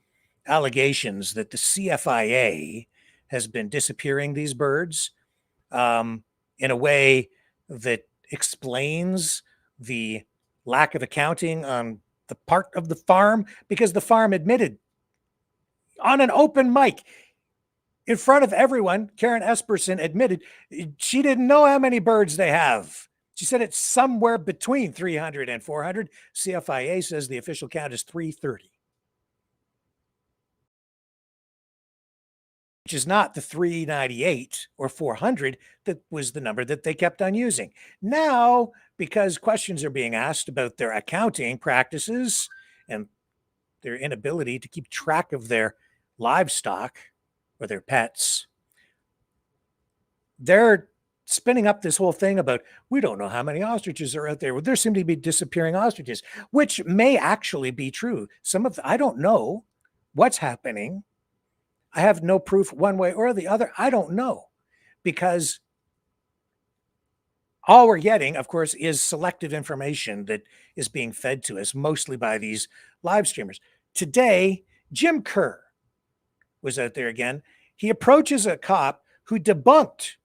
allegations that the CFIA has been disappearing these birds in a way that explains the lack of accounting on the part of the farm, because the farm admitted on an open mic in front of everyone, Karen Esperson admitted she didn't know how many birds they have. She said it's somewhere between 300 and 400. CFIA says the official count is 330. Which is not the 398 or 400 that was the number that they kept on using. Now, because questions are being asked about their accounting practices and their inability to keep track of their livestock or their pets, they're spinning up this whole thing about, we don't know how many ostriches are out there. Well, there seem to be disappearing ostriches, which may actually be true. I don't know what's happening. I have no proof one way or the other. I don't know, because all we're getting, of course, is selective information that is being fed to us mostly by these live streamers. Today, Jim Kerr was out there again. He approaches a cop who debunked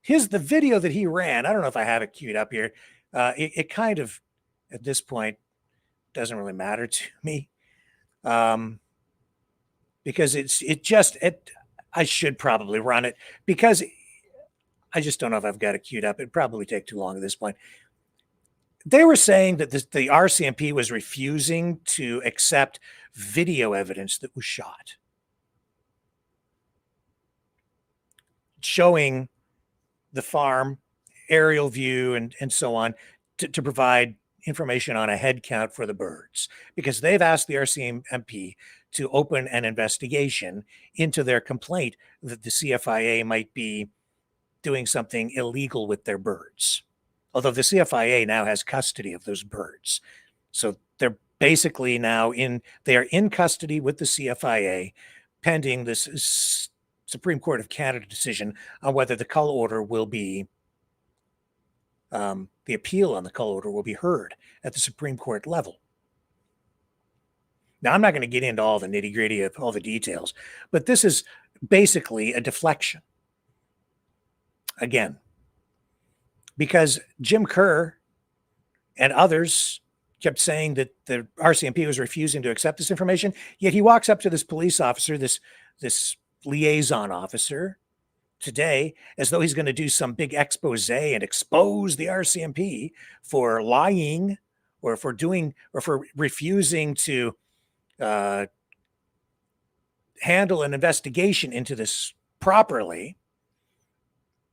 the video that he ran. I don't know if I have it queued up here. It kind of, at this point, doesn't really matter to me. Because I should probably run it, because I just don't know if I've got it queued up. It'd probably take too long at this point. They were saying that the RCMP was refusing to accept video evidence that was shot, showing the farm, aerial view, and so on, to provide information on a head count for the birds, because they've asked the RCMP to open an investigation into their complaint that the CFIA might be doing something illegal with their birds. Although the CFIA now has custody of those birds. So they're basically now they are in custody with the CFIA pending this Supreme Court of Canada decision on whether the cull order will be the appeal on the cull order will be heard at the Supreme Court level. Now, I'm not going to get into all the nitty-gritty of all the details, but this is basically a deflection. Again, because Jim Kerr and others kept saying that the RCMP was refusing to accept this information, yet he walks up to this police officer, this liaison officer, today, as though he's going to do some big expose and expose the RCMP for lying or for refusing to handle an investigation into this properly.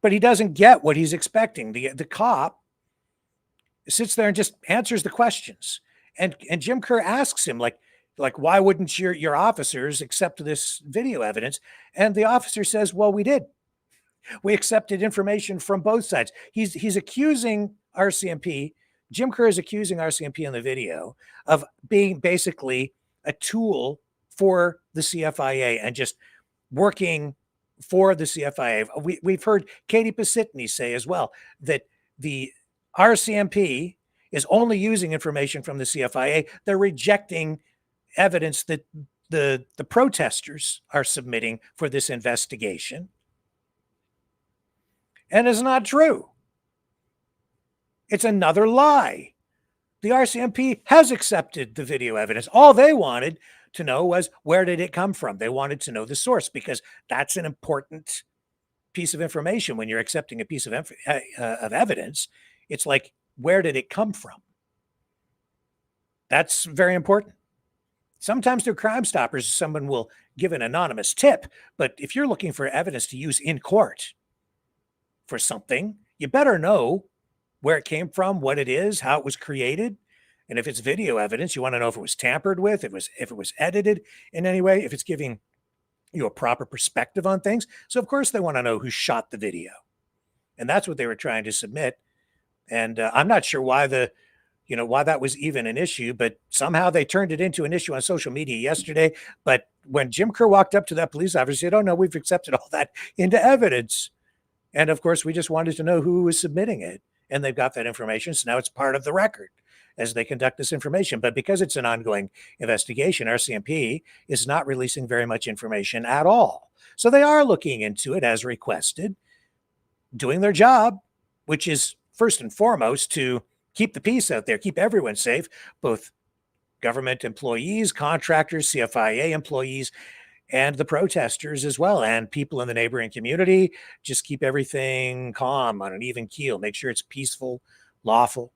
But he doesn't get what he's expecting. The cop sits there and just answers the questions. And Jim Kerr asks him, like, why wouldn't your officers accept this video evidence? And the officer says, well, we did. We accepted information from both sides. He's accusing RCMP. Jim Kerr is accusing RCMP in the video of being basically a tool for the CFIA and just working for the CFIA. We've heard Katie Pasitny say as well that the RCMP is only using information from the CFIA. They're rejecting evidence that the protesters are submitting for this investigation. And it's not true. It's another lie. The RCMP has accepted the video evidence. All they wanted to know was, where did it come from? They wanted to know the source, because that's an important piece of information when you're accepting a piece of evidence. It's like, where did it come from? That's very important. Sometimes through Crime Stoppers, someone will give an anonymous tip, but if you're looking for evidence to use in court for something, you better know where it came from, what it is, how it was created. And if it's video evidence, you want to know if it was tampered with, if it was edited in any way, if it's giving you a proper perspective on things. So of course they want to know who shot the video. And that's what they were trying to submit. And I'm not sure why why that was even an issue, but somehow they turned it into an issue on social media yesterday. But when Jim Kerr walked up to that police officer, he said, oh no, we've accepted all that into evidence. And of course, we just wanted to know who was submitting it. And they've got that information. So now it's part of the record as they conduct this information. But because it's an ongoing investigation, RCMP is not releasing very much information at all. So they are looking into it as requested, doing their job, which is first and foremost to keep the peace out there, keep everyone safe, both government employees, contractors, CFIA employees, and the protesters as well, and people in the neighboring community. Just keep everything calm on an even keel. Make sure it's peaceful, lawful.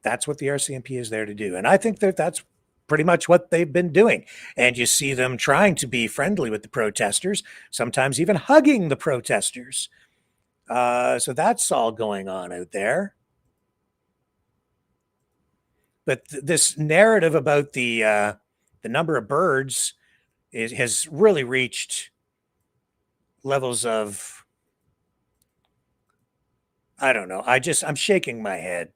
That's what the RCMP is there to do. And I think that that's pretty much what they've been doing. And you see them trying to be friendly with the protesters, sometimes even hugging the protesters. So that's all going on out there. But this narrative about the number of birds has really reached levels of, I don't know. I'm shaking my head,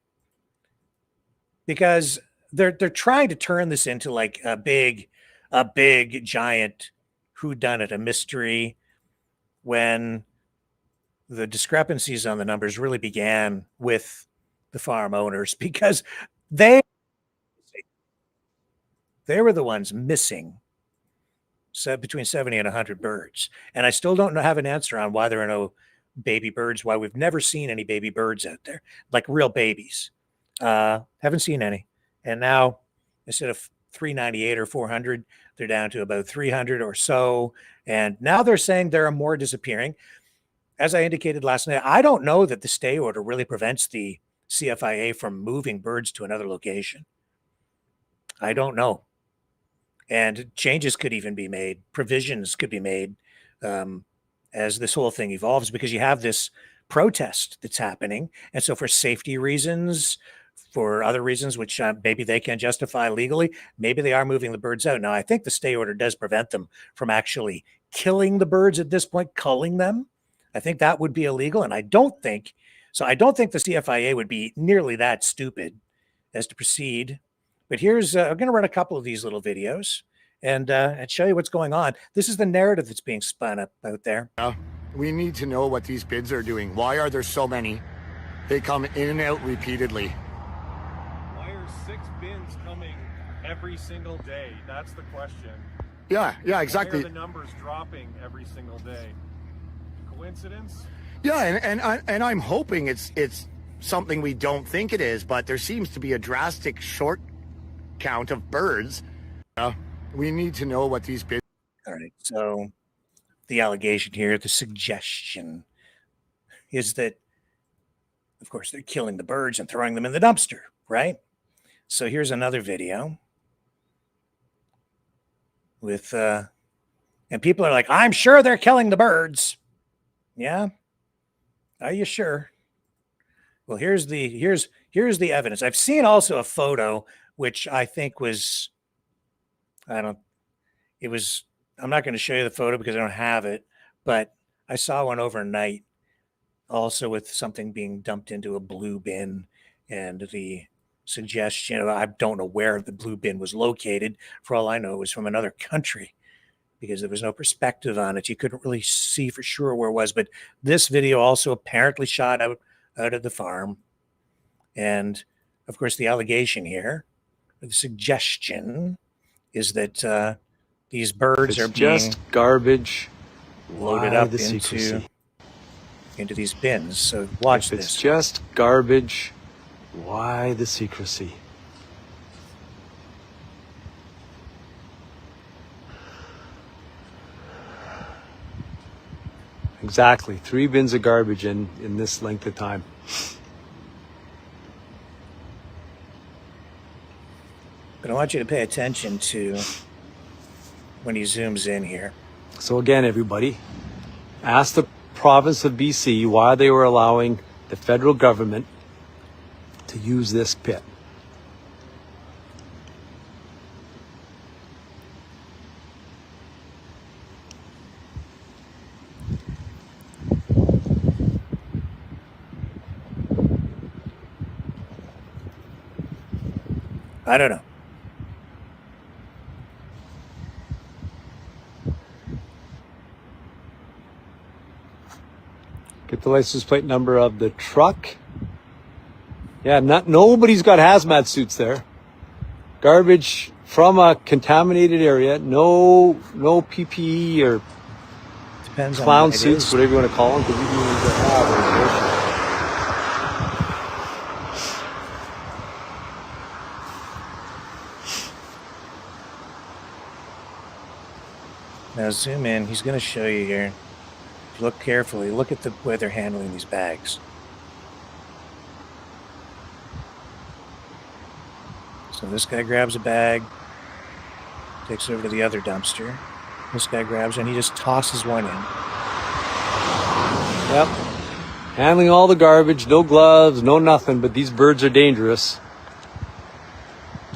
because they're trying to turn this into like a big giant whodunit, a mystery, when the discrepancies on the numbers really began with the farm owners, because they were the ones missing between 70 and 100 birds. And I still don't have an answer on why there are no baby birds, why we've never seen any baby birds out there, like real babies. Haven't seen any. And now, instead of 398 or 400, they're down to about 300 or so. And now they're saying there are more disappearing. As I indicated last night, I don't know that the stay order really prevents the CFIA from moving birds to another location. I don't know. And changes could even be made. Provisions could be made as this whole thing evolves, because you have this protest that's happening. And so for safety reasons, for other reasons, which maybe they can justify legally, maybe they are moving the birds out. Now, I think the stay order does prevent them from actually killing the birds at this point, culling them. I think that would be illegal. And I don't think the CFIA would be nearly that stupid as to proceed. But here's, I'm going to run a couple of these little videos and show you what's going on. This is the narrative that's being spun up out there. We need to know what these bids are doing. Why are there so many? They come in and out repeatedly. Why are 6 bins coming every single day? That's the question. Yeah, exactly. Why are the numbers dropping every single day? Coincidence? Yeah, and I'm hoping it's something we don't think it is, but there seems to be a drastic short count of birds. We need to know what these bids. All right, so the allegation here, the suggestion is that, of course, they're killing the birds and throwing them in the dumpster, right? So here's another video with, and people are like, I'm sure they're killing the birds. Yeah? Are you sure? Well, here's the evidence. I've seen also a photo, which I think was, I'm not going to show you the photo because I don't have it, but I saw one overnight also with something being dumped into a blue bin, and the suggestion, I don't know where the blue bin was located. For all I know, it was from another country because there was no perspective on it. You couldn't really see for sure where it was, but this video also apparently shot out of the farm. And of course, the allegation here, the suggestion, is that these birds are being just garbage loaded up into these bins. So watch this. It's just garbage. Why the secrecy? Exactly. 3 bins of garbage in this length of time. But I want you to pay attention to when he zooms in here. So again, everybody, ask the province of BC why they were allowing the federal government to use this pit. I don't know. Get the license plate number of the truck. Yeah, nobody's got hazmat suits there. Garbage from a contaminated area. No PPE or depends clown on suits, whatever you want to call them. zoom in. He's going to show you here. If you look carefully, look at the way they're handling these bags. So this guy grabs a bag, takes it over to the other dumpster. This guy grabs it, and he just tosses one in. Yep. Handling all the garbage, no gloves, no nothing, but these birds are dangerous.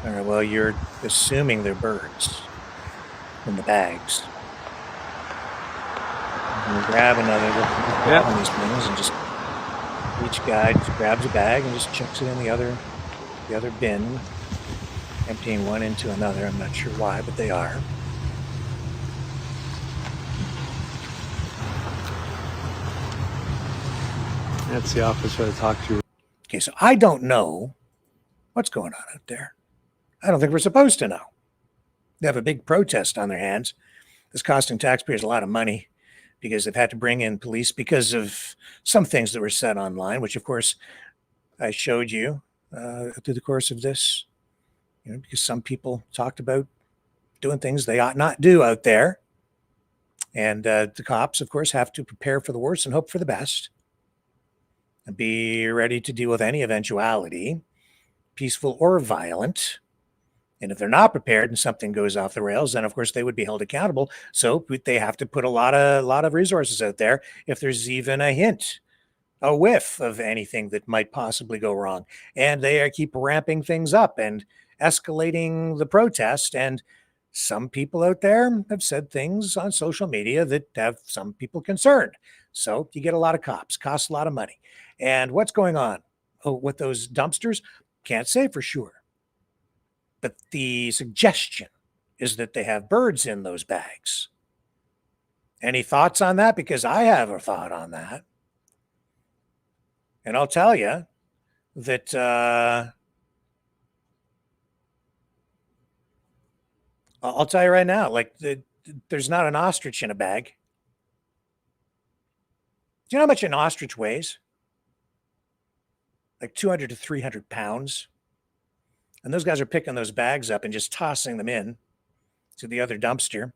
All right, well, you're assuming they're birds in the bags. And you grab another one of these things, and just each guy just grabs a bag and just chucks it in the other bin, emptying one into another. I'm not sure why, but they are. That's the officer I talked to. Okay, so I don't know what's going on out there. I don't think we're supposed to know. They have a big protest on their hands. It's costing taxpayers a lot of money because they've had to bring in police because of some things that were said online, which, of course, I showed you through the course of this, because some people talked about doing things they ought not do out there. And the cops, of course, have to prepare for the worst and hope for the best and be ready to deal with any eventuality, peaceful or violent. And if they're not prepared and something goes off the rails, then of course they would be held accountable. So they have to put a lot of resources out there if there's even a hint, a whiff of anything that might possibly go wrong. And they keep ramping things up and escalating the protest. And some people out there have said things on social media that have some people concerned. So you get a lot of cops, costs a lot of money. And what's going on with those dumpsters? Can't say for sure. But the suggestion is that they have birds in those bags. Any thoughts on that? Because I have a thought on that. And I'll tell you that I'll tell you right now, like there's not an ostrich in a bag. Do you know how much an ostrich weighs? Like 200 to 300 pounds. And those guys are picking those bags up and just tossing them in to the other dumpster.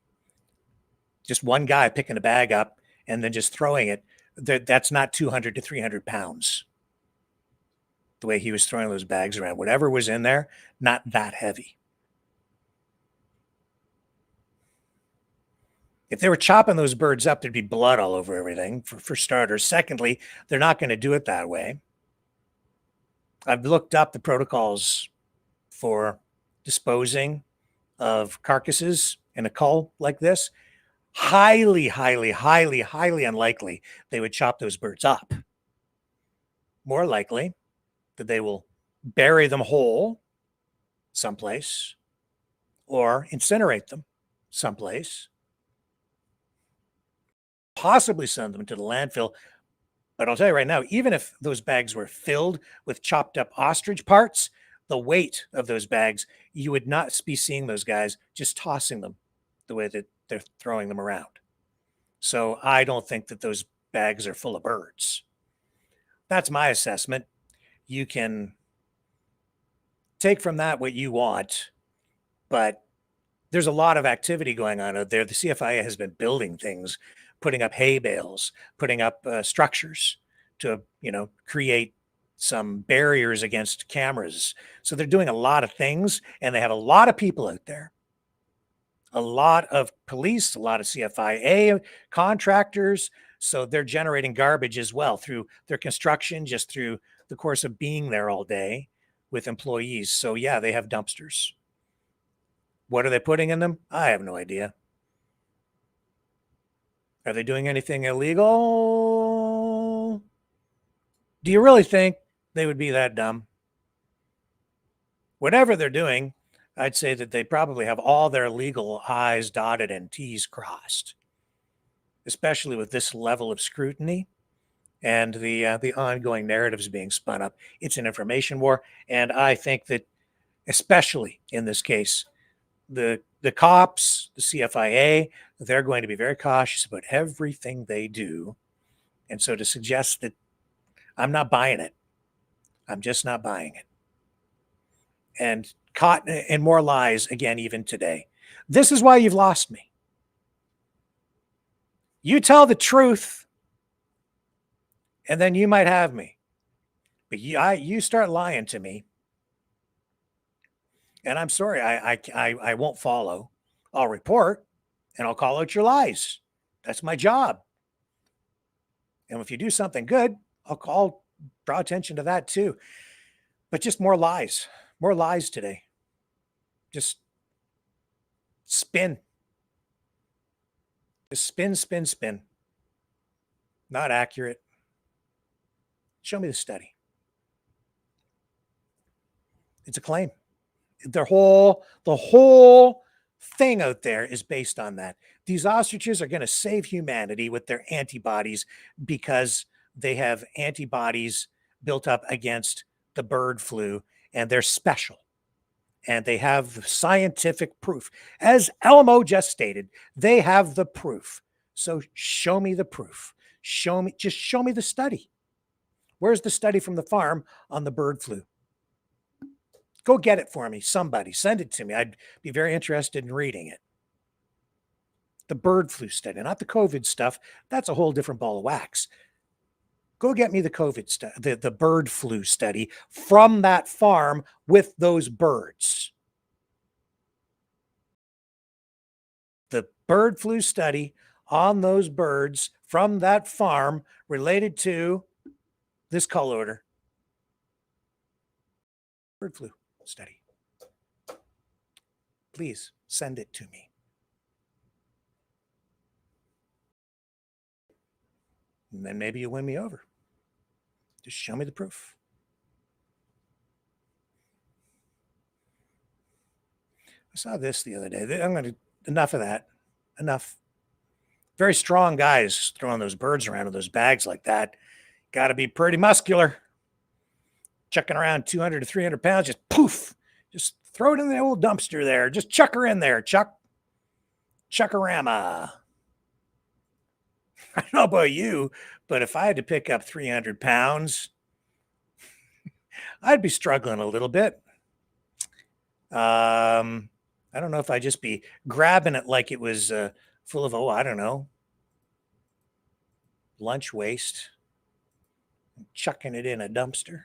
Just one guy picking a bag up and then just throwing it. That's not 200 to 300 pounds. The way he was throwing those bags around. Whatever was in there, not that heavy. If they were chopping those birds up, there'd be blood all over everything, for starters. Secondly, they're not going to do it that way. I've looked up the protocols for disposing of carcasses in a cull like this. Highly, highly, highly, highly unlikely they would chop those birds up. More likely that they will bury them whole someplace or incinerate them someplace, possibly send them to the landfill. But I'll tell you right now, even if those bags were filled with chopped up ostrich parts, the weight of those bags, you would not be seeing those guys just tossing them the way that they're throwing them around. So I don't think that those bags are full of birds. That's my assessment. You can take from that what you want, but there's a lot of activity going on out there. The CFIA has been building things, putting up hay bales, putting up structures to, create some barriers against cameras. So they're doing a lot of things, and they have a lot of people out there. A lot of police, a lot of CFIA contractors. So they're generating garbage as well through their construction, just through the course of being there all day with employees. So yeah, they have dumpsters. What are they putting in them? I have no idea. Are they doing anything illegal? Do you really think they would be that dumb? Whatever they're doing, I'd say that they probably have all their legal I's dotted and T's crossed, especially with this level of scrutiny and the ongoing narratives being spun up. It's an information war, and I think that, especially in this case, the cops, the CFIA, they're going to be very cautious about everything they do. And so to suggest that I'm not buying it, I'm just not buying it. And caught in more lies again, even today. This is why you've lost me. You tell the truth, and then you might have me. But you start lying to me, and I'm sorry, I won't follow. I'll report, and I'll call out your lies. That's my job. And if you do something good, I'll draw attention to that too. But just more lies today. Just spin. Just spin. Not accurate. Show me the study. It's a claim. The whole thing out there is based on that. These ostriches are going to save humanity with their antibodies because they have antibodies built up against the bird flu, and they're special. And they have scientific proof. As Elmo just stated, they have the proof. So show me the proof. Just show me the study. Where's the study from the farm on the bird flu? Go get it for me. Somebody send it to me. I'd be very interested in reading it. The bird flu study, not the COVID stuff. That's a whole different ball of wax. Go get me the COVID study, the bird flu study from that farm with those birds. The bird flu study on those birds from that farm related to this call order. Bird flu study. Please send it to me. And then maybe you'll win me over. Just show me the proof. I saw this the other day. Enough of that. Enough. Very strong guys throwing those birds around in those bags like that. Got to be pretty muscular. Chucking around 200 to 300 pounds, just poof. Just throw it in the old dumpster there. Just chuck her in there, Chuck. Chuckarama. I don't know about you, but if I had to pick up 300 pounds, I'd be struggling a little bit. I don't know if I'd just be grabbing it like it was full of, I don't know, lunch waste, chucking it in a dumpster.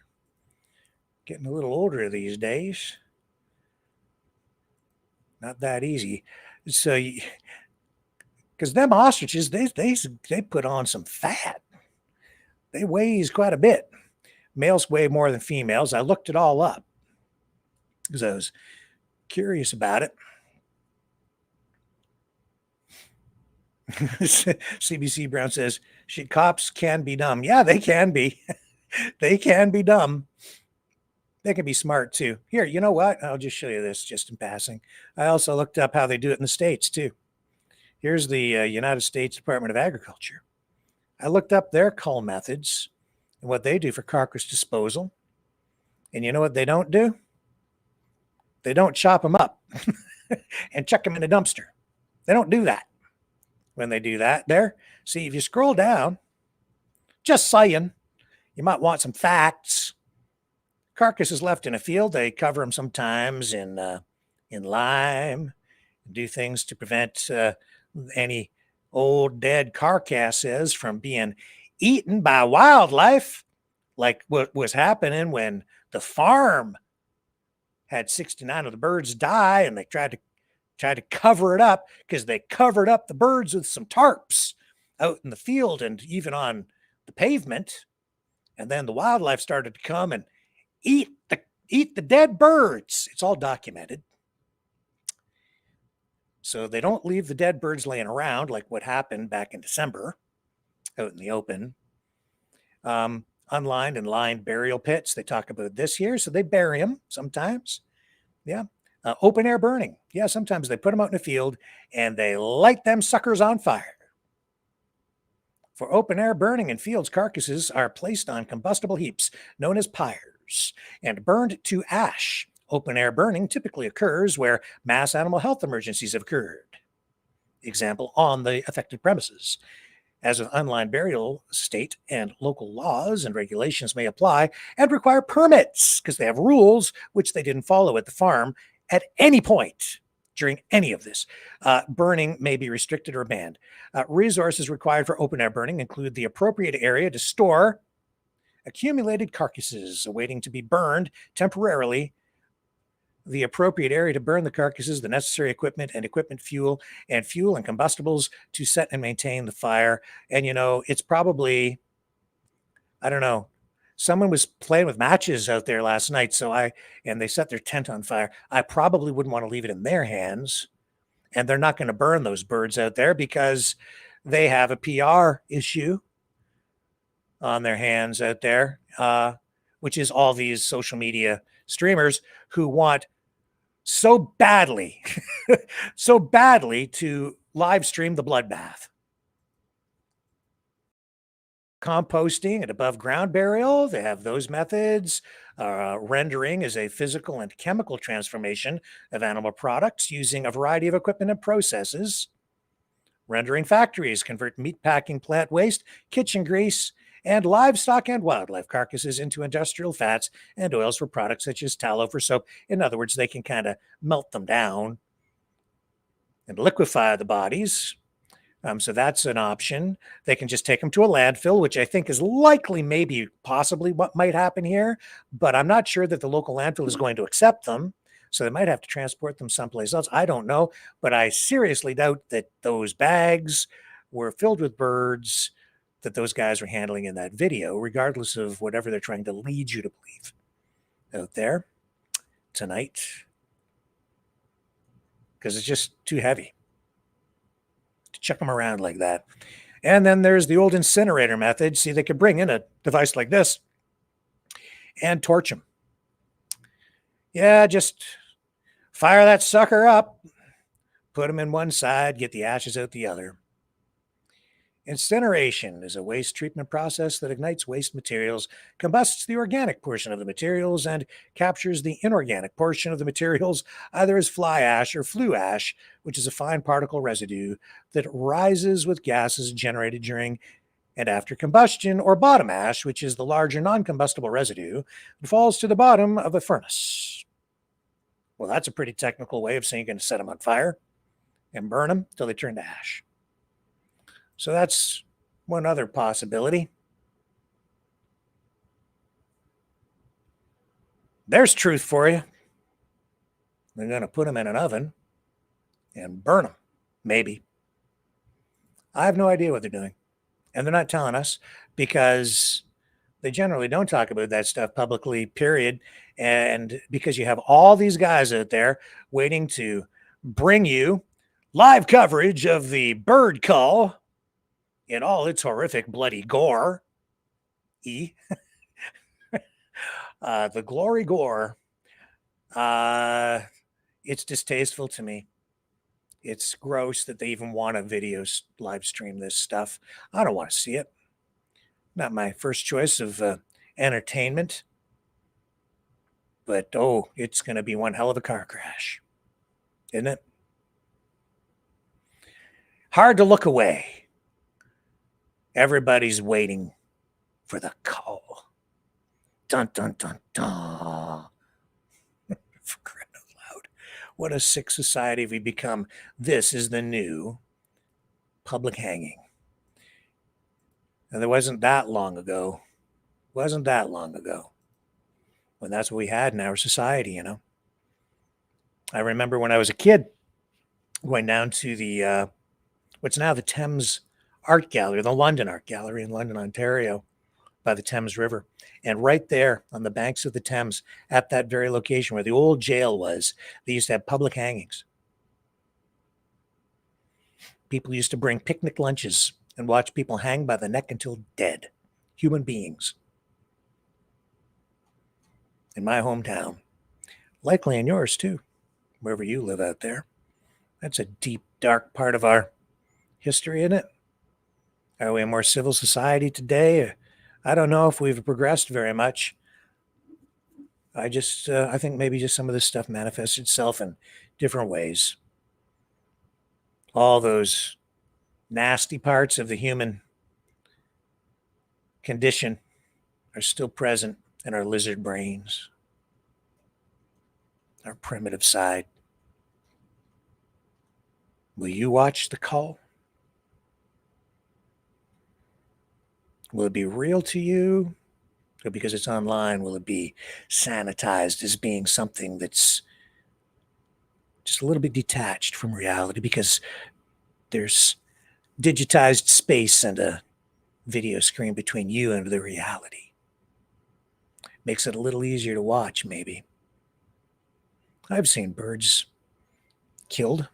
Getting a little older these days. Not that easy. So, because them ostriches, they put on some fat. They weighs quite a bit. Males weigh more than females. I looked it all up because I was curious about it. CBC Brown says, cops can be dumb. Yeah, they can be. They can be dumb. They can be smart too. Here, you know what? I'll just show you this just in passing. I also looked up how they do it in the States too. Here's the United States Department of Agriculture. I looked up their cull methods and what they do for carcass disposal. And you know what they don't do? They don't chop them up and chuck them in a dumpster. They don't do that. When they do that there, see, if you scroll down, just saying, you might want some facts. Carcasses left in a field, they cover them sometimes in lime, do things to prevent any old dead carcasses from being eaten by wildlife, like what was happening when the farm had 69 of the birds die, and they tried to cover it up because they covered up the birds with some tarps out in the field and even on the pavement. And then the wildlife started to come and eat the dead birds. It's all documented. So they don't leave the dead birds laying around like what happened back in December out in the open. Unlined and lined burial pits. They talk about this here. So they bury them sometimes. Yeah. Open air burning. Yeah, sometimes they put them out in the field and they light them suckers on fire. For open air burning in fields, carcasses are placed on combustible heaps known as pyres and burned to ash. Open air burning typically occurs where mass animal health emergencies have occurred. Example, on the affected premises. As with unlined burial, state and local laws and regulations may apply and require permits because they have rules which they didn't follow at the farm at any point during any of this. Burning may be restricted or banned. Resources required for open air burning include the appropriate area to store accumulated carcasses awaiting to be burned temporarily, the appropriate area to burn the carcasses, the necessary equipment and fuel and combustibles to set and maintain the fire. And, it's probably, I don't know, someone was playing with matches out there last night. And they set their tent on fire. I probably wouldn't want to leave it in their hands. And they're not going to burn those birds out there because they have a PR issue on their hands out there, which is all these social media streamers who want so badly to live stream the bloodbath. Composting and above ground burial, they have those methods. Rendering is a physical and chemical transformation of animal products using a variety of equipment and processes. Rendering factories convert meatpacking plant waste, kitchen grease, and livestock and wildlife carcasses into industrial fats and oils for products such as tallow for soap. In other words, they can kind of melt them down and liquefy the bodies. So that's an option. They can just take them to a landfill, which I think is likely, maybe, possibly what might happen here. But I'm not sure that the local landfill is going to accept them. So they might have to transport them someplace else. I don't know. But I seriously doubt that those bags were filled with birds that those guys were handling in that video, regardless of whatever they're trying to lead you to believe out there tonight. Because it's just too heavy to chuck them around like that. And then there's the old incinerator method. See, they could bring in a device like this and torch them. Yeah, just fire that sucker up, put them in one side, get the ashes out the other. Incineration is a waste treatment process that ignites waste materials, combusts the organic portion of the materials, and captures the inorganic portion of the materials either as fly ash or flue ash, which is a fine particle residue that rises with gases generated during and after combustion, or bottom ash, which is the larger non-combustible residue that falls to the bottom of a furnace. Well, that's a pretty technical way of saying you're going to set them on fire and burn them till they turn to ash. So that's one other possibility. There's truth for you. They're going to put them in an oven and burn them, maybe. I have no idea what they're doing. And they're not telling us because they generally don't talk about that stuff publicly, period. And because you have all these guys out there waiting to bring you live coverage of the bird cull in all its horrific bloody gore. The glory gore. It's distasteful to me. It's gross that they even want to live stream this stuff. I don't want to see it. Not my first choice of entertainment. But, it's going to be one hell of a car crash. Isn't it? Hard to look away. Everybody's waiting for the call. Dun, dun, dun, dun. For crying out loud. What a sick society we become. This is the new public hanging. And there wasn't that long ago. When that's what we had in our society, I remember when I was a kid going down to the, what's now the Thames Art Gallery, the London Art Gallery in London, Ontario, by the Thames River. And right there on the banks of the Thames, at that very location where the old jail was, they used to have public hangings. People used to bring picnic lunches and watch people hang by the neck until dead. Human beings. In my hometown. Likely in yours too, wherever you live out there. That's a deep, dark part of our history, isn't it? Are we a more civil society today? I don't know if we've progressed very much. I think maybe just some of this stuff manifests itself in different ways. All those nasty parts of the human condition are still present in our lizard brains, our primitive side. Will you watch the call? Will it be real to you? Or because it's online, will it be sanitized as being something that's just a little bit detached from reality because there's digitized space and a video screen between you and the reality? Makes it a little easier to watch, maybe. I've seen birds killed.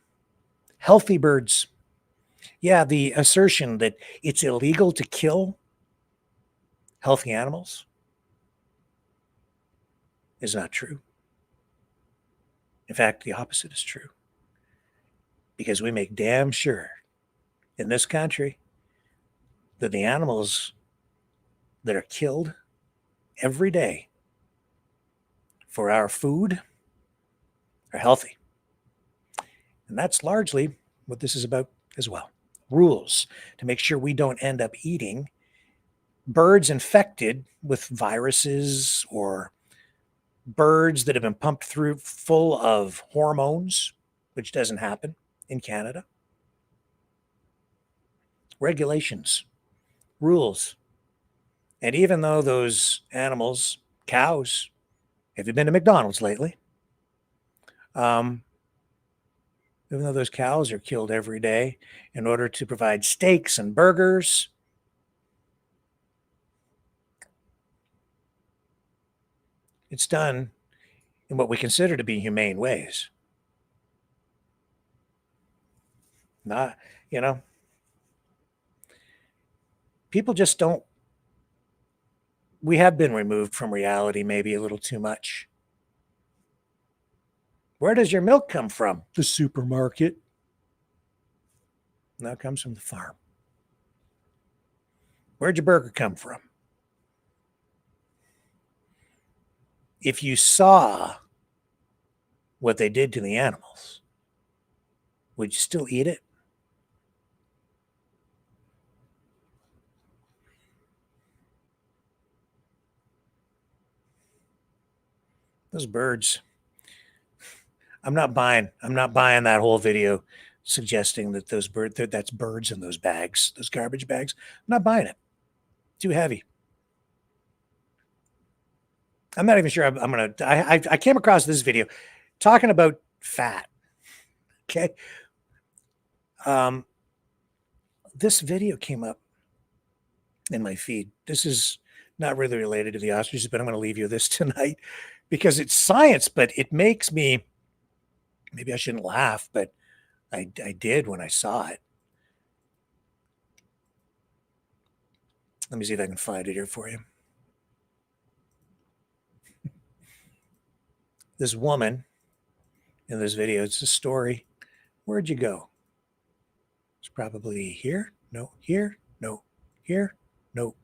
Healthy birds. Yeah, the assertion that it's illegal to kill healthy animals is not true. In fact, the opposite is true. Because we make damn sure in this country that the animals that are killed every day for our food are healthy. And that's largely what this is about as well. Rules to make sure we don't end up eating birds infected with viruses or birds that have been pumped through full of hormones, which doesn't happen in Canada. Regulations, rules. And even though those animals, cows, have you been to McDonald's lately? Even though those cows are killed every day in order to provide steaks and burgers, it's done in what we consider to be humane ways. Not, people just don't, we have been removed from reality maybe a little too much. Where does your milk come from? The supermarket. No, it comes from the farm. Where'd your burger come from? If you saw what they did to the animals, would you still eat it? Those birds. I'm not buying that whole video suggesting that that's birds in those bags, those garbage bags. I'm not buying it. Too heavy. I'm not even sure I came across this video talking about fat. Okay. This video came up in my feed. This is not really related to the ostriches, but I'm going to leave you this tonight because it's science, but it makes me, maybe I shouldn't laugh, but I did when I saw it. Let me see if I can find it here for you. This woman in this video, it's a story. Where'd you go? It's probably here. No, here. No, here. No.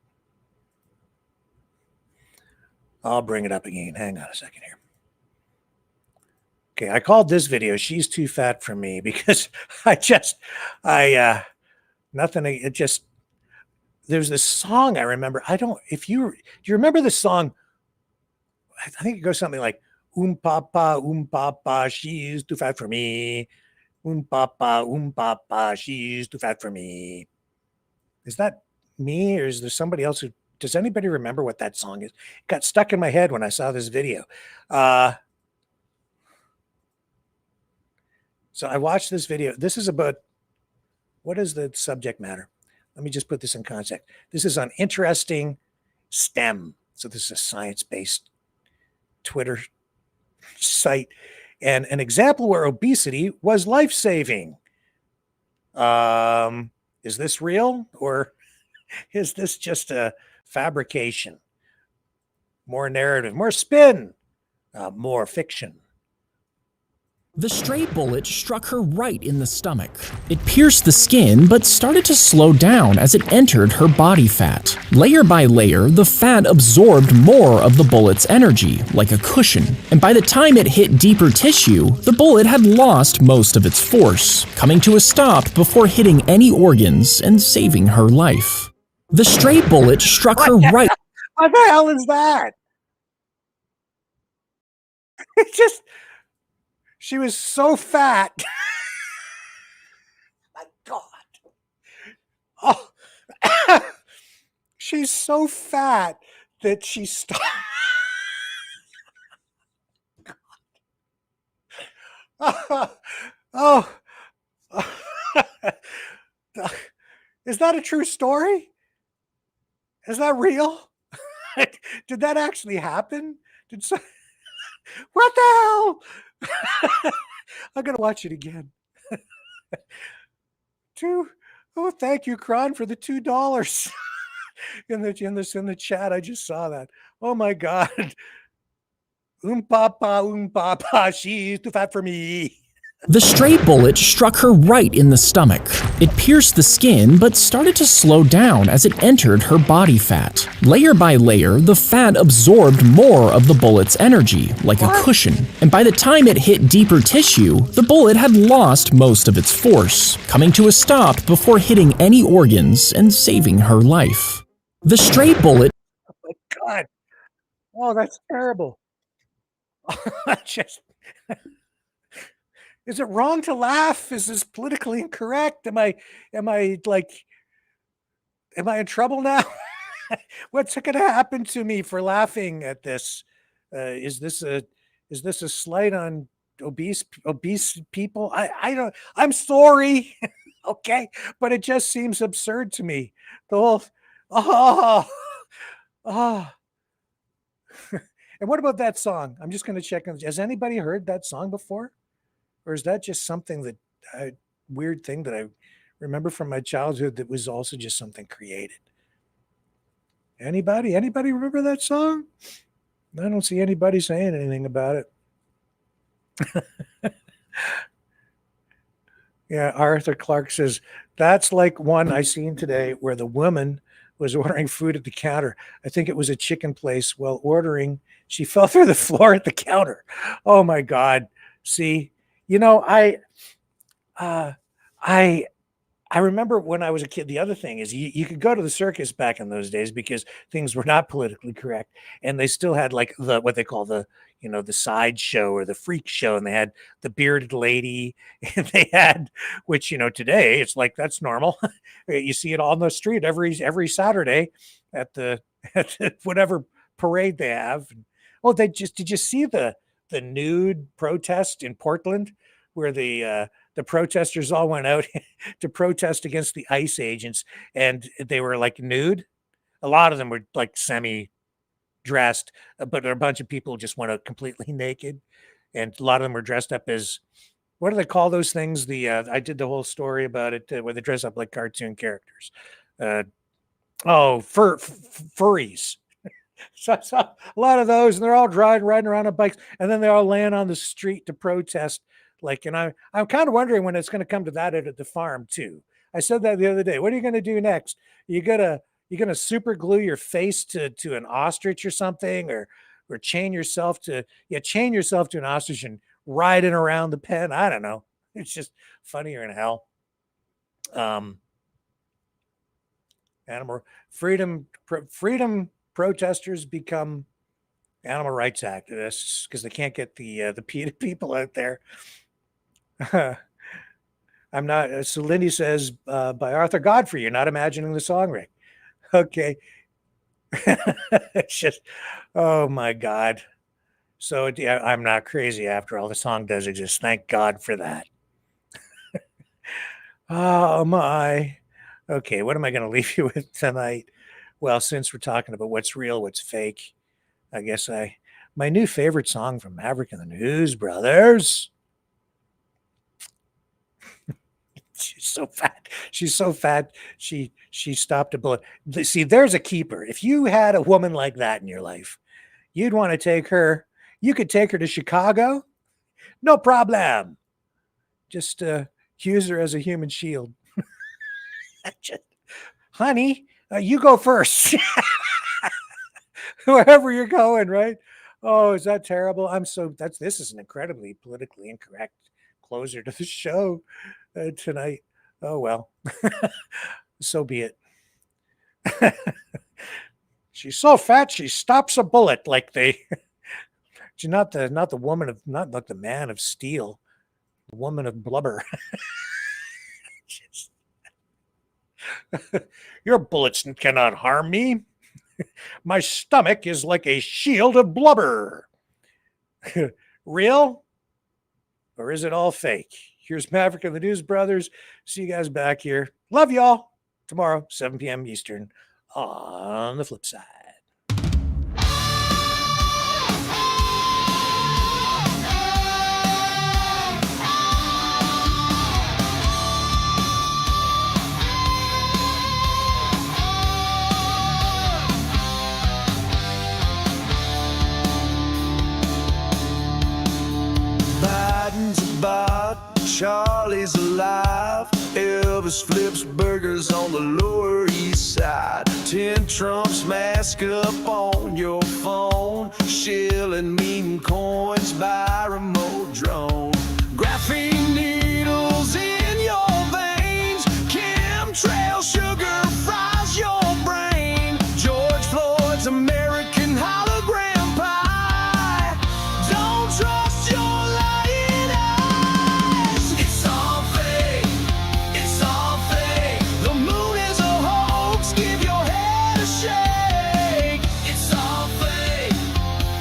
I'll bring it up again. Hang on a second here. Okay, I called this video "She's Too Fat for Me" because there's this song I remember. Do you remember the song? I think it goes something like papa, she's too fat for me. Papa, she's too fat for me. Is that me or is there somebody else does anybody remember what that song is? It got stuck in my head when I saw this video. So I watched this video. This is about, what is the subject matter? Let me just put this in context. This is on Interesting STEM. So this is a science-based Twitter site. And an example where obesity was life-saving. Is this real or is this just a fabrication? More narrative, more spin, more fiction. The stray bullet struck her right in the stomach. It pierced the skin, but started to slow down as it entered her body fat. Layer by layer, the fat absorbed more of the bullet's energy, like a cushion. And by the time it hit deeper tissue, the bullet had lost most of its force, coming to a stop before hitting any organs and saving her life. The stray bullet struck her right. What the hell is that? It just... She was so fat. Oh, she's so fat that she stopped. Oh, is that a true story? Is that real? Did that actually happen? What the hell? I'm gonna watch it again. Oh, thank you, Kron, for the $2 in the chat. I just saw that. Oh my God. Papa, she's too fat for me. The stray bullet struck her right in the stomach. It pierced the skin, but started to slow down as it entered her body fat. Layer by layer, the fat absorbed more of the bullet's energy, like a cushion. And by the time it hit deeper tissue, the bullet had lost most of its force, coming to a stop before hitting any organs and saving her life. The stray bullet. Oh my God. Oh, that's terrible. Is it wrong to laugh? Is this politically incorrect? Am I in trouble now? What's going to happen to me for laughing at this? Is this a slight on obese people? I don't. I'm sorry. Okay, but it just seems absurd to me. The whole And what about that song? I'm just going to check. Has anybody heard that song before? Or is that just something that weird thing that I remember from my childhood that was also just something created? Anybody remember that song? I don't see anybody saying anything about it. Yeah, Arthur Clark says, that's like one I seen today where the woman was ordering food at the counter. I think it was a chicken place. While ordering, she fell through the floor at the counter. Oh my God. See, you know, I remember when I was a kid, the other thing is you could go to the circus back in those days because things were not politically correct. And they still had like what they call the side show or the freak show. And they had the bearded lady and they had, which, today it's like, that's normal. You see it on the street every Saturday at the whatever parade they have. Oh, did you see the nude protest in Portland where the protesters all went out to protest against the ICE agents and they were like nude? A lot of them were like semi-dressed, but a bunch of people just went out completely naked. And a lot of them were dressed up as, what do they call those things? I did the whole story about it where they dress up like cartoon characters. Furries. So a lot of those, and they're all riding around on bikes, and then they're all laying on the street to protest. And I'm kind of wondering when it's going to come to that at the farm too. I said that the other day. What are you going to do next? You're gonna super glue your face to an ostrich or something, or chain yourself to an ostrich and ride it around the pen. I don't know. It's just funnier in hell. Animal freedom protesters become animal rights activists because they can't get the PETA people out there. I'm not. So Lindy says by Arthur Godfrey. You're not imagining the song, Rick. Okay. It's just, oh my God. So yeah, I'm not crazy after all. The song does exist. Thank God for that. Oh my. Okay, what am I going to leave you with tonight? Well, since we're talking about what's real, what's fake, I guess my new favorite song from Maverick and the News Brothers. She's so fat. She's so fat. She stopped a bullet. See, there's a keeper. If you had a woman like that in your life, you'd want to take her. You could take her to Chicago. No problem. Just use her as a human shield. Honey, you go first. Wherever you're going, right? Oh, is that terrible? This is an incredibly politically incorrect closer to the show tonight. Oh well. So be it. She's so fat she stops a bullet. Like she's not the woman of, not like the man of steel, the woman of blubber. Your bullets cannot harm me. My stomach is like a shield of blubber. Real? Or is it all fake? Here's Maverick and the News Brothers. See you guys back here. Love y'all. Tomorrow, 7 p.m. Eastern on the flip side. Biden's about, Charlie's alive. Elvis flips burgers on the Lower East Side. 10 Trumps mask up on your phone. Shilling meme coins by remote drone. Graphene needles in your veins. Chemtrail sugar fries your brain. George Floyd's American hologram pie. Don't trust your lying eyes. It's all fake. It's all fake. The moon is a hoax. Give your head a shake. It's all fake.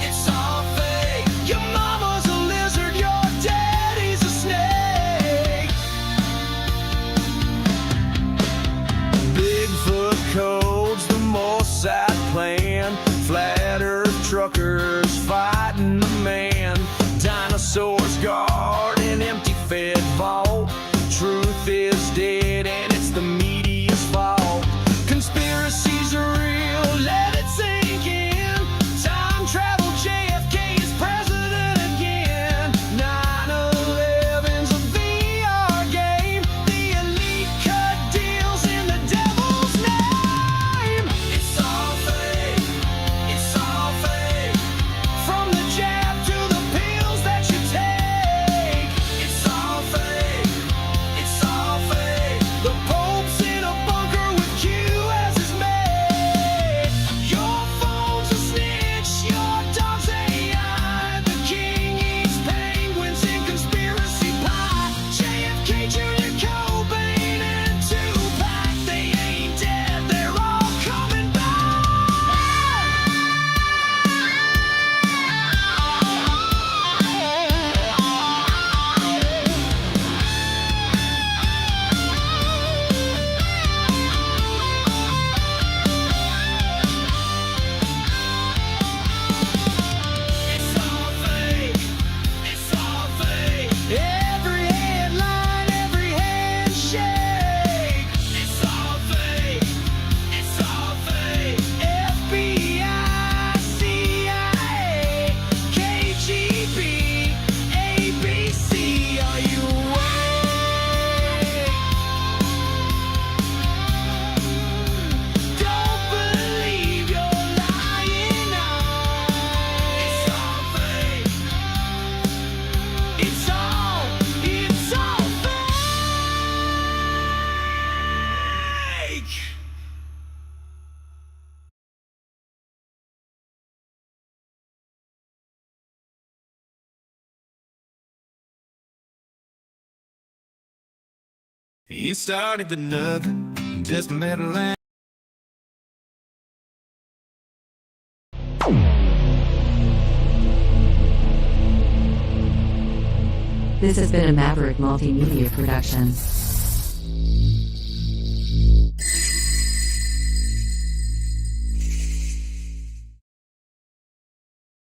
It's all fake. Your mama's a lizard. Your daddy's a snake. Bigfoot codes, the Mossad plan. Flat Earth truckers fighting the man. Dinosaurs guard an empty fed vault. Truth is dead and it's the media's fault. Conspiracies are real, let it sink in. Time travel, JFK is president again. 9/11's a VR game. The elite cut deals in the devil's name. It's all fake. It's all fake. From the jab to the pills that you take. It's all fake. It's all fake. The Pope's in a bunker with Q as his mate. Your phone's a snitch. Your dog's AI. The king eats penguins in conspiracy pie. JFK Jr., Cobain, and Tupac. They ain't dead. They're all coming back. It's all fake. It's all fake. Every headline, every handshake. It's all fake. It's all fake. FBI, CIA, KGB, ABC. Are you awake? Don't believe your lying eyes. It's all fake. It's all fake. He started with nothing, just metal and This has been a Maverick Multimedia production.